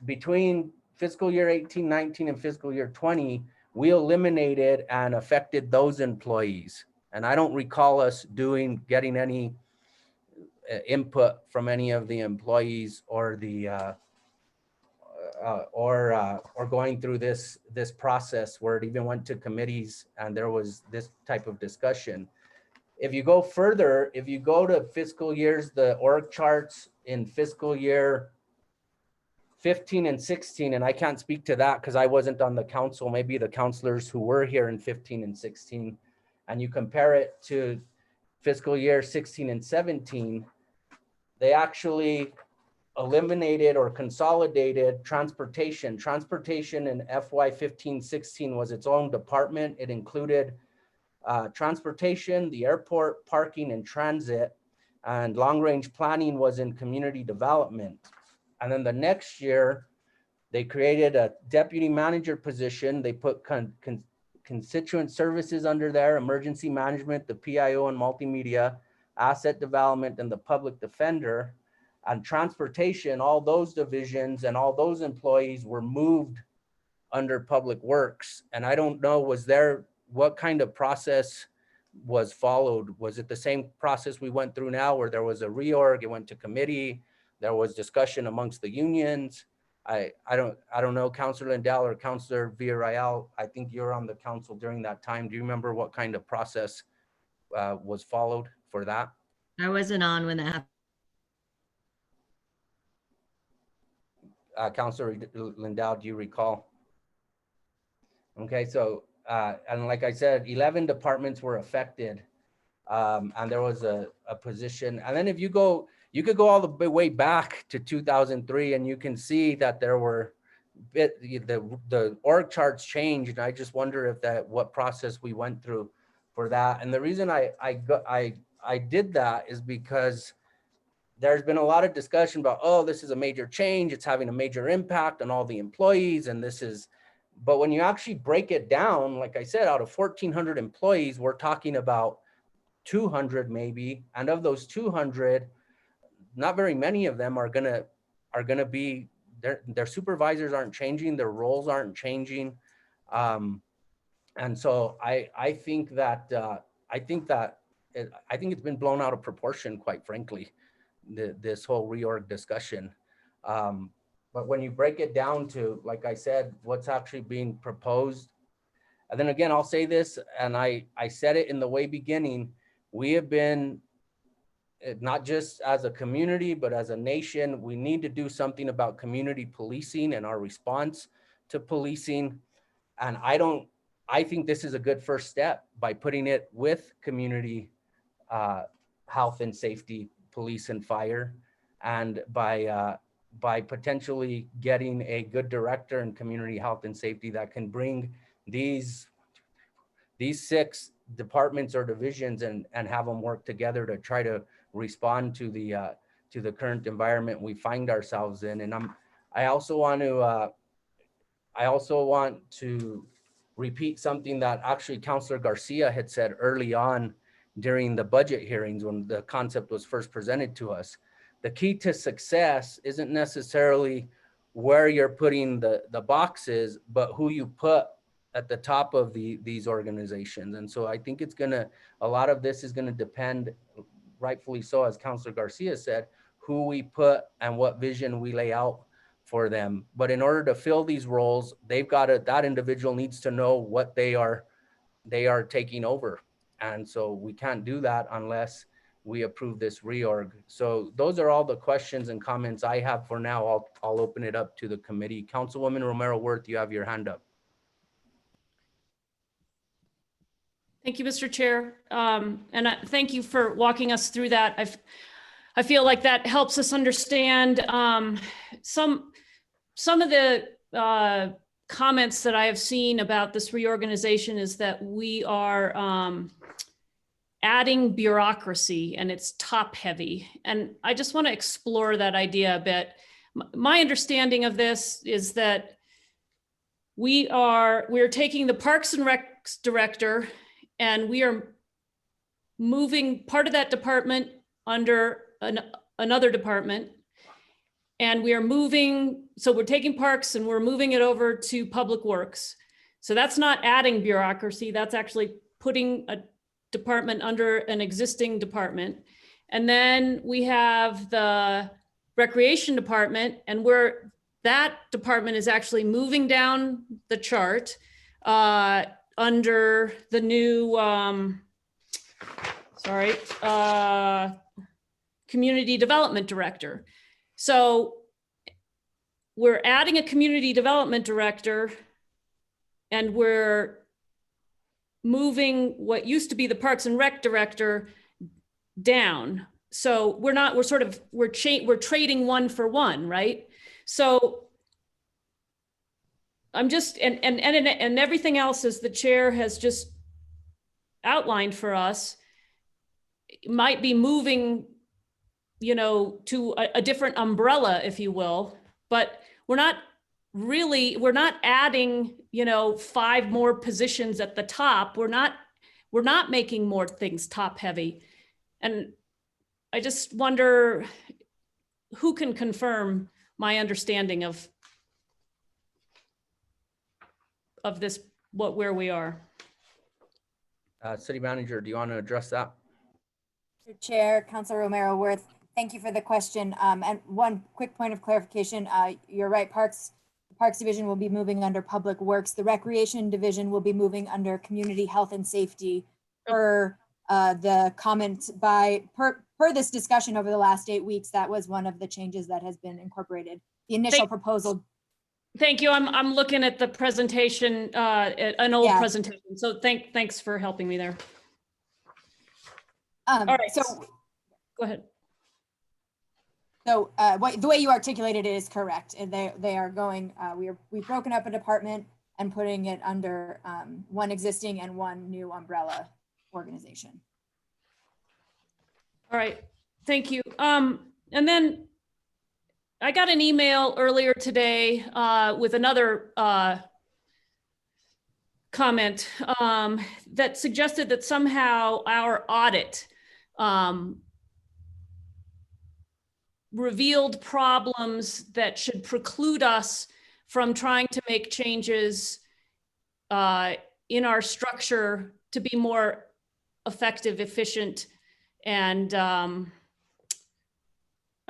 between fiscal year 18-19 and fiscal year 20, we eliminated and affected those employees. And I don't recall us getting any input from any of the employees or the or going through this process where it even went to committees and there was this type of discussion. If you go further, if you go to fiscal years, the org charts in fiscal year 15 and 16, and I can't speak to that because I wasn't on the council, maybe the counselors who were here in 15 and 16, and you compare it to fiscal year 16 and 17, they actually eliminated or consolidated transportation. Transportation in FY 15-16 was its own department. It included transportation, the airport, parking, and transit, and long-range planning was in community development. And then the next year, they created a deputy manager position. They put constituent services under there, emergency management, the PIO and multimedia, asset development, and the public defender. And transportation, all those divisions and all those employees were moved under public works. And I don't know, what kind of process was followed? Was it the same process we went through now where there was a reorg, it went to committee, there was discussion amongst the unions? I don't know, Councilor Lindell or Councilor Villarreal, I think you're on the council during that time. Do you remember what kind of process was followed for that? I wasn't on when that happened. Councilor Lindell, do you recall? Okay, so, and like I said, 11 departments were affected. And there was a position. And then if you could go all the way back to 2003 and you can see that there were the org charts changed. And I just wonder if what process we went through for that. And the reason I did that is because there's been a lot of discussion about, oh, this is a major change. It's having a major impact on all the employees. And but when you actually break it down, like I said, out of 1,400 employees, we're talking about 200 maybe. And of those 200, not very many of them are gonna be, their supervisors aren't changing, their roles aren't changing. And so I think it's been blown out of proportion, quite frankly, this whole reorg discussion. But when you break it down to, like I said, what's actually being proposed, and then again, I'll say this, and I said it in the way beginning, we have been, not just as a community, but as a nation, we need to do something about community policing and our response to policing. And I think this is a good first step by putting it with community health and safety, police and fire. And by potentially getting a good director in community health and safety that can bring these 6 departments or divisions and have them work together to try to respond to the current environment we find ourselves in. And I also want to repeat something that actually Councilor Garcia had said early on during the budget hearings when the concept was first presented to us. The key to success isn't necessarily where you're putting the boxes, but who you put at the top of these organizations. And so I think a lot of this is gonna depend, rightfully so, as Councilor Garcia said, who we put and what vision we lay out for them. But in order to fill these roles, that individual needs to know what they are taking over. And so we can't do that unless we approve this reorg. So those are all the questions and comments I have for now. I'll open it up to the committee. Councilwoman Romero Worth, you have your hand up. Thank you, Mr. Chair. And thank you for walking us through that. I feel like that helps us understand some of the comments that I have seen about this reorganization is that we are adding bureaucracy and it's top heavy. And I just want to explore that idea a bit. My understanding of this is that we're taking the Parks and Recs director and we are moving part of that department under another department. And we are so we're taking parks and we're moving it over to public works. So that's not adding bureaucracy, that's actually putting a department under an existing department. And then we have the recreation department, and that department is actually moving down the chart under the new, community development director. So we're adding a community development director and we're moving what used to be the Parks and Rec director down. So we're trading one for one, right? So I'm just, and everything else as the chair has just outlined for us, might be moving, to a different umbrella, if you will, but we're not adding, 5 more positions at the top. We're not making more things top heavy. And I just wonder who can confirm my understanding of this, where we are. City Manager, do you want to address that? Mr. Chair, Councilor Romero Worth, thank you for the question. And one quick point of clarification, you're right, the Parks Division will be moving under Public Works. The Recreation Division will be moving under Community Health and Safety per the comment per this discussion over the last 8 weeks. That was one of the changes that has been incorporated. The initial proposal. Thank you. I'm looking at the presentation, an old presentation. So thanks for helping me there. All right. So go ahead. So the way you articulated it is correct. And they are going, we've broken up a department and putting it under one existing and one new umbrella organization. All right, thank you. And then I got an email earlier today with another comment that suggested that somehow our audit revealed problems that should preclude us from trying to make changes in our structure to be more effective, efficient, and I'm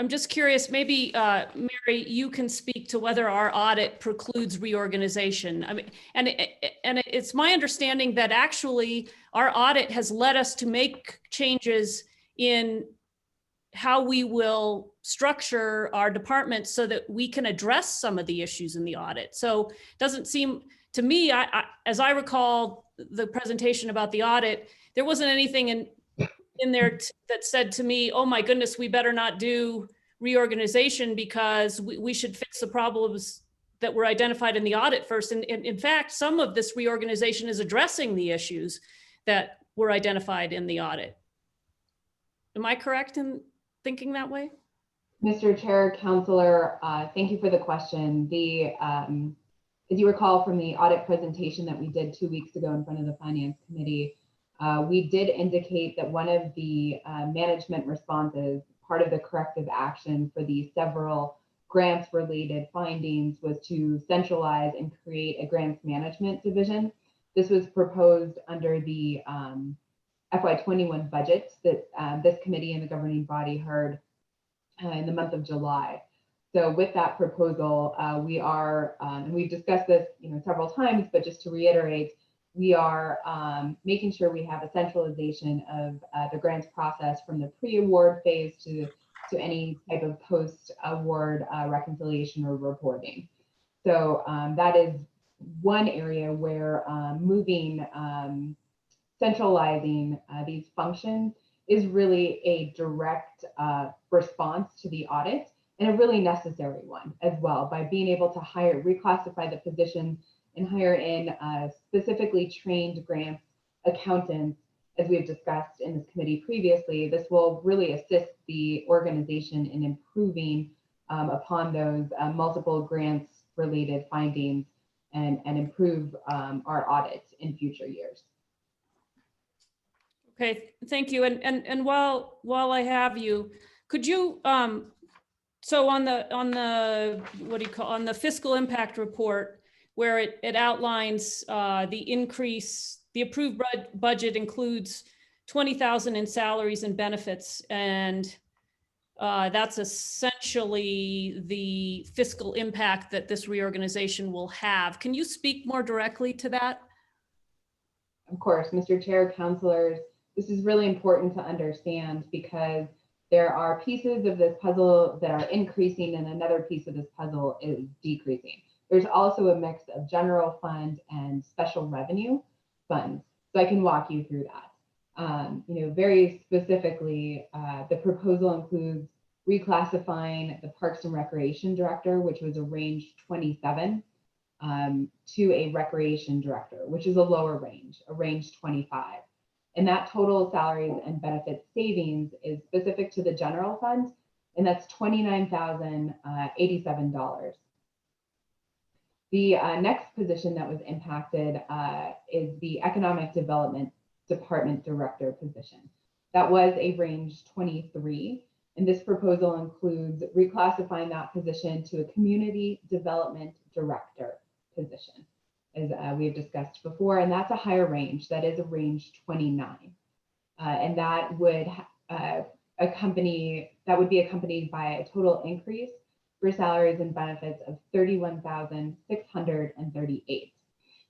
just curious, maybe Mary, you can speak to whether our audit precludes reorganization. I mean, and it's my understanding that actually our audit has led us to make changes in how we will structure our department so that we can address some of the issues in the audit. So it doesn't seem to me, as I recall the presentation about the audit, there wasn't anything in there that said to me, oh my goodness, we better not do reorganization because we should fix the problems that were identified in the audit first. And in fact, some of this reorganization is addressing the issues that were identified in the audit. Am I correct in thinking that way? Mr. Chair, Counselor, thank you for the question. As you recall from the audit presentation that we did 2 weeks ago in front of the Finance Committee, we did indicate that one of the management responses, part of the corrective action for the several grants related findings, was to centralize and create a grants management division. This was proposed under the FY21 budget that this committee and the governing body heard in the month of July. So with that proposal, we are, and we've discussed this several times, but just to reiterate, we are making sure we have a centralization of the grants process from the pre-award phase to any type of post-award reconciliation or reporting. So that is one area where centralizing these functions is really a direct response to the audit, and a really necessary one as well, by being able to reclassify the positions and hire in specifically trained grants accountants, as we have discussed in this committee previously. This will really assist the organization in improving upon those multiple grants related findings and improve our audits in future years. Okay, thank you. And while I have you, could you so on the what do you call, on the fiscal impact report, where it outlines the increase, the approved budget includes 20,000 in salaries and benefits, and that's essentially the fiscal impact that this reorganization will have. Can you speak more directly to that? Of course, Mr. Chair, Councilors, this is really important to understand because there are pieces of this puzzle that are increasing and another piece of this puzzle is decreasing. There's also a mix of general fund and special revenue funds. So I can walk you through that. Very specifically, the proposal includes reclassifying the Parks and Recreation Director, which was a range 27, to a Recreation Director, which is a lower range, a range 25. And that total salaries and benefits savings is specific to the general fund, and that's $29,087. The next position that was impacted is the Economic Development Department Director position. That was a range 23, and this proposal includes reclassifying that position to a Community Development Director position, as we have discussed before, and that's a higher range. That is a range 29, and that would be accompanied by a total increase for salaries and benefits of $31,638.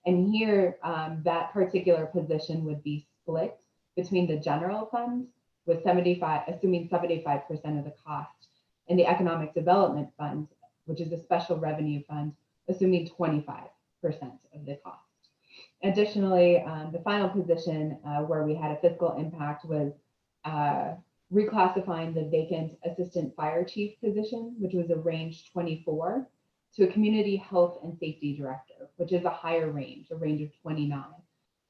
And here, that particular position would be split between the general fund, with assuming 75% of the cost, and the Economic Development Fund, which is a special revenue fund, assuming 25% of the cost. Additionally, the final position where we had a fiscal impact was reclassifying the vacant Assistant Fire Chief position, which was a range 24, to a Community Health and Safety Director, which is a higher range, a range of 29.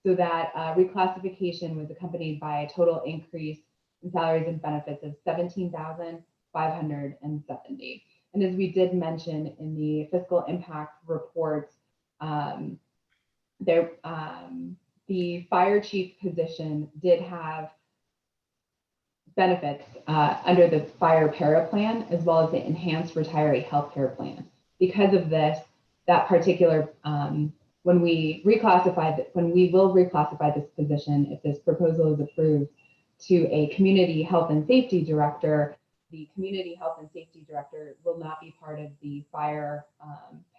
So that reclassification was accompanied by a total increase in salaries and benefits of $17,570. And as we did mention in the fiscal impact report, the fire chief position did have benefits under the fire para plan, as well as the enhanced retiree healthcare plan. Because of this, that particular, when we will reclassify this position, if this proposal is approved, to a Community Health and Safety Director, the Community Health and Safety Director will not be part of the fire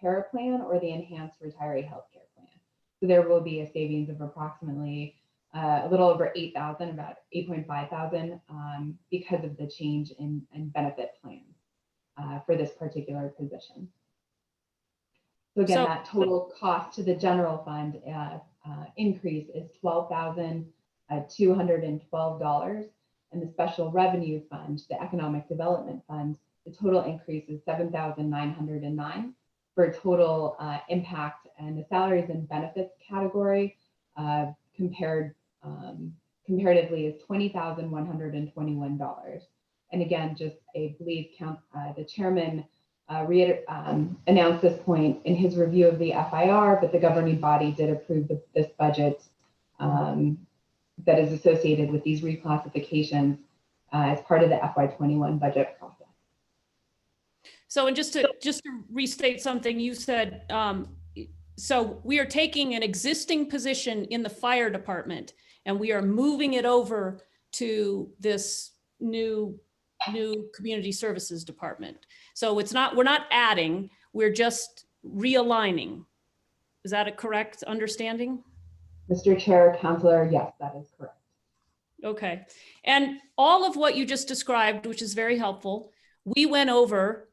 para plan or the enhanced retiree healthcare plan. So there will be a savings of approximately a little over 8,000, about 8,500, because of the change in benefit plans for this particular position. So again, that total cost to the general fund increase is $12,212. and the Special Revenue Fund, the Economic Development Fund, the total increase is 7,909 for a total impact, and the salaries and benefits category comparatively is $20,121. And again, just I believe the chairman announced this point in his review of the FIR, but the governing body did approve this budget that is associated with these reclassifications as part of the FY21 budget process. So, and just to restate something you said, so we are taking an existing position in the fire department and we are moving it over to this new community services department. So we're not adding, we're just realigning. Is that a correct understanding? Mr. Chair, Councilor, yes, that is correct. Okay. And all of what you just described, which is very helpful, we went over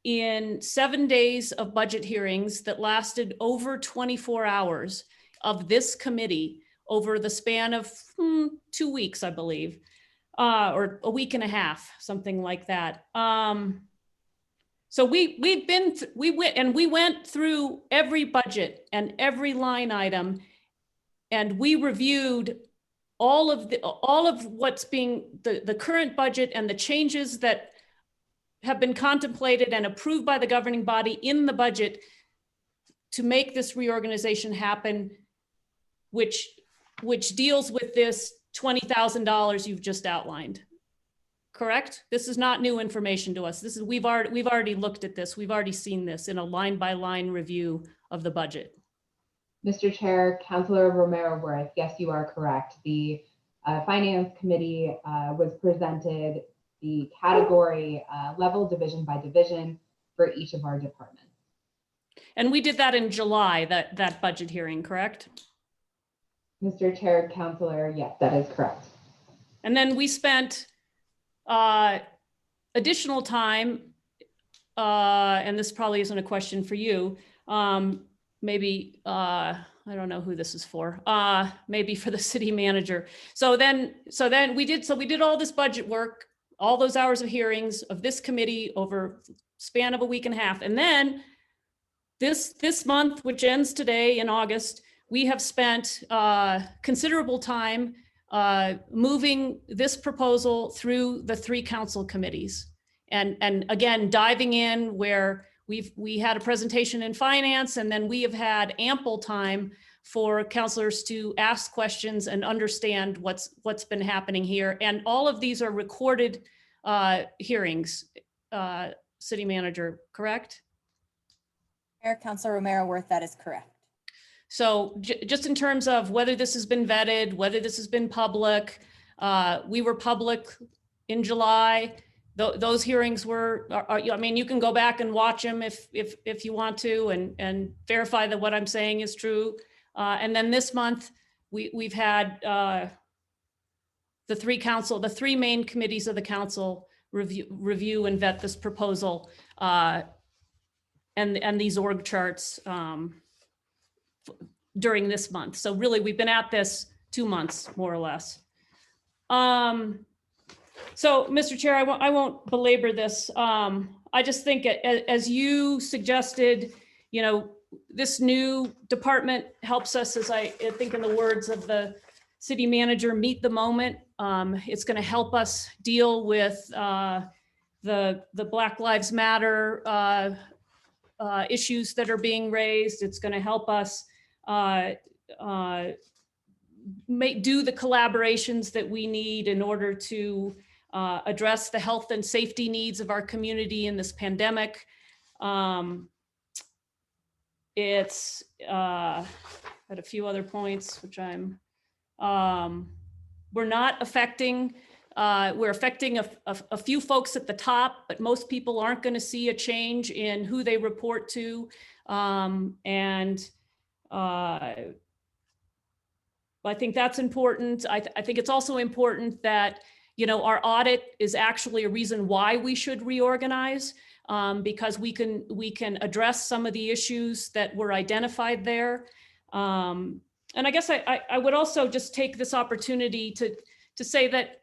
in 7 days of budget hearings that lasted over 24 hours of this committee over the span of 2 weeks, I believe, or a week and a half, something like that. So we went through every budget and every line item, and we reviewed all of what's being the current budget and the changes that have been contemplated and approved by the governing body in the budget to make this reorganization happen, which deals with this $20,000 you've just outlined. Correct? This is not new information to us. This is we've already looked at this. We've already seen this in a line-by-line review of the budget. Mr. Chair, Councilor Romero-Worth, yes, you are correct. The Finance Committee was presented the category level division by division for each of our departments. And we did that in July, that budget hearing, correct? Mr. Chair, Councilor, yes, that is correct. And then we spent additional time, and this probably isn't a question for you, maybe, I don't know who this is for, maybe for the city manager. So then we did all this budget work, all those hours of hearings of this committee over span of a week and a half. And then this month, which ends today in August, we have spent considerable time moving this proposal through the 3 council committees. And again, diving in where we had a presentation in finance, and then we have had ample time for councilors to ask questions and understand what's been happening here. And all of these are recorded hearings, City Manager, correct? Mayor, Councilor Romero-Worth, that is correct. So just in terms of whether this has been vetted, whether this has been public, we were public in July. Those hearings were, I mean, you can go back and watch them if you want to and verify that what I'm saying is true. And then this month, we've had the 3 main committees of the council review and vet this proposal and these org charts during this month. So really, we've been at this 2 months, more or less. So, Mr. Chair, I won't belabor this. I just think, as you suggested, this new department helps us, as I think in the words of the city manager, meet the moment. It's going to help us deal with the Black Lives Matter issues that are being raised. It's going to help us do the collaborations that we need in order to address the health and safety needs of our community in this pandemic. It's at a few other points, which we're not affecting, we're affecting a few folks at the top, but most people aren't going to see a change in who they report to. I think that's important. I think it's also important that, our audit is actually a reason why we should reorganize, because we can address some of the issues that were identified there. And I guess I would also just take this opportunity to say that,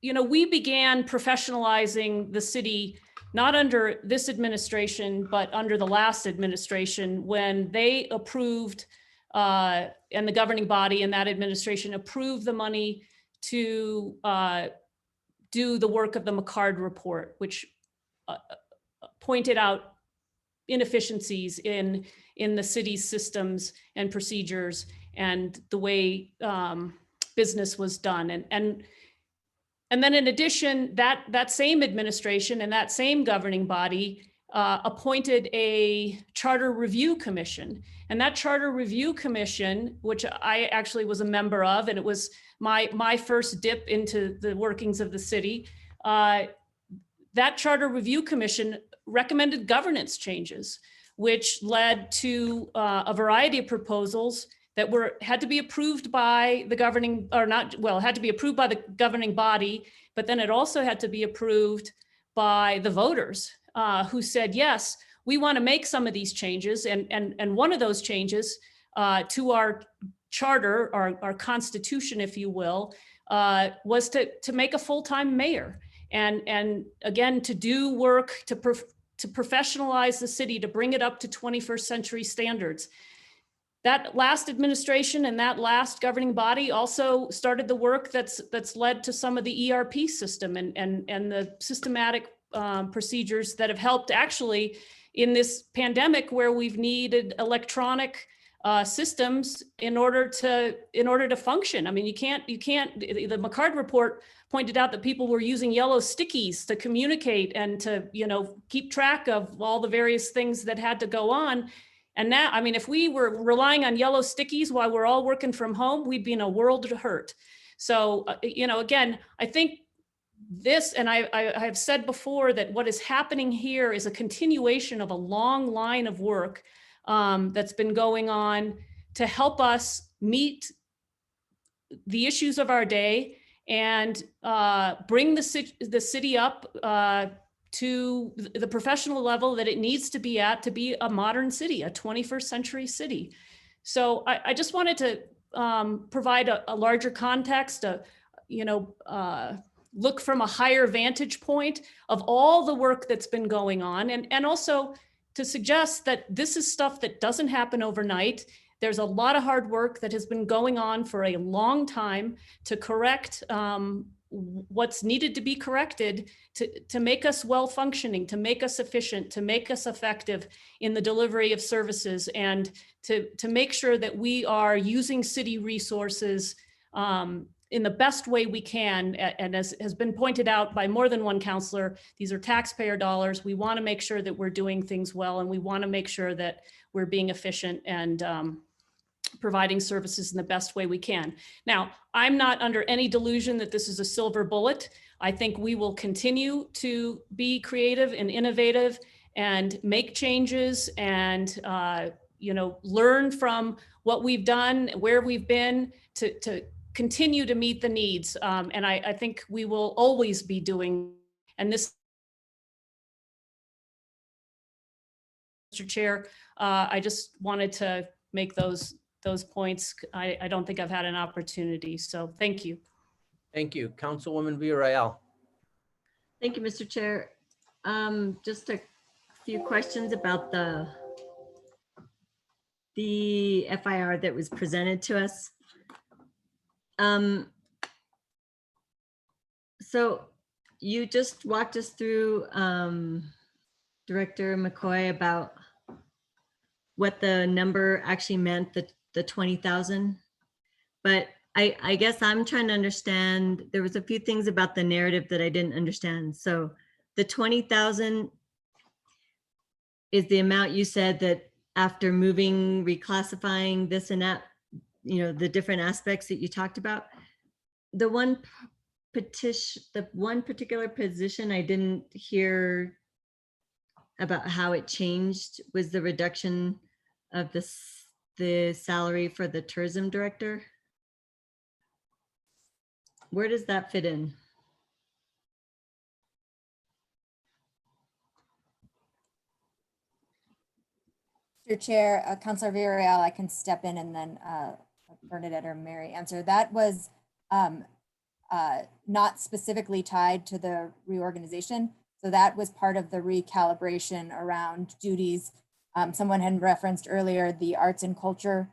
we began professionalizing the city, not under this administration, but under the last administration, when they approved, and the governing body in that administration approved the money to do the work of the McCard report, which pointed out inefficiencies in the city's systems and procedures and the way business was done. And then in addition, that same administration and that same governing body appointed a charter review commission. And that charter review commission, which I actually was a member of, and it was my first dip into the workings of the city, that charter review commission recommended governance changes, which led to a variety of proposals that had to be approved by the governing, or not, well, had to be approved by the governing body, but then it also had to be approved by the voters who said, yes, we want to make some of these changes. And one of those changes to our charter, our constitution, if you will, was to make a full-time mayor. And again, to do work to professionalize the city, to bring it up to 21st century standards. That last administration and that last governing body also started the work that's led to some of the ERP system and the systematic procedures that have helped actually in this pandemic, where we've needed electronic systems in order to function. I mean, you can't, the McCard report pointed out that people were using yellow stickies to communicate and to, keep track of all the various things that had to go on. And now, I mean, if we were relying on yellow stickies while we're all working from home, we'd be in a world of hurt. So, again, I think this, and I have said before that what is happening here is a continuation of a long line of work that's been going on to help us meet the issues of our day and bring the city up to the professional level that it needs to be at to be a modern city, a 21st century city. So I just wanted to provide a larger context, look from a higher vantage point of all the work that's been going on, and also to suggest that this is stuff that doesn't happen overnight. There's a lot of hard work that has been going on for a long time to correct what's needed to be corrected to make us well-functioning, to make us efficient, to make us effective in the delivery of services, and to make sure that we are using city resources in the best way we can. And as has been pointed out by more than one counselor, these are taxpayer dollars. We want to make sure that we're doing things well, and we want to make sure that we're being efficient and providing services in the best way we can. Now, I'm not under any delusion that this is a silver bullet. I think we will continue to be creative and innovative and make changes and learn from what we've done, where we've been, to continue to meet the needs. And I think we will always be doing, and this, Mr. Chair, I just wanted to make those points. I don't think I've had an opportunity, so thank you. Thank you. Councilwoman Villarreal. Thank you, Mr. Chair. Just a few questions about the FIR that was presented to us. So you just walked us through, Director McCoy, about what the number actually meant, the 20,000. But I guess I'm trying to understand, there was a few things about the narrative that I didn't understand. So the 20,000 is the amount you said that after moving, reclassifying this and that, the different aspects that you talked about. The one particular position I didn't hear about how it changed was the reduction of the salary for the tourism director. Where does that fit in? Mr. Chair, Councilor Villarreal, I can step in and then Bernadette or Mary answer. That was not specifically tied to the reorganization. So that was part of the recalibration around duties. Someone had referenced earlier the arts and culture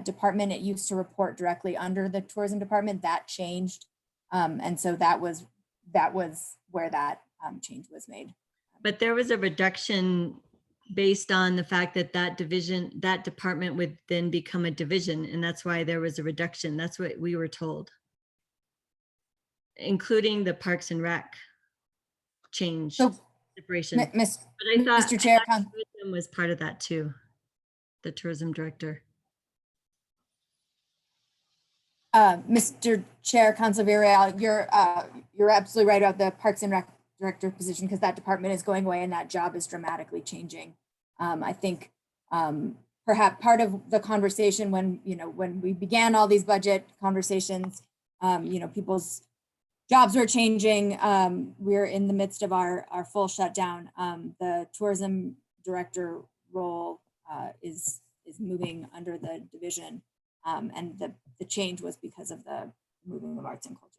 department. It used to report directly under the tourism department. That changed. And so that was where that change was made. But there was a reduction based on the fact that that department would then become a division. And that's why there was a reduction. That's what we were told, including the Parks and Rec change. So, separation. But I thought Mr. Chair, tourism was part of that too, the tourism director. Mr. Chair, Councilor Villarreal, you're absolutely right about the Parks and Rec director position, because that department is going away and that job is dramatically changing. I think perhaps part of the conversation when we began all these budget conversations, people's jobs were changing. We're in the midst of our full shutdown. The tourism director role is moving under the division, and the change was because of the moving of arts and culture.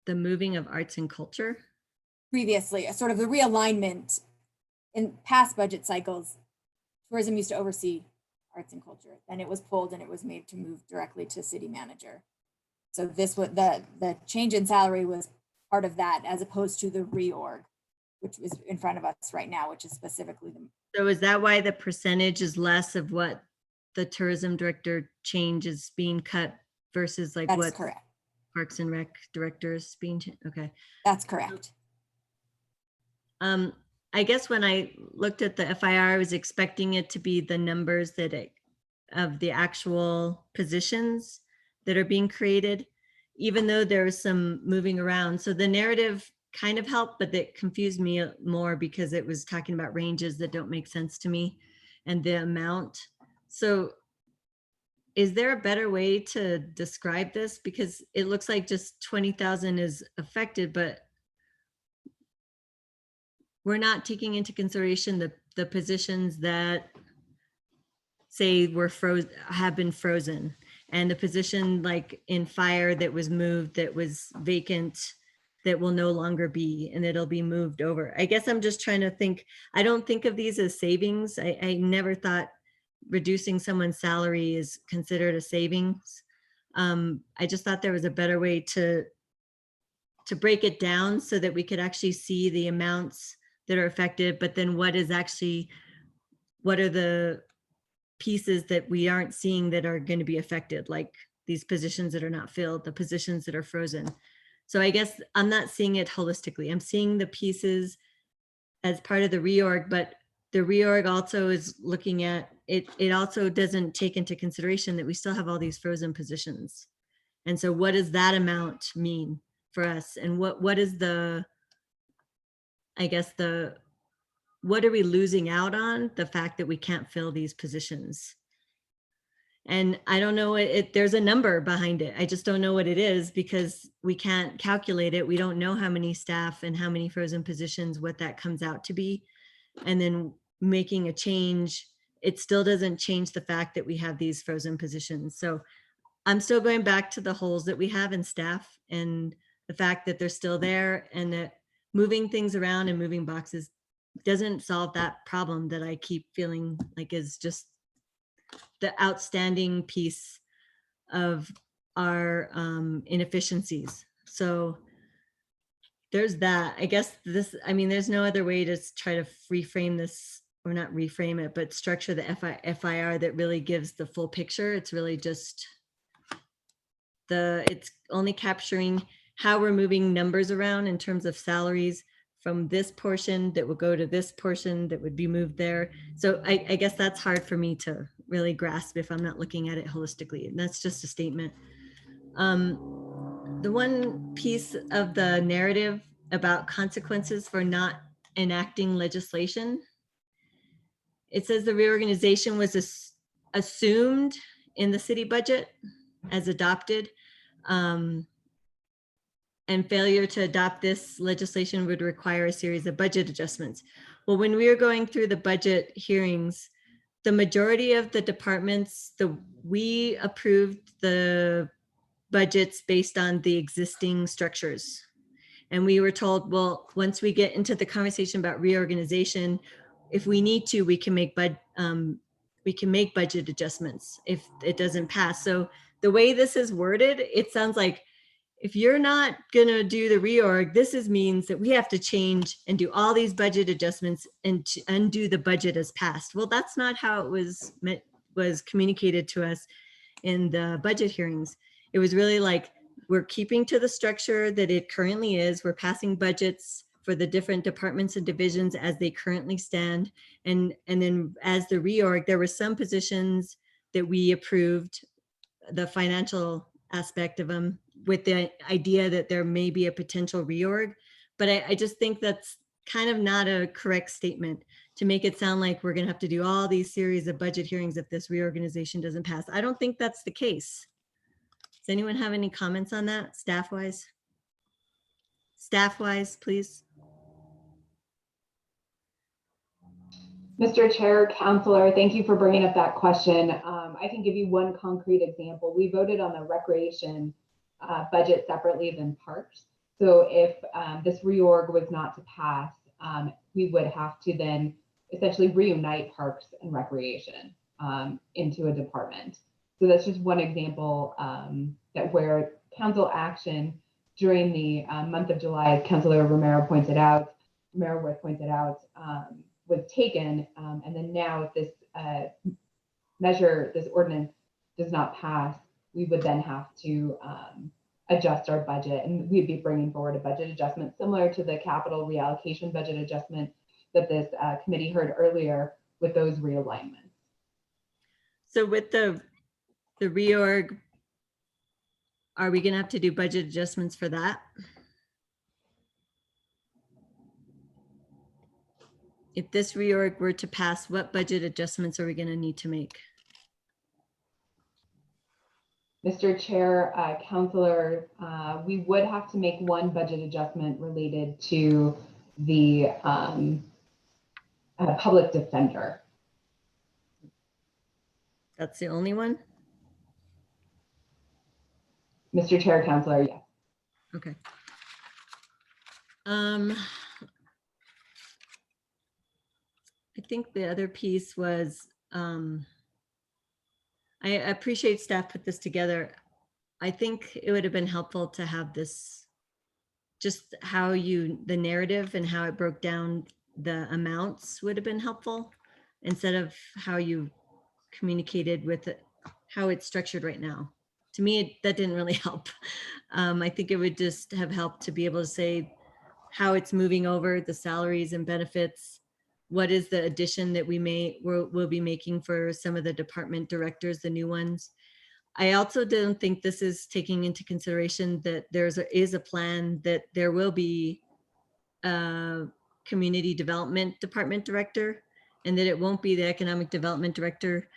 The moving of arts and culture? Previously, sort of the realignment in past budget cycles, tourism used to oversee arts and culture. Then it was pulled and it was made to move directly to city manager. So this was the change in salary was part of that, as opposed to the reorg, which is in front of us right now, which is specifically the. So is that why the percentage is less of what the tourism director change is being cut versus like what correct. Parks and Rec directors being, okay. That's correct. I guess when I looked at the FIR, I was expecting it to be the numbers of the actual positions that are being created, even though there was some moving around. So the narrative kind of helped, but that confused me more because it was talking about ranges that don't make sense to me and the amount. So is there a better way to describe this? Because it looks like just 20,000 is affected, but we're not taking into consideration the positions that say have been frozen, and the position like in fire that was moved, that was vacant, that will no longer be, and it'll be moved over. I guess I'm just trying to think. I don't think of these as savings. I never thought reducing someone's salary is considered a savings. I just thought there was a better way to break it down so that we could actually see the amounts that are affected, but then what are the pieces that we aren't seeing that are going to be affected, like these positions that are not filled, the positions that are frozen. So I guess I'm not seeing it holistically. I'm seeing the pieces as part of the reorg, but the reorg also is looking at it. It also doesn't take into consideration that we still have all these frozen positions. And so what does that amount mean for us? And what is what are we losing out on? The fact that we can't fill these positions. And I don't know, there's a number behind it. I just don't know what it is because we can't calculate it. We don't know how many staff and how many frozen positions, what that comes out to be. And then making a change, it still doesn't change the fact that we have these frozen positions. So I'm still going back to the holes that we have in staff and the fact that they're still there, and that moving things around and moving boxes doesn't solve that problem that I keep feeling like is just the outstanding piece of our inefficiencies. So there's that. I guess there's no other way to try to reframe this, or not reframe it, but structure the FIR that really gives the full picture. It's really just it's only capturing how we're moving numbers around in terms of salaries from this portion that will go to this portion that would be moved there. So I guess that's hard for me to really grasp if I'm not looking at it holistically. And that's just a statement. The one piece of the narrative about consequences for not enacting legislation, it says the reorganization was assumed in the city budget as adopted. And failure to adopt this legislation would require a series of budget adjustments. Well, when we were going through the budget hearings, the majority of the departments, we approved the budgets based on the existing structures. And we were told, well, once we get into the conversation about reorganization, if we need to, we can make budget adjustments if it doesn't pass. So the way this is worded, it sounds like if you're not gonna do the reorg, means that we have to change and do all these budget adjustments and to undo the budget as passed. Well, that's not how it was communicated to us in the budget hearings. It was really like, we're keeping to the structure that it currently is. We're passing budgets for the different departments and divisions as they currently stand. And then as the reorg, there were some positions that we approved the financial aspect of them with the idea that there may be a potential reorg. But I just think that's kind of not a correct statement to make it sound like we're going to have to do all these series of budget hearings if this reorganization doesn't pass. I don't think that's the case. Does anyone have any comments on that, staff-wise? Staff-wise, please. Mr. Chair, Counselor, thank you for bringing up that question. I can give you one concrete example. We voted on the recreation budget separately than parks. So if this reorg was not to pass, we would have to then essentially reunite parks and recreation into a department. So that's just one example that where council action during the month of July, as Councilor Romero pointed out, was taken, and then now if this this ordinance does not pass, we would then have to adjust our budget, and we'd be bringing forward a budget adjustment similar to the capital reallocation budget adjustment that this committee heard earlier with those realignments. So with the reorg, are we going to have to do budget adjustments for that? If this reorg were to pass, what budget adjustments are we going to need to make? Mr. Chair, Councilor, we would have to make one budget adjustment related to the public defender. That's the only one? Mr. Chair, Councilor, yes. Okay. I think the other piece was, I appreciate staff put this together. I think it would have been helpful to have this, just how the narrative and how it broke down the amounts would have been helpful instead of how you communicated with it, how it's structured right now. To me, that didn't really help. I think it would just have helped to be able to say how it's moving over the salaries and benefits. What is the addition that we'll be making for some of the department directors, the new ones? I also don't think this is taking into consideration that is a plan that there will be a community development department director and that it won't be the economic development director.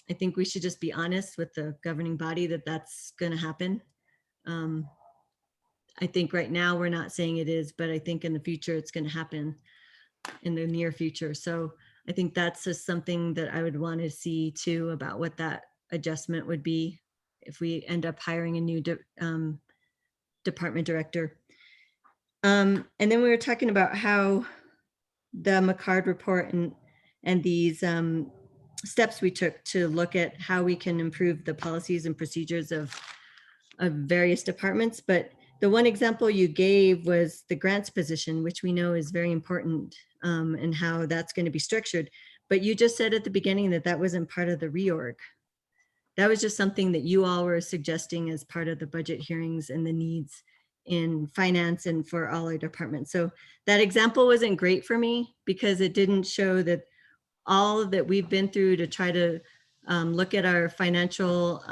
I think we should just be honest with the governing body that that's going to happen. I think right now we're not saying it is, but I think in the future it's going to happen in the near future. So I think that's just something that I would want to see too about what that adjustment would be if we end up hiring a new department director. And then we were talking about how the McCard report and these steps we took to look at how we can improve the policies and procedures of various departments. But the one example you gave was the grants position, which we know is very important, and how that's going to be structured. But you just said at the beginning that that wasn't part of the reorg. That was just something that you all were suggesting as part of the budget hearings and the needs in finance and for all our departments. So that example wasn't great for me because it didn't show that all that we've been through to try to look at our financial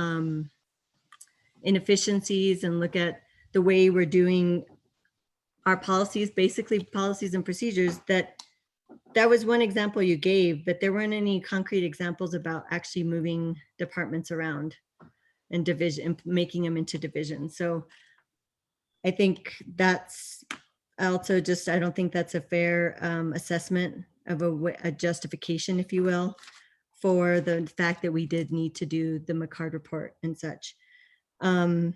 inefficiencies and look at the way we're doing our policies, basically policies and procedures, that was one example you gave, but there weren't any concrete examples about actually moving departments around and making them into divisions. So I think that's also just, I don't think that's a fair assessment of a justification, if you will, for the fact that we did need to do the McCard report and such. And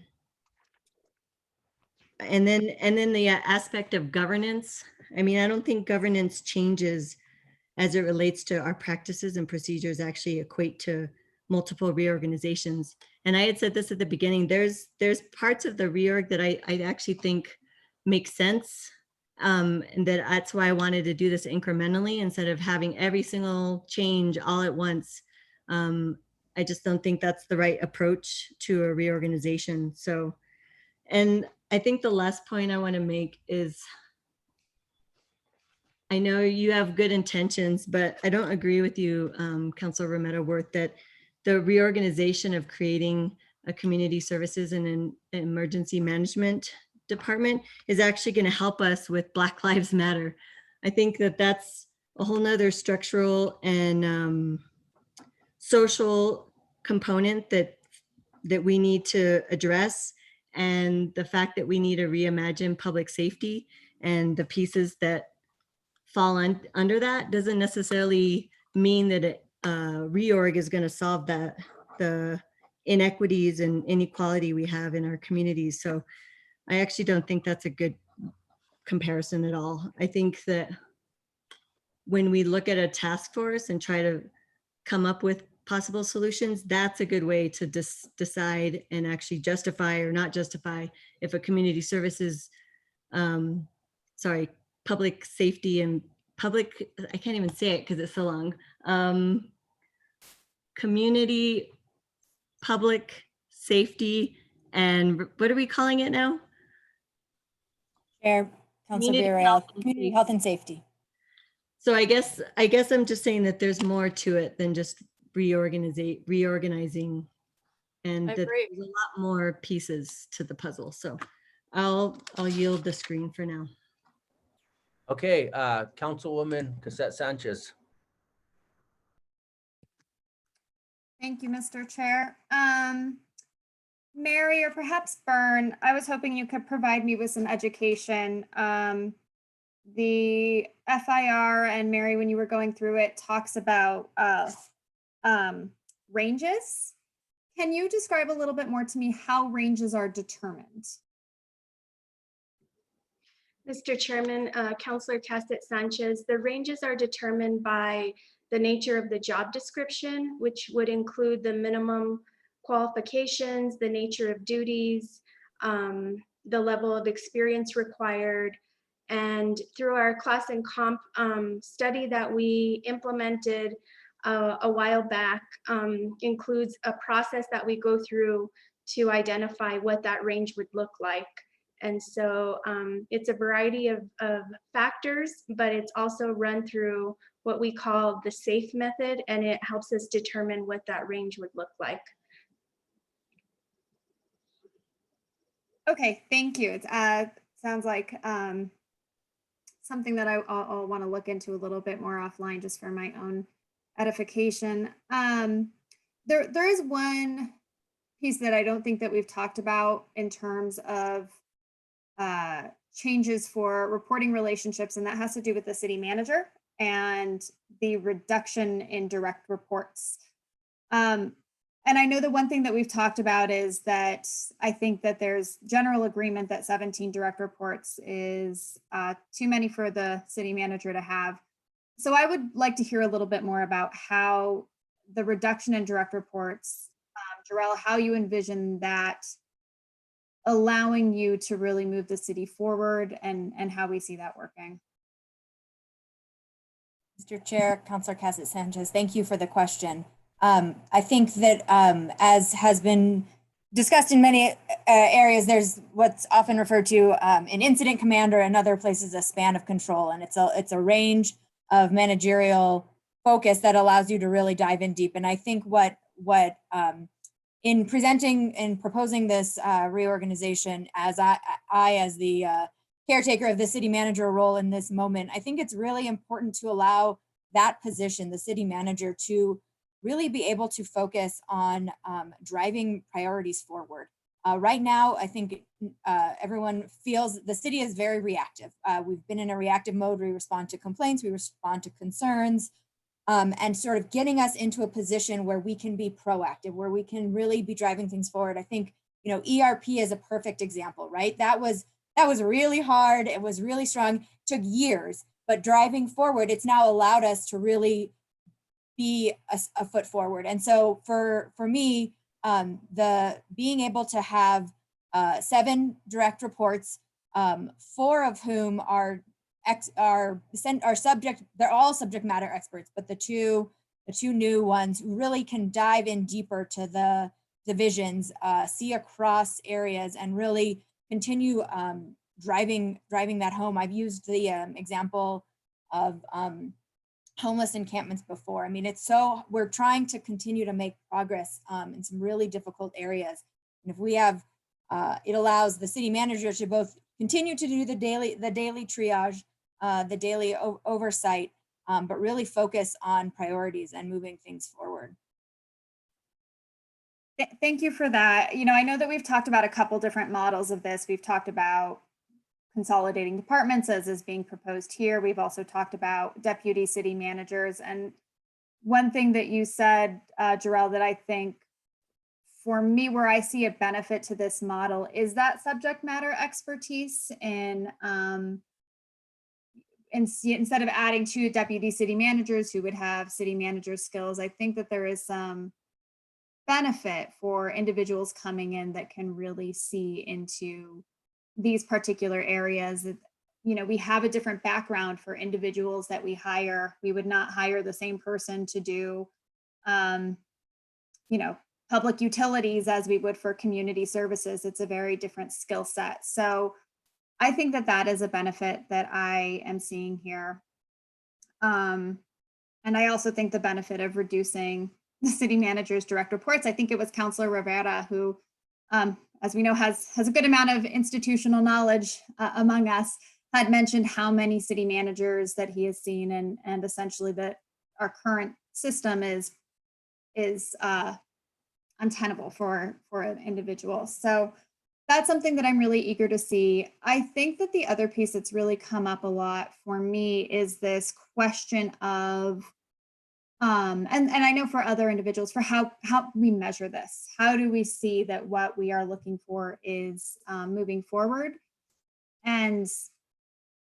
then the aspect of governance. I mean, I don't think governance changes as it relates to our practices and procedures actually equate to multiple reorganizations. And I had said this at the beginning, there's parts of the reorg that I actually think make sense. And that's why I wanted to do this incrementally instead of having every single change all at once. I just don't think that's the right approach to a reorganization. So, and I think the last point I want to make is, I know you have good intentions, but I don't agree with you, Councilor Romero-Worth, that the reorganization of creating a community services and an emergency management department is actually going to help us with Black Lives Matter. I think that that's a whole nother structural and social component that we need to address. And the fact that we need to reimagine public safety and the pieces that fall under that doesn't necessarily mean that reorg is going to solve the inequities and inequality we have in our communities. So I actually don't think that's a good comparison at all. I think that when we look at a task force and try to come up with possible solutions, that's a good way to decide and actually justify or not justify if a community services, public safety and public, I can't even say it because it's so long. Community, public safety, and what are we calling it now? Chair, Councilor Villarreal, Community Health and Safety. So I guess I'm just saying that there's more to it than just reorganizing, and that there's a lot more pieces to the puzzle. So I'll yield the screen for now. Okay, Councilwoman Cassette Sanchez. Thank you, Mr. Chair. Mary, or perhaps Byrne, I was hoping you could provide me with some education. The FIR, and Mary, when you were going through it, talks about ranges. Can you describe a little bit more to me how ranges are determined? Mr. Chairman, Councilor Cassette Sanchez, the ranges are determined by the nature of the job description, which would include the minimum qualifications, the nature of duties, the level of experience required. And through our class and comp study that we implemented a while back, includes a process that we go through to identify what that range would look like. And so it's a variety of factors, but it's also run through what we call the SAFE method, and it helps us determine what that range would look like. Okay, thank you. It sounds like something that I'll want to look into a little bit more offline just for my own edification. There is one piece that I don't think that we've talked about in terms of changes for reporting relationships, and that has to do with the city manager and the reduction in direct reports. And I know the one thing that we've talked about is that I think that there's general agreement that 17 direct reports is too many for the city manager to have. So I would like to hear a little bit more about how the reduction in direct reports, Jarrell, how you envision that allowing you to really move the city forward, and how we see that working. Mr. Chair, Councilor Cassette Sanchez, thank you for the question. I think that as has been discussed in many areas, there's what's often referred to an incident command, or in other places a span of control, and it's a range of managerial focus that allows you to really dive in deep. And I think what in presenting and proposing this reorganization, as I as the caretaker of the city manager role in this moment, I think it's really important to allow that position, the city manager, to really be able to focus on driving priorities forward. Right now, I think everyone feels the city is very reactive. We've been in a reactive mode. We respond to complaints, we respond to concerns, and sort of getting us into a position where we can be proactive, where we can really be driving things forward. I think ERP is a perfect example, right? That was really hard. It was really strong, took years, but driving forward, it's now allowed us to really be a foot forward. And so for me, the being able to have 7 direct reports, 4 of whom are subject, they're all subject matter experts, but the two new ones really can dive in deeper to the divisions, see across areas, and really continue driving that home. I've used the example of homeless encampments before. I mean, we're trying to continue to make progress in some really difficult areas. And if we have, it allows the city manager to both continue to do the daily triage, the daily oversight, but really focus on priorities and moving things forward. Thank you for that. I know that we've talked about a couple different models of this. We've talked about consolidating departments as is being proposed here. We've also talked about deputy city managers. And one thing that you said, Jarrell, that I think for me, where I see a benefit to this model is that subject matter expertise. And instead of adding 2 deputy city managers who would have city manager skills, I think that there is some benefit for individuals coming in that can really see into these particular areas. That, we have a different background for individuals that we hire. We would not hire the same person to do, public utilities as we would for community services. It's a very different skill set. So I think that that is a benefit that I am seeing here. And I also think the benefit of reducing the city manager's direct reports. I think it was Councilor Rivera who, as we know, has a good amount of institutional knowledge among us, had mentioned how many city managers that he has seen, and essentially that our current system is untenable for an individual. So that's something that I'm really eager to see. I think that the other piece that's really come up a lot for me is this question of, and I know for other individuals, for how we measure this. How do we see that what we are looking for is moving forward? And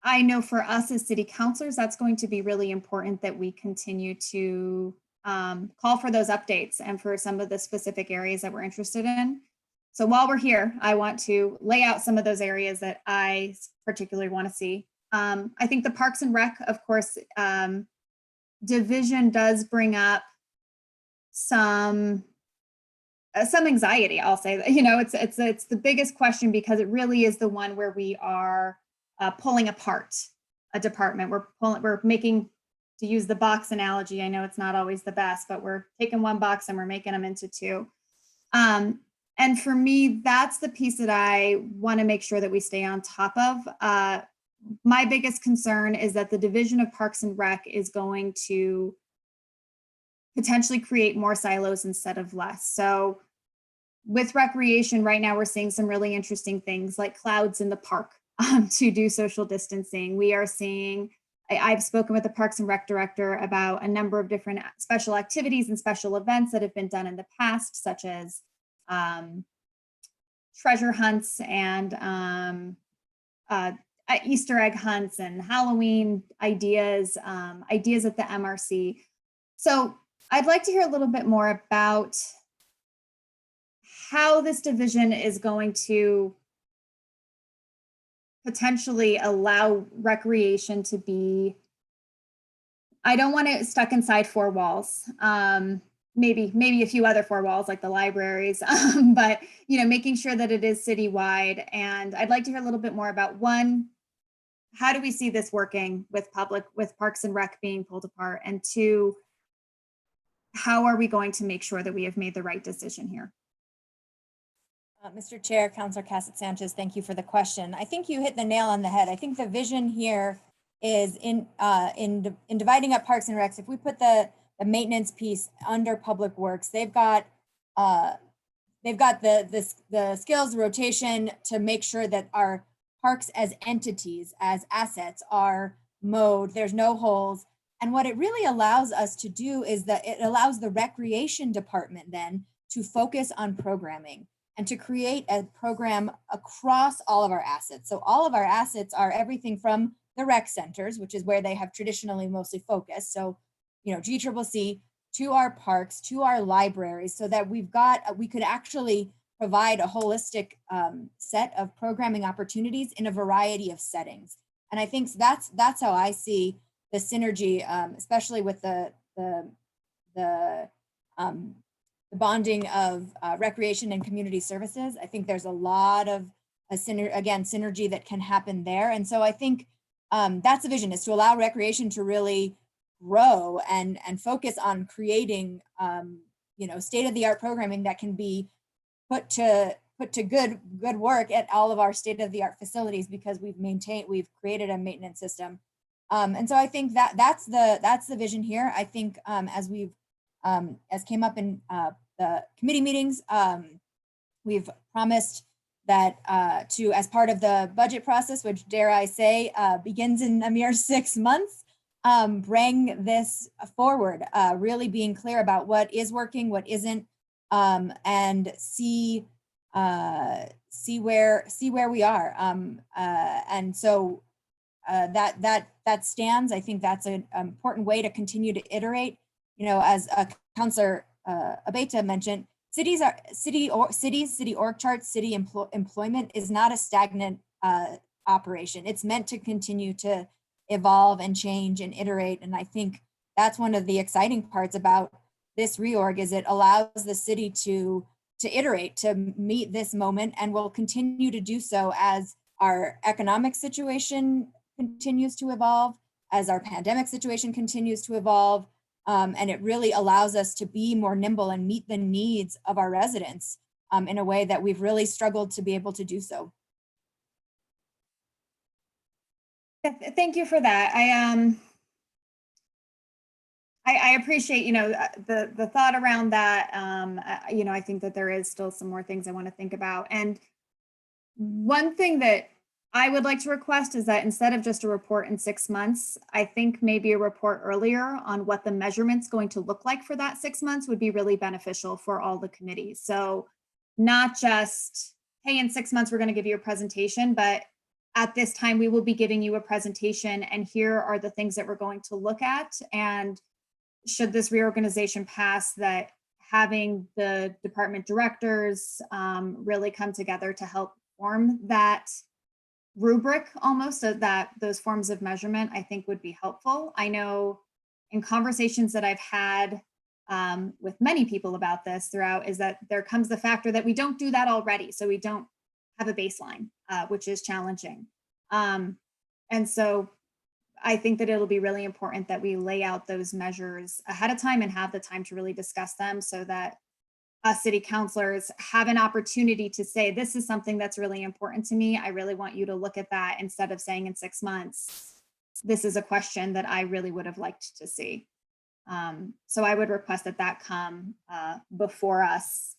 I know for us as city councilors, that's going to be really important that we continue to call for those updates and for some of the specific areas that we're interested in. So while we're here, I want to lay out some of those areas that I particularly want to see. I think the Parks and Rec, of course, division does bring up some anxiety. I'll say that, it's the biggest question because it really is the one where we are pulling apart a department. We're making, to use the box analogy, I know it's not always the best, but we're taking one box and we're making them into 2. And for me, that's the piece that I want to make sure that we stay on top of. My biggest concern is that the division of Parks and Rec is going to potentially create more silos instead of less. So with recreation right now, we're seeing some really interesting things like clouds in the park to do social distancing. We are seeing, I've spoken with the Parks and Rec director about a number of different special activities and special events that have been done in the past, such as treasure hunts and Easter egg hunts and Halloween ideas at the MRC. So I'd like to hear a little bit more about how this division is going to potentially allow recreation to be, I don't want it stuck inside 4 walls. Maybe a few other 4 walls like the libraries, but making sure that it is citywide. And I'd like to hear a little bit more about, one, how do we see this working with Parks and Rec being pulled apart? And 2, how are we going to make sure that we have made the right decision here? Mr. Chair, Councilor Cassett Sanchez, thank you for the question. I think you hit the nail on the head. I think the vision here is in dividing up Parks and Recs. If we put the maintenance piece under Public Works, they've got the skills, the rotation to make sure that our parks as entities, as assets, are mowed. There's no holes. And what it really allows us to do is that it allows the recreation department then to focus on programming. and to create a program across all of our assets. So all of our assets are everything from the rec centers, which is where they have traditionally mostly focused. So, GCCC, to our parks, to our libraries, so that we could actually provide a holistic set of programming opportunities in a variety of settings. And I think that's how I see the synergy, especially with the bonding of recreation and community services. I think there's a lot of synergy that can happen there. And so I think that's the vision, is to allow recreation to really grow and focus on creating state-of-the-art programming that can be put to good work at all of our state-of-the-art facilities, because we've created a maintenance system. And so I think that's the vision here. I think as came up in the committee meetings, we've promised that as part of the budget process, which, dare I say, begins in a mere 6 months, bring this forward, really being clear about what is working, what isn't, and see where we are. And so that stands. I think that's an important way to continue to iterate. As Councillor Abeyta mentioned, city org charts, city employment is not a stagnant operation. It's meant to continue to evolve and change and iterate. And I think that's one of the exciting parts about this reorg, is it allows the city to iterate, to meet this moment, and will continue to do so as our economic situation continues to evolve, as our pandemic situation continues to evolve. And it really allows us to be more nimble and meet the needs of our residents in a way that we've really struggled to be able to do so. Thank you for that. I appreciate, the thought around that. I think that there is still some more things I want to think about. And one thing that I would like to request is that instead of just a report in 6 months, I think maybe a report earlier on what the measurement's going to look like for that 6 months would be really beneficial for all the committees. So not just, hey, in 6 months, we're going to give you a presentation, but at this time, we will be giving you a presentation, and here are the things that we're going to look at. And should this reorganization pass, that having the department directors really come together to help form that rubric, almost, so that those forms of measurement, I think, would be helpful. I know in conversations that I've had with many people about this throughout, is that there comes the factor that we don't do that already. So we don't have a baseline, which is challenging. And so I think that it'll be really important that we lay out those measures ahead of time and have the time to really discuss them, so that us city councilors have an opportunity to say, this is something that's really important to me. I really want you to look at that, instead of saying in 6 months, this is a question that I really would have liked to see. So I would request that come before us.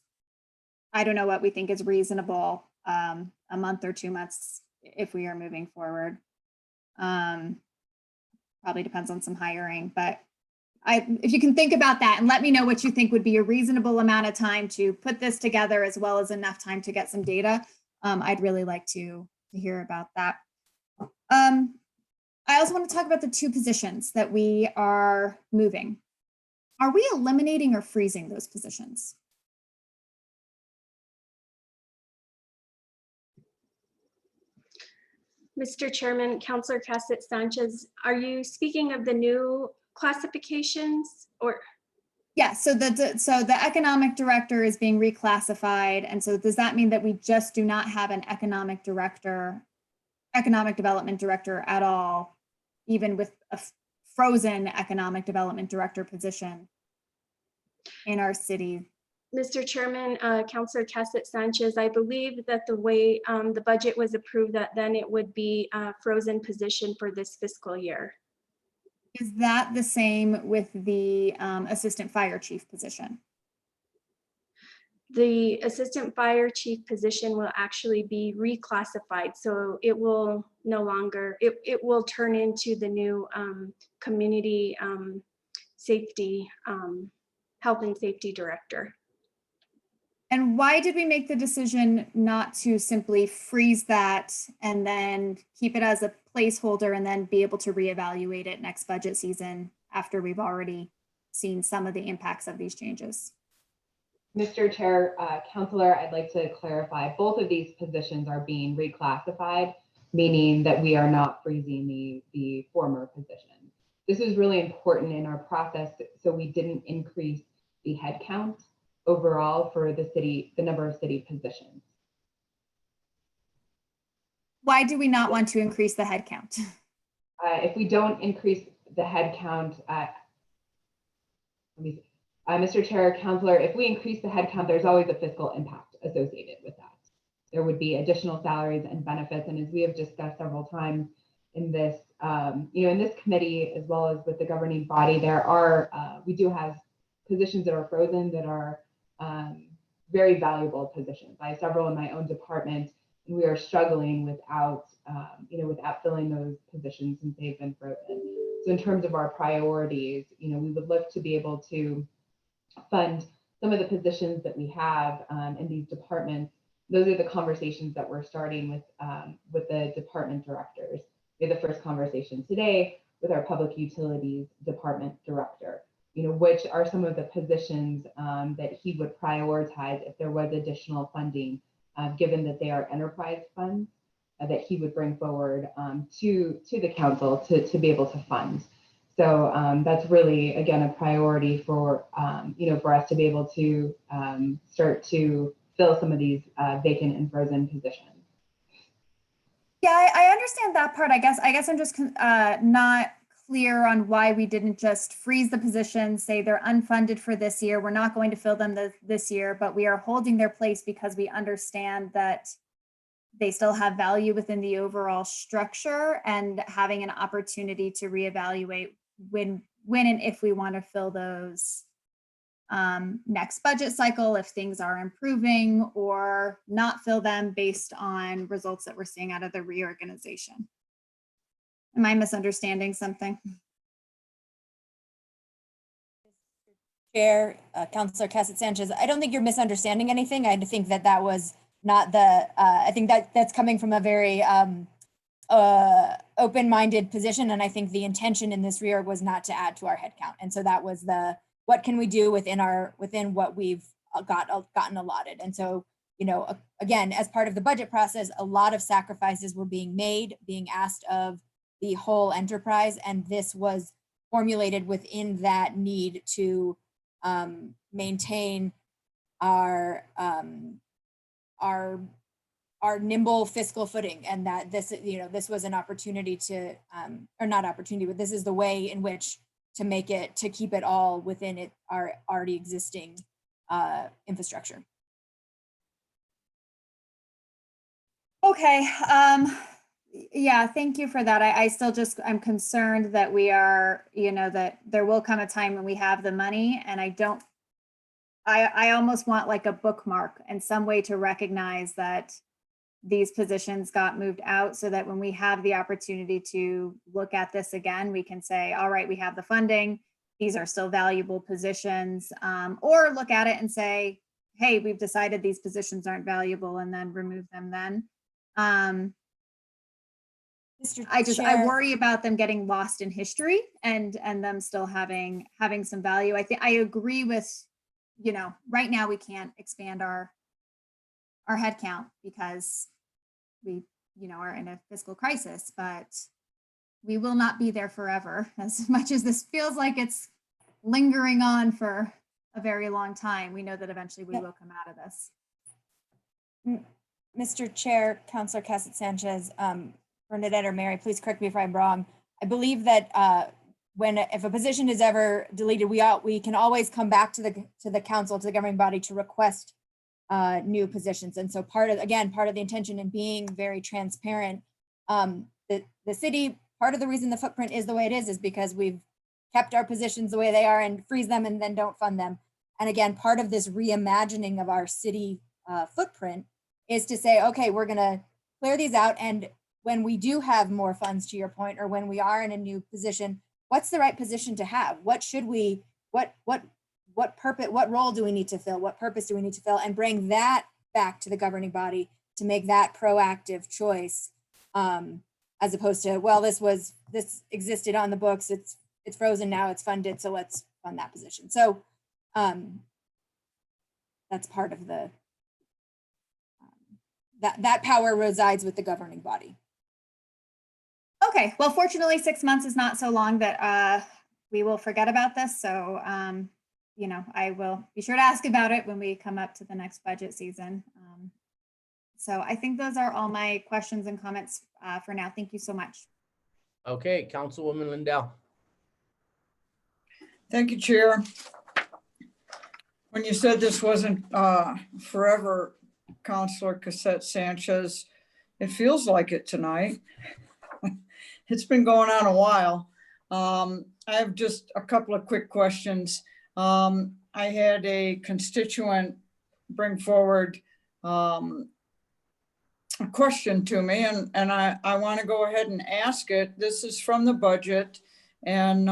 I don't know what we think is reasonable, a month or 2 months if we are moving forward. Probably depends on some hiring, but if you can think about that and let me know what you think would be a reasonable amount of time to put this together, as well as enough time to get some data, I'd really like to hear about that. I also want to talk about the 2 positions that we are moving. Are we eliminating or freezing those positions? Mr. Chairman, Councillor Cassett Sanchez, are you speaking of the new classifications, or? Yeah, so the economic director is being reclassified. And so does that mean that we just do not have an economic development director at all, even with a frozen economic development director position in our city? Mr. Chairman, Councillor Cassett Sanchez, I believe that the way the budget was approved, that then it would be a frozen position for this fiscal year. Is that the same with the assistant fire chief position? The assistant fire chief position will actually be reclassified. So it will no longer, it will turn into the new community safety, health and safety director. And And why did we make the decision not to simply freeze that and then keep it as a placeholder and then be able to reevaluate it next budget season after we've already seen some of the impacts of these changes? Mr. Chair, Counselor, I'd like to clarify, both of these positions are being reclassified, meaning that we are not freezing the former position. This is really important in our process, so we didn't increase the headcount overall for the city, the number of city positions. Why do we not want to increase the headcount? If we don't increase the headcount, Mr. Chair, Counselor, if we increase the headcount, there's always a fiscal impact associated with that. There would be additional salaries and benefits, and as we have discussed several times in this, in this committee, as well as with the governing body, we do have positions that are frozen that are very valuable positions. I have several in my own department, and we are struggling without filling those positions since they've been frozen. So in terms of our priorities, we would look to be able to fund some of the positions that we have in these departments. Those are the conversations that we're starting with the department directors. We had the first conversation today with our public utilities department director, which are some of the positions that he would prioritize if there was additional funding, given that they are enterprise funds that he would bring forward to the council to be able to fund. So that's really, again, a priority for us to be able to start to fill some of these vacant and frozen positions. Yeah, I understand that part. I guess I'm just not clear on why we didn't just freeze the positions, say they're unfunded for this year. We're not going to fill them this year, but we are holding their place because we understand that they still have value within the overall structure and having an opportunity to reevaluate when and if we want to fill those next budget cycle, if things are improving, or not fill them based on results that we're seeing out of the reorganization. Am I misunderstanding something? Chair, Councilor Cassett Sanchez, I don't think you're misunderstanding anything. I think that was not the, I think that's coming from a very open-minded position. And I think the intention in this reorg was not to add to our headcount. And so that was what can we do within what we've gotten allotted. And so, again, as part of the budget process, a lot of sacrifices were being asked of the whole enterprise. And this was formulated within that need to maintain our nimble fiscal footing, and that this was an opportunity to, or not opportunity, but this is the way in which to keep it all within our already existing infrastructure. Okay. Yeah, thank you for that. I still I'm concerned that we are, that there will come a time when we have the money, and I almost want like a bookmark and some way to recognize that these positions got moved out, so that when we have the opportunity to look at this again, we can say, all right, we have the funding, these are still valuable positions, or look at it and say, hey, we've decided these positions aren't valuable, and then remove them then. I worry about them getting lost in history and them still having some value. I agree with, right now we can't expand our headcount because we, are in a fiscal crisis, but we will not be there forever. As much as this feels like it's lingering on for a very long time, we know that eventually we will come out of this. Mr. Chair, Councilor Cassett Sanchez, Bernadette or Mary, please correct me if I'm wrong. I believe that if a position is ever deleted, we can always come back to the council, to the governing body, to request new positions. And so part of the intention in being very transparent, the city, part of the reason the footprint is the way it is because we've kept our positions the way they are and freeze them and then don't fund them. And again, part of this reimagining of our city footprint is to say, okay, we're gonna clear these out, and when we do have more funds, to your point, or when we are in a new position, what's the right position to have? What what purpose, what role do we need to fill? What purpose do we need to fill? And bring that back to the governing body to make that proactive choice, as opposed to, well, this existed on the books. It's frozen now, it's funded, so let's fund that position. So that's part of the, that power resides with the governing body. Okay, well, fortunately, 6 months is not so long that we will forget about this. So, you know, I will be sure to ask about it when we come up to the next budget season. So I think those are all my questions and comments for now. Thank you so much. Okay, Councilwoman Lindell. Thank you, Chair. When you said this wasn't forever, Councilor Cassette Sanchez, it feels like it tonight. It's been going on a while. I have just a couple of quick questions. I had a constituent bring forward a question to me, and I want to go ahead and ask it. This is from the budget, and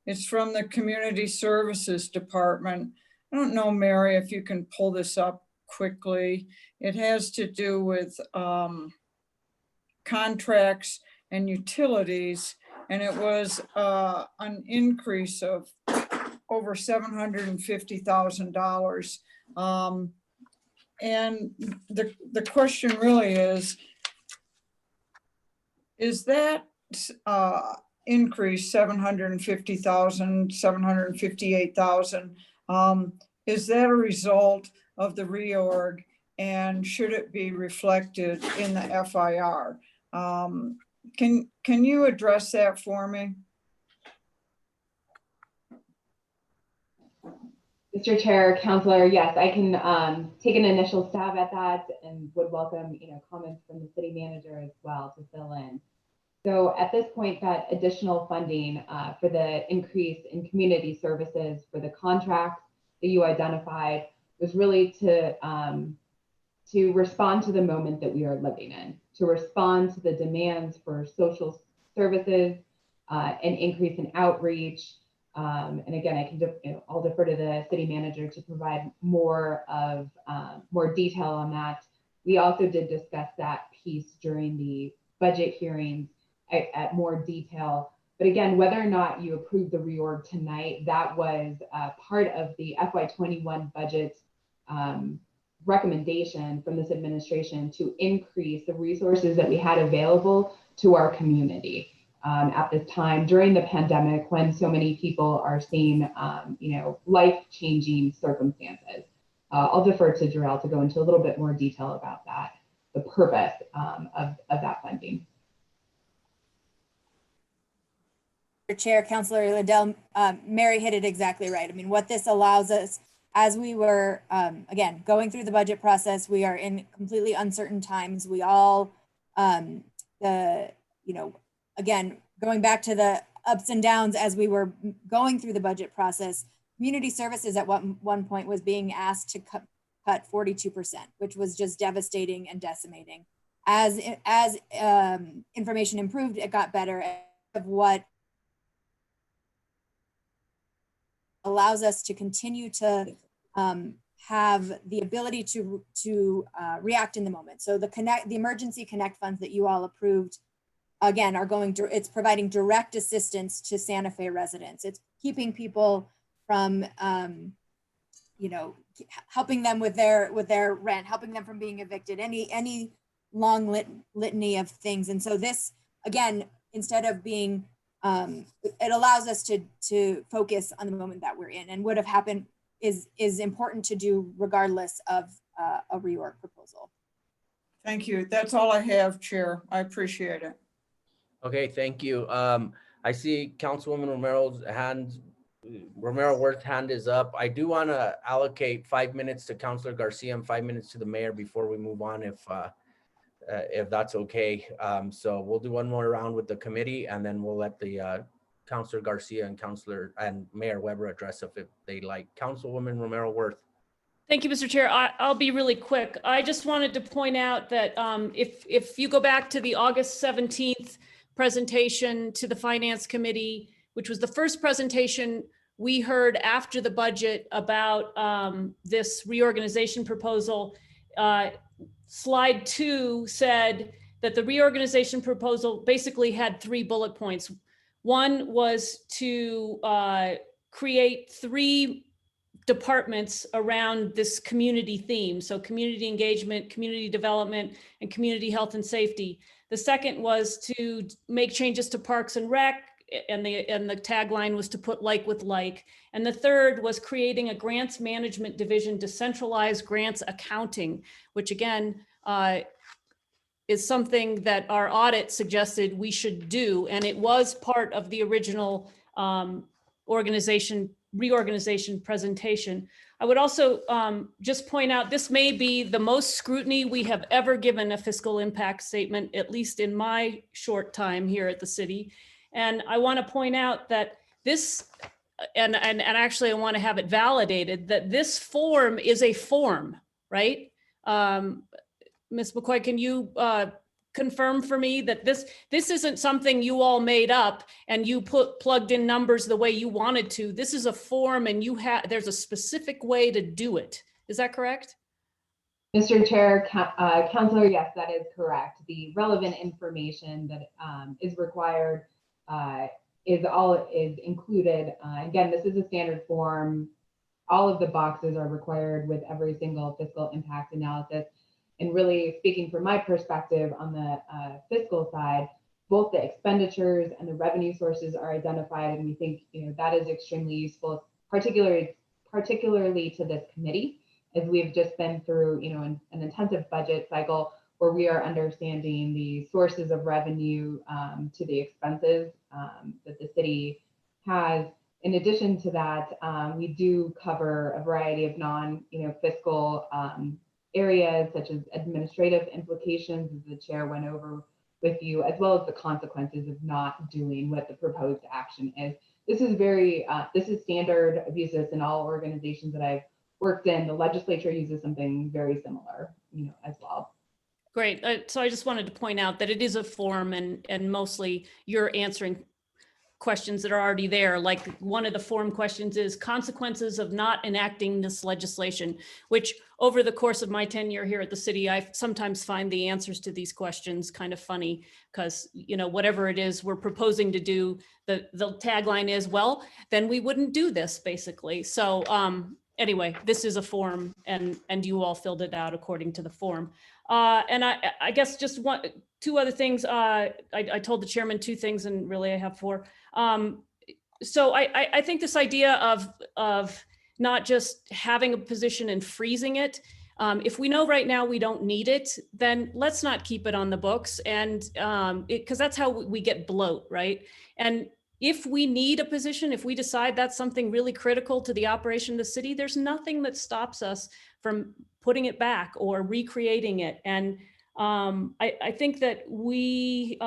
it's from the Community Services Department. I don't know, Mary, if you can pull this up quickly. It has to do with contracts and utilities, and it was an increase of over $750,000. And the question really is that increase 750,000, 758,000, is that a result of the reorg, and should it be reflected in the FIR? Can you address that for me? Mr. Chair, Councilor, yes, I can take an initial stab at that and would welcome, comments from the city manager as well to fill in. So at this point, that additional funding for the increase in community services for the contracts that you identified was really to respond to the moment that we are living in, to respond to the demands for social services, an increase in outreach. And again, I'll defer to the city manager to provide more detail on that. We also did discuss that piece during the budget hearings at more detail. But again, whether or not you approve the reorg tonight, that was part of the FY21 budget recommendation from this administration to increase the resources that we had available to our community at this time during the pandemic, when so many people are seeing, life-changing circumstances. I'll defer to Jarrell to go into a little bit more detail about that, the purpose of that funding. Chair, Councilor Liddell, Mary hit it exactly right. I mean, what this allows us, as we were, again, going through the budget process, we are in completely uncertain times. We all, again, going back to the ups and downs as we were going through the budget process, community services at one point was being asked to cut 42%, which was just devastating and decimating. As information improved, it got better. Of what allows us to continue to have the ability to react in the moment. So the emergency connect funds that you all approved, again, it's providing direct assistance to Santa Fe residents. It's keeping people from, helping them with their rent, helping them from being evicted, any long litany of things. And so this, again, instead of being, it allows us to focus on the moment that we're in, and would have happened is important to do regardless of a reorg proposal. Thank you. That's all I have, Chair. I appreciate it. Okay, thank you. I see Councilwoman Romero Worth's hand is up. I do want to allocate 5 minutes to Councilor Garcia and 5 minutes to the mayor before we move on, if that's okay. So we'll do one more round with the committee, and then we'll let the Councilor Garcia and Mayor Weber address if they like. Councilwoman Romero Worth. Thank you, Mr. Chair. I'll be really quick. I just wanted to point out that if you go back to the August 17th presentation to the Finance Committee, which was the first presentation we heard after the budget about this reorganization proposal. Slide 2 said that the reorganization proposal basically had 3 bullet points. One was to create 3 departments around this community theme. So community engagement, community development, and community health and safety. The second was to make changes to Parks and Rec, and the tagline was to put like with like. And the third was creating a grants management division to centralize grants accounting, which again, is something that our audit suggested we should do. And it was part of the original reorganization presentation. I would also just point out, this may be the most scrutiny we have ever given a fiscal impact statement, at least in my short time here at the city. And I want to point out that this, and actually I want to have it validated, that this form is a form, right? Ms. McCoy, can you confirm for me that this isn't something you all made up and you plugged in numbers the way you wanted to? This is a form, and there's a specific way to do it. Is that correct? Mr. Chair, Councilor, yes, that is correct. The relevant information that is required is included. Again, this is a standard form. All of the boxes are required with every single fiscal impact analysis. And really speaking from my perspective on the fiscal side, both the expenditures and the revenue sources are identified, and we think that is extremely useful, particularly to this committee, as we've just been through an intensive budget cycle where we are understanding the sources of revenue to the expenses that the city has. In addition to that, we do cover a variety of non-fiscal areas, such as administrative implications, as the chair went over with you, as well as the consequences of not doing what the proposed action is. This is standard. I've used this in all organizations that I've worked in. The legislature uses something very similar, as well. Great. So I just wanted to point out that it is a form, and mostly you're answering questions that are already there. Like one of the form questions is consequences of not enacting this legislation, which over the course of my tenure here at the city, I sometimes find the answers to these questions kind of funny, because whatever it is we're proposing to do, the tagline is, well, then we wouldn't do this, basically. So anyway, this is a form, and you all filled it out according to the form. And I guess just two other things. I told the chairman 2 things, and really I have 4. So I think this idea of not just having a position and freezing it, if we know right now we don't need it, then let's not keep it on the books, and because that's how we get bloat, right? And if we need a position, if we decide that's something really critical to the operation of the city, there's nothing that stops us from putting it back or recreating it. And I think that we,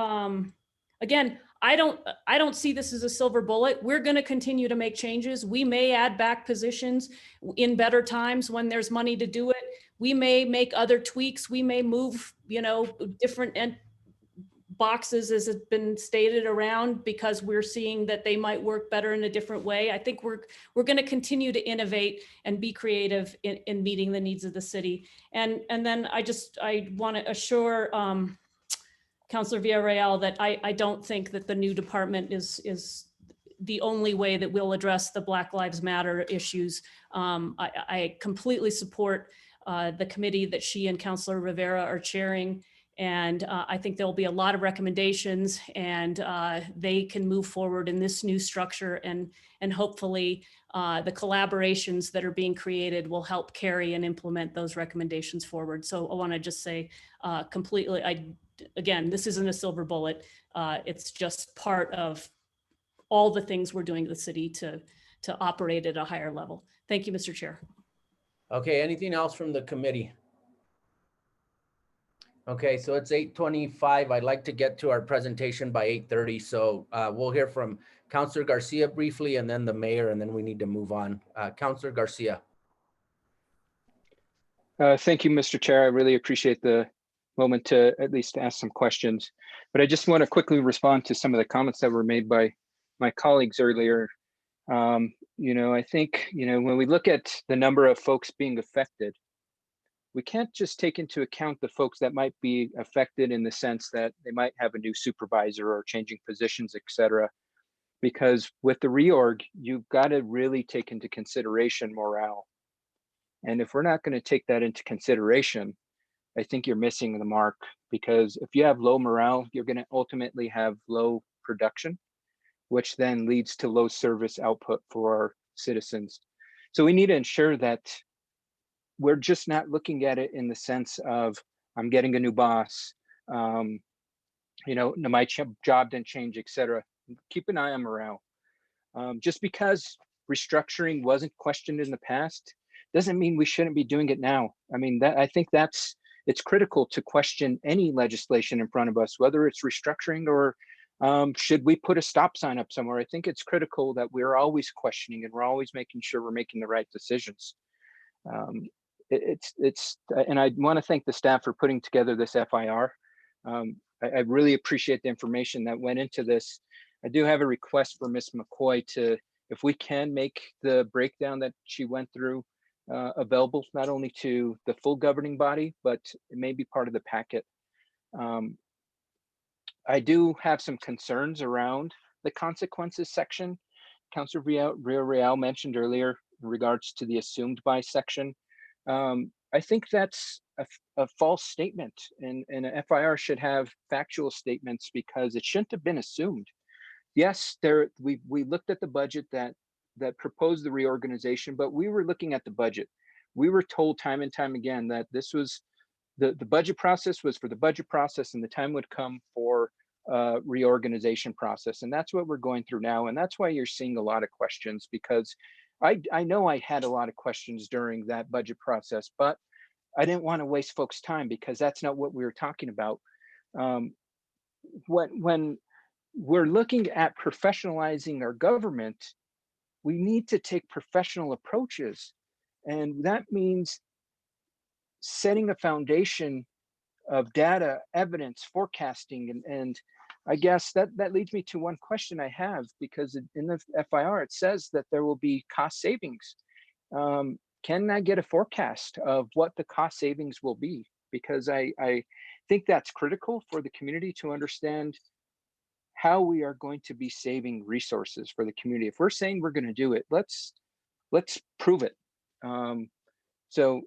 again, I don't see this as a silver bullet. We're going to continue to make changes. We may add back positions in better times when there's money to do it. We may make other tweaks. We may move, different boxes, as has been stated around, because we're seeing that they might work better in a different way. I think we're going to continue to innovate and be creative in meeting the needs of the city. And then I want to assure Councilor Villarreal that I don't think that the new department is the only way that we'll address the Black Lives Matter issues. I completely support the committee that she and Councilor Rivera are chairing. And I think there'll be a lot of recommendations, and they can move forward in this new structure, and hopefully the collaborations that are being created will help carry and implement those recommendations forward. So I want to just say completely, again, this isn't a silver bullet. It's just part of all the things we're doing in the city to operate at a higher level. Thank you, Mr. Chair. Okay, anything else from the committee? Okay, so it's 8:25. I'd like to get to our presentation by 8:30. So we'll hear from Councilor Garcia briefly, and then the mayor, and then we need to move on. Councilor Garcia. Thank you, Mr. Chair. I really appreciate the moment to at least ask some questions. But I just want to quickly respond to some of the comments that were made by my colleagues earlier. I think, when we look at the number of folks being affected, we can't just take into account the folks that might be affected in the sense that they might have a new supervisor or changing positions, et cetera. Because with the reorg, you've got to really take into consideration morale. And if we're not going to take that into consideration, I think you're missing the mark, because if you have low morale, you're going to ultimately have low production, which then leads to low service output for our citizens. So we need to ensure that we're just not looking at it in the sense of, I'm getting a new boss, my job didn't change, et cetera. Keep an eye on morale. Just because restructuring wasn't questioned in the past doesn't mean we shouldn't be doing it now. I mean, I think it's critical to question any legislation in front of us, whether it's restructuring or should we put a stop sign up somewhere. I think it's critical that we're always questioning and we're always making sure we're making the right decisions. And I want to thank the staff for putting together this FIR. I really appreciate the information that went into this. I do have a request for Ms. McCoy to, if we can make the breakdown that she went through available, not only to the full governing body, but it may be part of the packet. I do have some concerns around the consequences section. Councilor Real mentioned earlier in regards to the assumed by section. I think that's a false statement, and an FIR should have factual statements because it shouldn't have been assumed. Yes, we looked at the budget that proposed the reorganization, but we were looking at the budget. We were told time and time again that this was the budget process was for the budget process, and the time would come for reorganization process, and that's what we're going through now, and that's why you're seeing a lot of questions, because I know I had a lot of questions during that budget process, but I didn't want to waste folks' time because that's not what we were talking about. When we're looking at professionalizing our government, we need to take professional approaches, and that means setting a foundation of data, evidence, forecasting, and I guess that leads me to one question I have, because in the FIR it says that there will be cost savings. Can I get a forecast of what the cost savings will be? Because I think that's critical for the community to understand how we are going to be saving resources for the community. If we're saying we're going to do it, let's prove it. So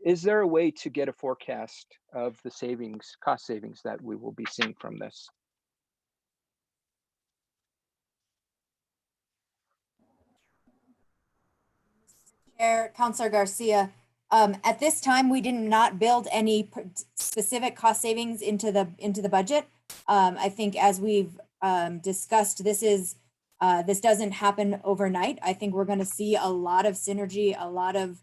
is there a way to get a forecast of the savings, cost savings that we will be seeing from this? Chair, Councilor Garcia, at this time, we did not build any specific cost savings into the budget. I think as we've discussed, this doesn't happen overnight. I think we're going to see a lot of synergy, a lot of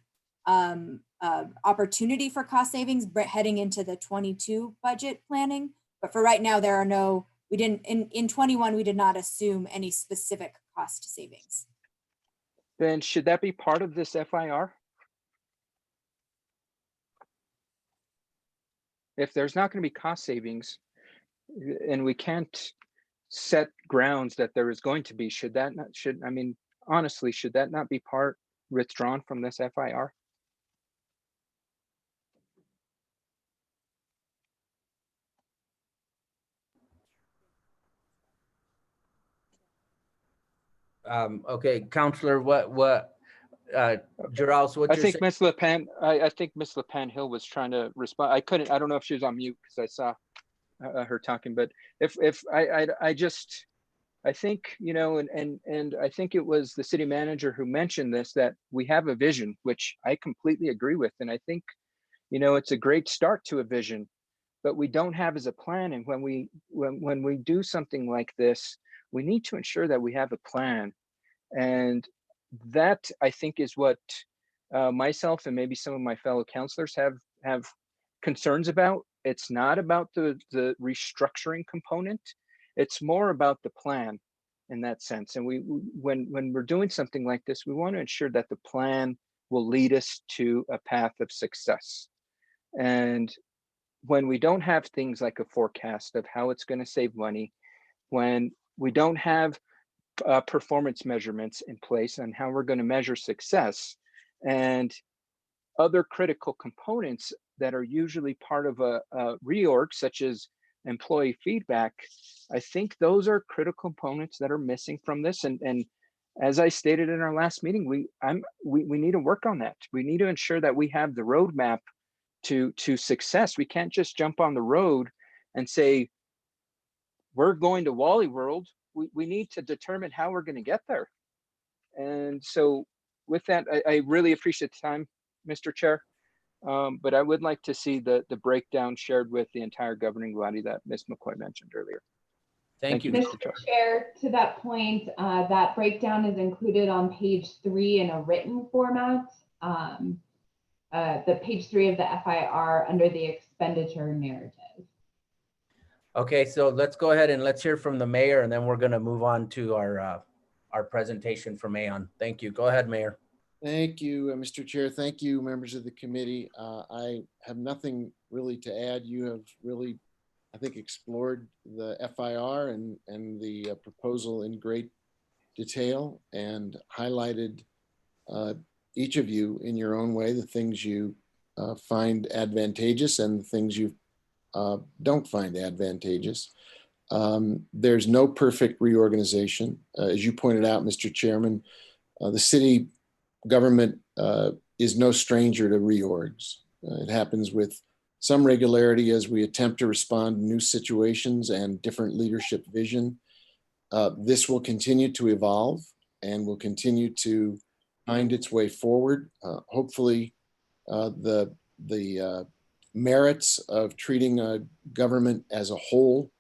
opportunity for cost savings heading into the 22 budget planning. But for right now, there are no, we didn't, in 21, we did not assume any specific cost savings. Then should that be part of this FIR? If there's not going to be cost savings and we can't set grounds that there is going to be, honestly, should that not be withdrawn from this FIR? Okay, Counselor, Giral, what I you're think saying? Ms. Le Pen, I think Ms. Le Pen Hill was trying to respond. I don't know if she was on mute because I saw her talking, but I think, and I think it was the city manager who mentioned this, that we have a vision, which I completely agree with. And I think, it's a great start to a vision, but we don't have as a plan. And when we do something like this, we need to ensure that we have a plan. And that, I think, is what myself and maybe some of my fellow councilors have concerns about. It's not about the restructuring component. It's more about the plan in that sense. And when we're doing something like this, we want to ensure that the plan will lead us to a path of success. And when we don't have things like a forecast of how it's going to save money, when we don't have performance measurements in place on how we're going to measure success, and other critical components that are usually part of a reorg, such as employee feedback. I think those are critical components that are missing from this. And as I stated in our last meeting, we need to work on that. We need to ensure that we have the roadmap to success. We can't just jump on the road and say, we're going to Wally World. We need to determine how we're going to get there. And so with that, I really appreciate the time, Mr. Chair. But I would like to see the breakdown shared with the entire governing body that Ms. McCoy mentioned earlier. Thank you, Mr. Chair, to that point, that breakdown is included on page 3 in a written format. The page 3 of the FIR under the expenditure narrative. Okay, so let's go ahead and let's hear from the mayor, and then we're going to move on to our presentation from Aon. Thank you. Go ahead, Mayor. Thank you, Mr. Chair. Thank you, members of the committee. I have nothing really to add. You have really, I think, explored the FIR and the proposal in great detail and highlighted each of you in your own way, the things you find advantageous and the things you don't find advantageous. There's no perfect reorganization. As you pointed out, Mr. Chairman, the city government is no stranger to reorgs. It happens with some regularity as we attempt to respond to new situations and different leadership vision. This will continue to evolve and will continue to find its way forward. Hopefully, the merits of treating a government as a whole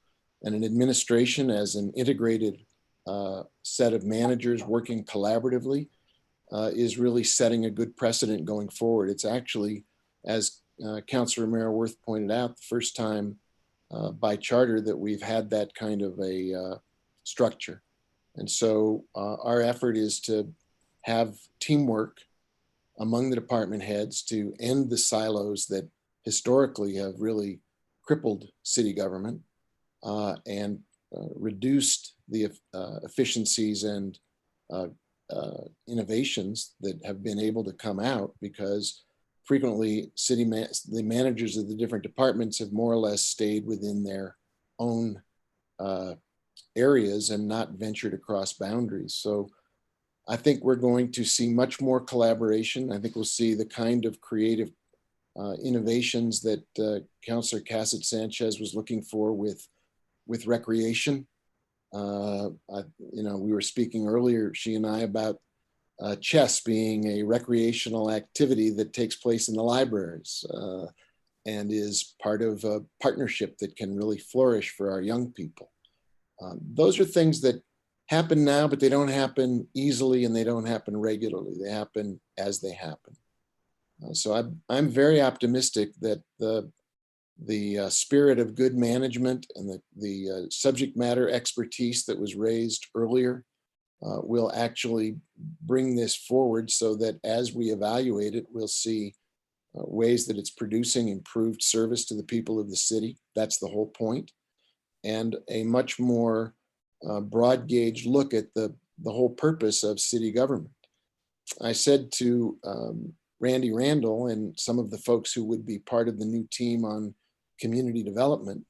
and an administration as an integrated set of managers working collaboratively is really setting a good precedent going forward. It's actually, as Councilor Mara-Worth pointed out, the first time by charter that we've had that kind of a structure. And so our effort is to have teamwork among the department heads to end the silos that historically have really crippled city government and reduced the efficiencies and innovations that have been able to come out, because frequently the managers of the different departments have more or less stayed within their own areas and not ventured across boundaries. So I think we're going to see much more collaboration. I think we'll see the kind of creative innovations that Councilor Cassett Sanchez was looking for with recreation. We were speaking earlier, she and I, about chess being a recreational activity that takes place in the libraries and is part of a partnership that can really flourish for our young people. Those are things that happen now, but they don't happen easily and they don't happen regularly. They happen as they happen. So I'm very optimistic that the spirit of good management and the subject matter expertise that was raised earlier will actually bring this forward, so that as we evaluate it, we'll see ways that it's producing improved service to the people of the city. That's the whole point. And a much more broad gauge look at the whole purpose of city government. I said to Randy Randall and some of the folks who would be part of the new team on community development,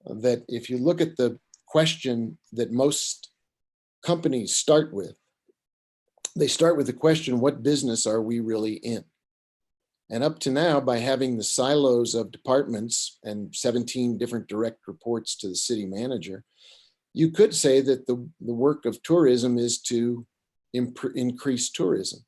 that if you look at the question that most companies start with, they start with the question, what business are we really in? And up to now, by having the silos of departments and 17 different direct reports to the city manager, you could say that the work of tourism is to increase tourism.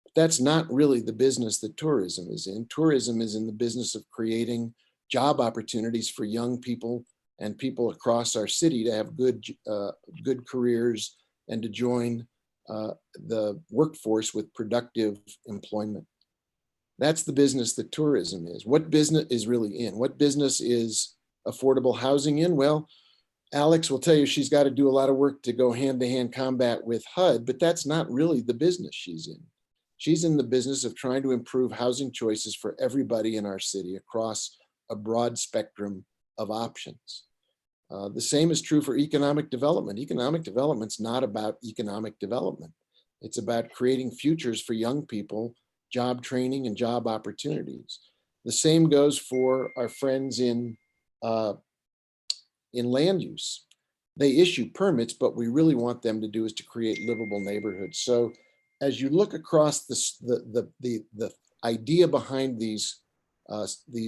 But that's not really the business that tourism is in. Tourism is in the business of creating job opportunities for young people and people across our city to have good careers and to join the workforce with productive employment. That's the business that tourism is. What business is really in? What business is affordable housing in? Well, Alex will tell you she's got to do a lot of work to go hand-to-hand combat with HUD, but that's not really the business she's in. She's in the business of trying to improve housing choices for everybody in our city across a broad spectrum of options. The same is true for economic development. Economic development's not about economic development. It's about creating futures for young people, job training and job opportunities. The same goes for our friends in land use. They issue permits, but we really want them to do is to create livable neighborhoods. So as you look across the idea behind these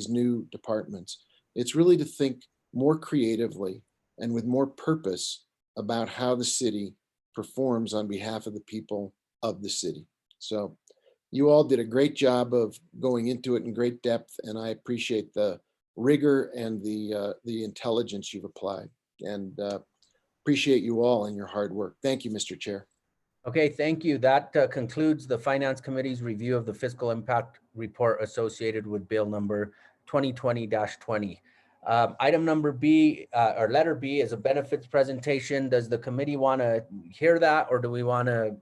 new departments, it's really to think more creatively and with more purpose about how the city performs on behalf of the people of the city. So you all did a great job of going into it in great depth, and I appreciate the rigor and the intelligence you've applied, and appreciate you all and your hard work. Thank you, Mr. Chair. Okay, thank you. That concludes the Finance Committee's review of the fiscal impact report associated with Bill number 2020-20. Item number B, or letter B, is a benefits presentation. Does the committee want to hear that, or do we want to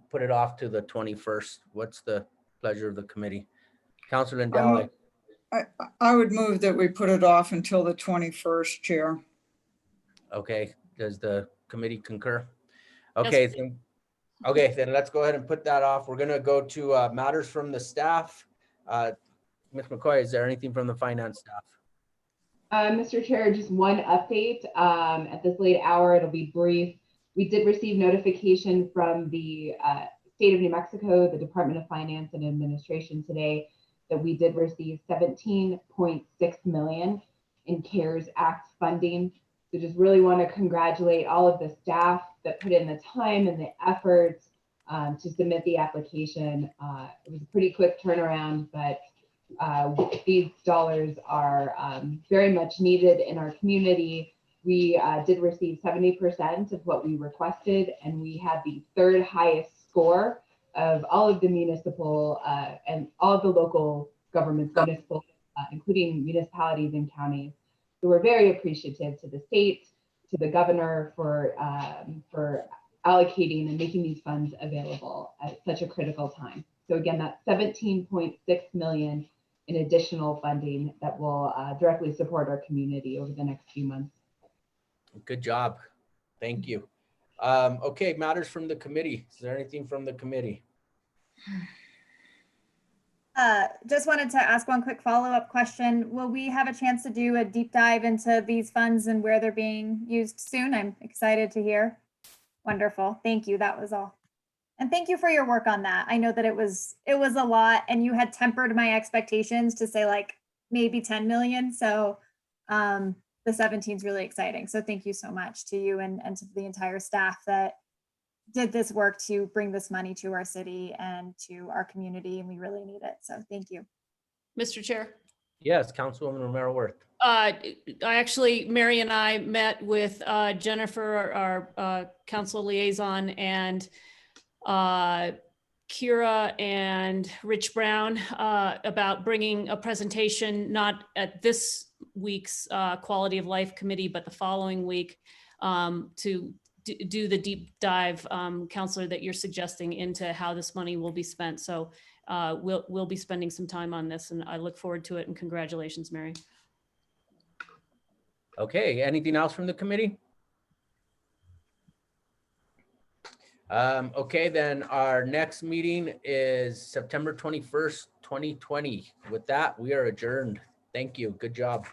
put it off to the 21st? What's the pleasure of the committee? Councilor Lindell. I would move that we put it off until the 21st, Chair. Okay, does the committee concur? Okay, yes. Okay, then let's go ahead and put that off. We're going to go to matters from the staff. Ms. McCoy, is there anything from the finance staff? Mr. Chair, just one update. At this late hour, it'll be brief. We did receive notification from the state of New Mexico, the Department of Finance and Administration today, that we did receive $17.6 million in CARES Act funding. So just really want to congratulate all of the staff that put in the time and the efforts to submit the application. It was a pretty quick turnaround, but these dollars are very much needed in our community. We did receive 70% of what we requested, and we had the third highest score of all of the municipal and all of the local governments, municipal, including municipalities and counties. So we're very appreciative to the state, to the governor for allocating and making these funds available at such a critical time. So again, that's $17.6 million in additional funding that will directly support our community over the next few months. Good job. Thank you. Okay, matters from the committee. Is there anything from the committee? Just wanted to ask one quick follow-up question. Will we have a chance to do a deep dive into these funds and where they're being used soon? I'm excited to hear. Wonderful. Thank you. That was all. And thank you for your work on that. I know that it was a lot, and you had tempered my expectations to say like maybe 10 million. So the 17 is really exciting. So thank you so much to you and to the entire staff that did this work to bring this money to our city and to our community, and we really need it. So thank you. Mr. Chair. Yes, Councilwoman Romero Worth. Mary and I met with Jennifer, our council liaison, and Kira and Rich Brown about bringing a presentation, not at this week's Quality of Life Committee, but the following week to do the deep dive, Counselor, that you're suggesting into how this money will be spent. So we'll be spending some time on this, and I look forward to it, and congratulations, Mary. Okay, anything else from the committee? Okay, then our next meeting is September 21st, 2020. With that, we are adjourned. Thank you. Good job.